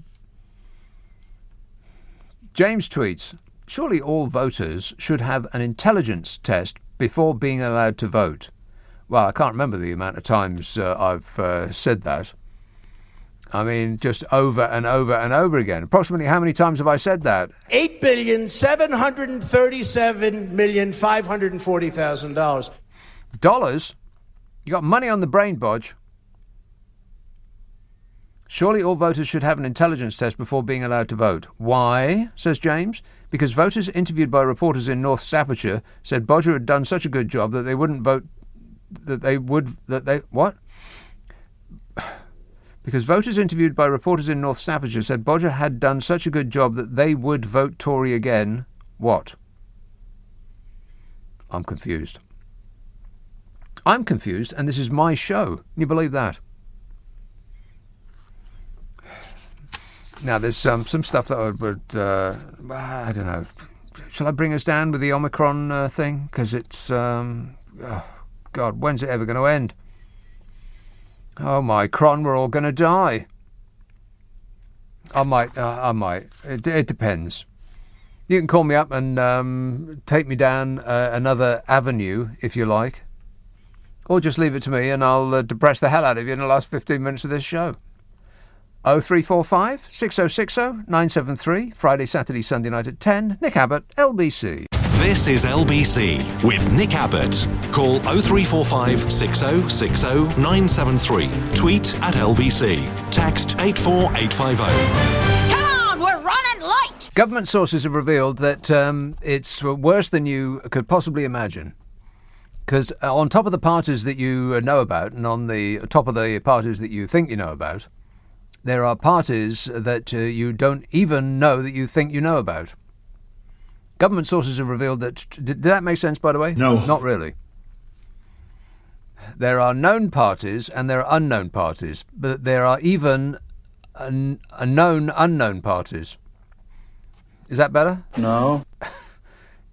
James tweets, surely all voters should have an intelligence test before being allowed to vote. Well, I can't remember the amount of times I've said that. I mean, just over and over and over again. Approximately how many times have I said that? $8,737,540,000. Dollars? You got money on the brain, Bodge. Surely all voters should have an intelligence test before being allowed to vote. Why, says James? Because voters interviewed by reporters in North Staffordshire said Bodger had done such a good job that they wouldn't vote. Because voters interviewed by reporters in North Staffordshire said Bodger had done such a good job that they would vote Tory again. What? I'm confused. I'm confused, and this is my show. Can you believe that? Now, there's some stuff that I I don't know. Shall I bring us down with the Omicron thing? Because it's, God, when's it ever going to end? Oh, my cron, we're all going to die. I might. It depends. You can call me up and take me down another avenue, if you like. Or just leave it to me and I'll depress the hell out of you in the last 15 minutes of this show. 0345 6060 973, Friday, Saturday, Sunday night at 10. Nick Abbot, LBC. This is LBC with Nick Abbott. Call 0345 6060 973. Tweet at LBC. Text 84850. Come on, we're running late. Government sources have revealed that it's worse than you could possibly imagine. Because on top of the parties that you know about, and on the top of the parties that you think you know about, there are parties that you don't even know that you think you know about. Government sources have revealed that... Did that make sense, by the way? No. Not really. There are known parties and there are unknown parties, but there are even known unknown parties. Is that better? No.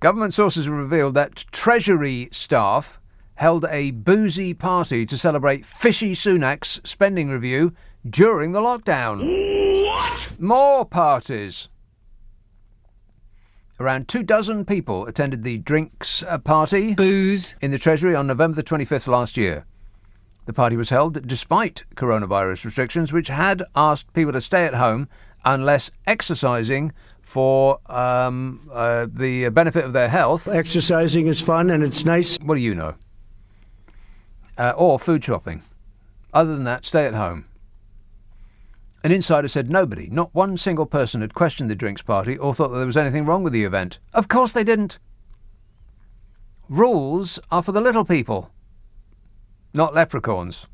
Government sources have revealed that Treasury staff held a boozy party to celebrate Fishy Sunak's spending review during the lockdown. What? More parties. Around 24 people attended the drinks party, booze, in the Treasury on November the 25th last year. The party was held despite coronavirus restrictions, which had asked people to stay at home unless exercising for the benefit of their health. Exercising is fun and it's nice. What do you know? Or food shopping. Other than that, stay at home. An insider said nobody, not one single person, had questioned the drinks party or thought that there was anything wrong with the event. Of course they didn't. Rules are for the little people, not leprechauns.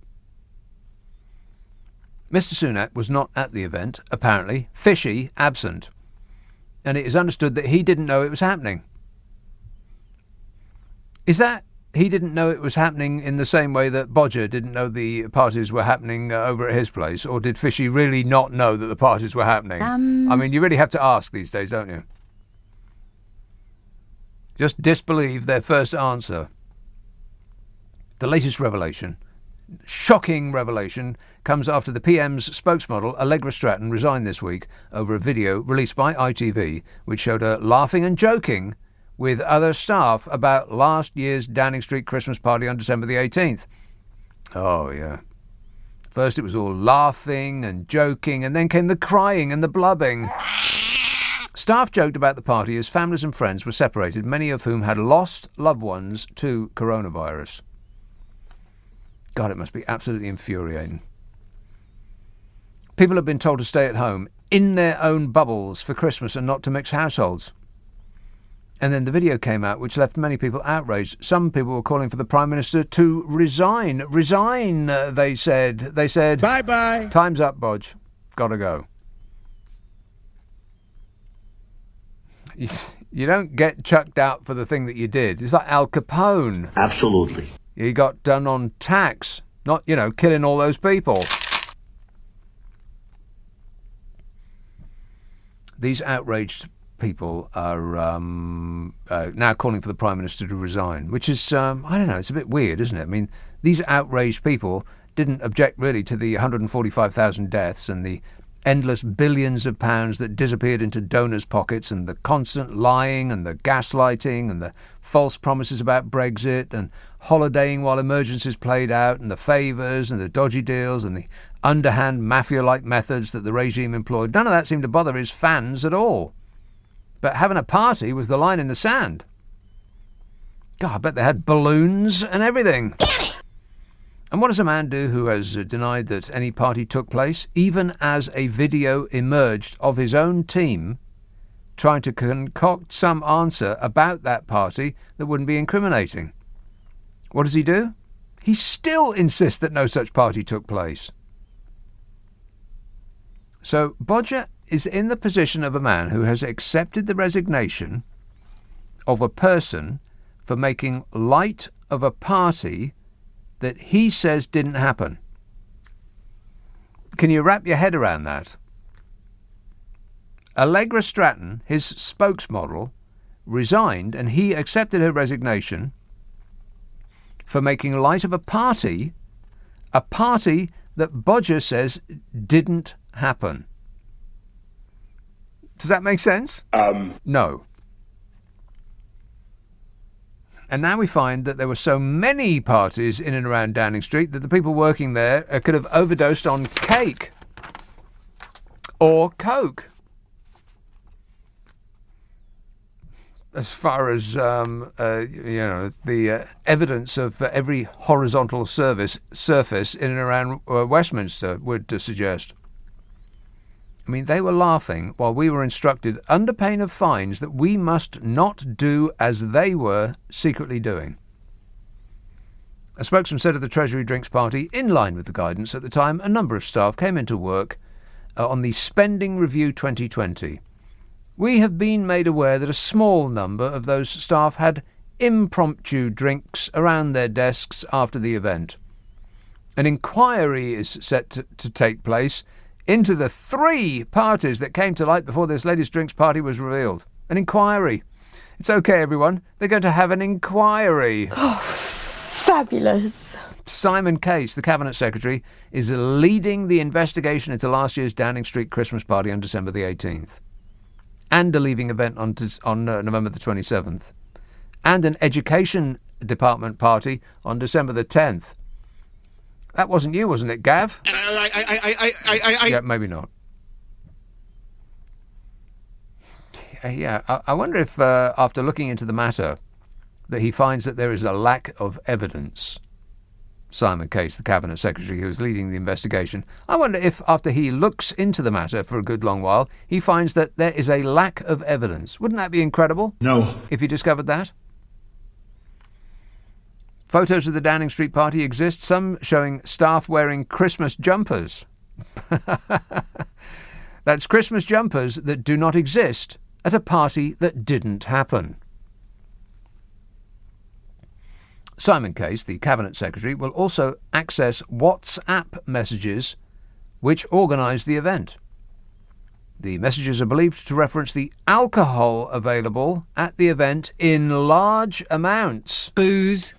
Mr. Sunak was not at the event, apparently, fishy, absent, and it is understood that he didn't know it was happening. Is that he didn't know it was happening in the same way that Bodger didn't know the parties were happening over at his place, or did Fishy really not know that the parties were happening? I mean, you really have to ask these days, don't you? Just disbelieve their first answer. The latest revelation, shocking revelation, comes after the PM's spokesmodel, Allegra Stratton, resigned this week over a video released by ITV, which showed her laughing and joking with other staff about last year's Downing Street Christmas party on December the 18th. Oh, yeah. First it was all laughing and joking, and then came the crying and the blubbing. Staff joked about the party as families and friends were separated, many of whom had lost loved ones to coronavirus. God, it must be absolutely infuriating. People have been told to stay at home in their own bubbles for Christmas and not to mix households. And then the video came out, which left many people outraged. Some people were calling for the Prime Minister to resign. Resign, they said. They said, bye-bye. Time's up, Bodge. Gotta go. You don't get chucked out for the thing that you did. It's like Al Capone. Absolutely. He got done on tax, not, killing all those people. These outraged people are now calling for the Prime Minister to resign, which is, I don't know, it's a bit weird, isn't it? I mean, these outraged people didn't object really to the 145,000 deaths and the endless billions of pounds that disappeared into donors' pockets, and the constant lying and the gaslighting and the false promises about Brexit and holidaying while emergencies played out, and the favours and the dodgy deals and the underhand mafia-like methods that the regime employed. None of that seemed to bother his fans at all. But having a party was the line in the sand. God, I bet they had balloons and everything. And what does a man do who has denied that any party took place, even as a video emerged of his own team trying to concoct some answer about that party that wouldn't be incriminating? What does he do? He still insists that no such party took place. So Bodger is in the position of a man who has accepted the resignation of a person for making light of a party that he says didn't happen. Can you wrap your head around that? Allegra Stratton, his spokesmodel, resigned, and he accepted her resignation for making light of a party that Bodger says didn't happen. Does that make sense? No. And now we find that there were so many parties in and around Downing Street that the people working there could have overdosed on cake or Coke. As far as, the evidence of every horizontal surface in and around Westminster would suggest. I mean, they were laughing while we were instructed, under pain of fines, that we must not do as they were secretly doing. A spokesman said of the Treasury drinks party, in line with the guidance at the time, a number of staff came into work on the Spending Review 2020. We have been made aware that a small number of those staff had impromptu drinks around their desks after the event. An inquiry is set to take place into the 3 parties that came to light before this latest drinks party was revealed. An inquiry. It's okay, everyone. They're going to have an inquiry. Oh, fabulous. Simon Case, the Cabinet Secretary, is leading the investigation into last year's Downing Street Christmas party on December the 18th. And a leaving event on November the 27th. And an Education Department party on December the 10th. That wasn't you, wasn't it, Gav? Yeah, maybe not. Yeah, I wonder if, after looking into the matter, that he finds that there is a lack of evidence. Simon Case, the Cabinet Secretary who was leading the investigation, I wonder if, after he looks into the matter for a good long while, he finds that there is a lack of evidence. Wouldn't that be incredible? No. If he discovered that? Photos of the Downing Street party exist, some showing staff wearing Christmas jumpers. That's Christmas jumpers that do not exist at a party that didn't happen. Simon Case, the Cabinet Secretary, will also access WhatsApp messages which organised the event. The messages are believed to reference the alcohol available at the event in large amounts. Booze.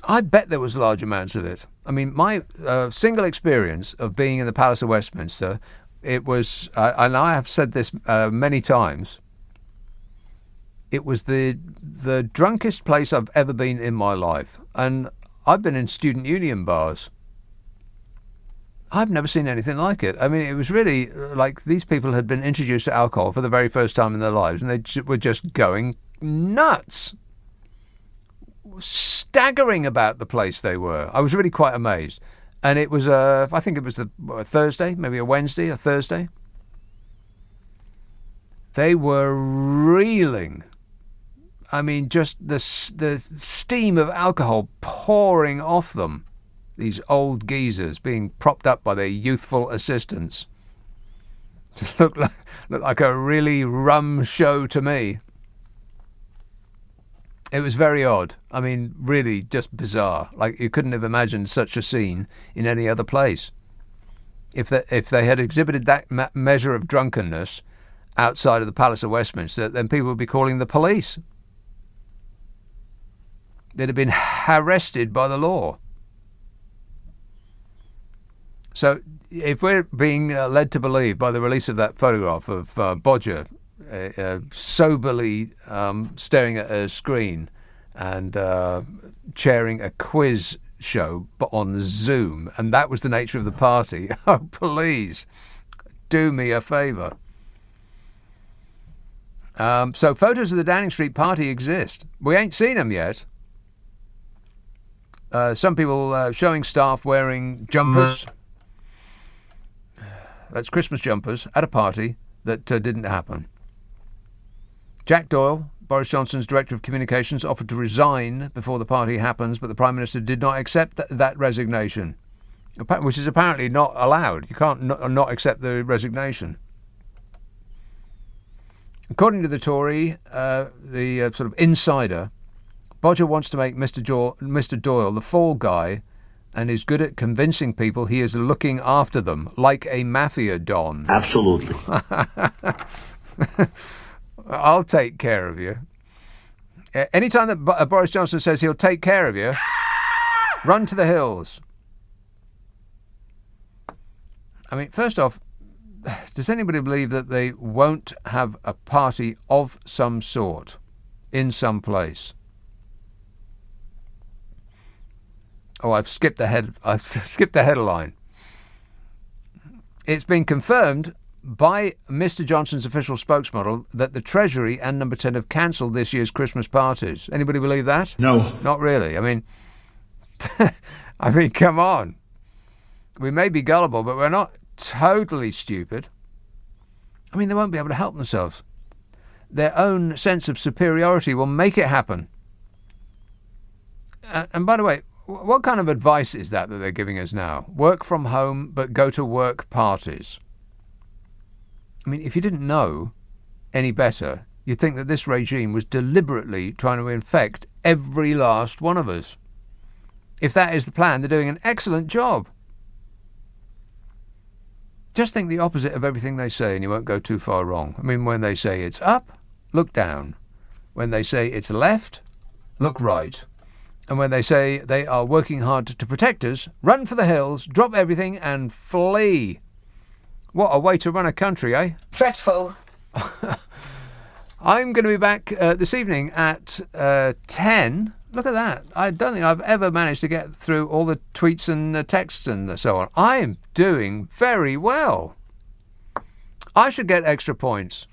I bet there was large amounts of it. I mean, my single experience of being in the Palace of Westminster, it was, and I have said this many times, it was the drunkest place I've ever been in my life. And I've been in student union bars. I've never seen anything like it. I mean, it was really like these people had been introduced to alcohol for the very first time in their lives, and they were just going nuts. Staggering about the place they were. I was really quite amazed. And it was, I think it was a Thursday, maybe a Wednesday, a Thursday. They were reeling. I mean, just the steam of alcohol pouring off them. These old geezers being propped up by their youthful assistants. It looked like a really rum show to me. It was very odd. I mean, really just bizarre. Like, you couldn't have imagined such a scene in any other place. If they had exhibited that measure of drunkenness outside of the Palace of Westminster, then people would be calling the police. They'd have been arrested by the law. So, if we're being led to believe by the release of that photograph of Bodger soberly staring at a screen and chairing a quiz show on Zoom, and that was the nature of the party, oh, please, do me a favour. So photos of the Downing Street party exist. We ain't seen them yet. Some people showing staff wearing jumpers. That's Christmas jumpers at a party that didn't happen. Jack Doyle, Boris Johnson's Director of Communications, offered to resign before the party happens, but the Prime Minister did not accept that resignation, which is apparently not allowed. You can't not accept the resignation. According to the Tory, the sort of insider, Bodger wants to make Mr. Doyle the fall guy and is good at convincing people he is looking after them, like a mafia don. Absolutely. I'll take care of you. Anytime that Boris Johnson says he'll take care of you, run to the hills. I mean, first off, does anybody believe that they won't have a party of some sort in some place? Oh, I've skipped the headline. It's been confirmed by Mr. Johnson's official spokesmodel that the Treasury and Number 10 have cancelled this year's Christmas parties. Anybody believe that? No. Not really. I mean, come on. We may be gullible, but we're not totally stupid. I mean, they won't be able to help themselves. Their own sense of superiority will make it happen. And by the way, what kind of advice is that they're giving us now? Work from home, but go to work parties. I mean, if you didn't know any better, you'd think that this regime was deliberately trying to infect every last one of us. If that is the plan, they're doing an excellent job. Just think the opposite of everything they say and you won't go too far wrong. I mean, when they say it's up, look down. When they say it's left, look right. And when they say they are working hard to protect us, run for the hills, drop everything and flee. What a way to run a country, eh? Dreadful. I'm going to be back this evening at 10 Look at that. I don't think I've ever managed to get through all the tweets and texts and so on. I'm doing very well. I should get extra points.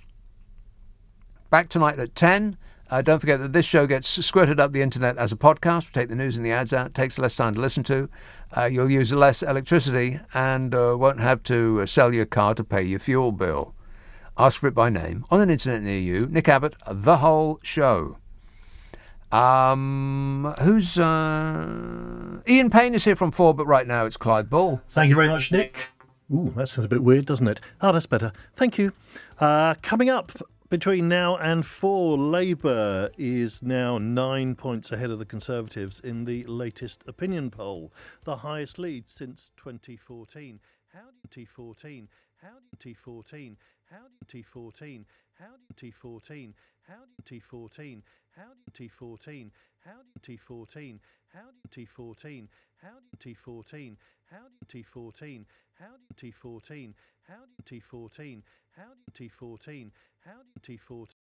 Back tonight at 10. Don't forget that this show gets squirted up the internet as a podcast. We take the news and the ads out. It takes less time to listen to. You'll use less electricity and won't have to sell your car to pay your fuel bill. Ask for it by name on an internet near you. Nick Abbott, The Whole Show. Who's Ian Payne is here from 4, but right now it's Clive Bull. Thank you very much, Nick. Ooh, that sounds a bit weird, doesn't it? Oh, that's better. Thank you. Coming up between now and 4, Labour is now 9 points ahead of the Conservatives in the latest opinion poll, the highest lead since 2014. How did T14? How did T14? How did T14? How did T14? How did T14? How did T14? How did T14? How did T14? How did T14? How did T14? How did T14? How did T14? How did T14? How did T14?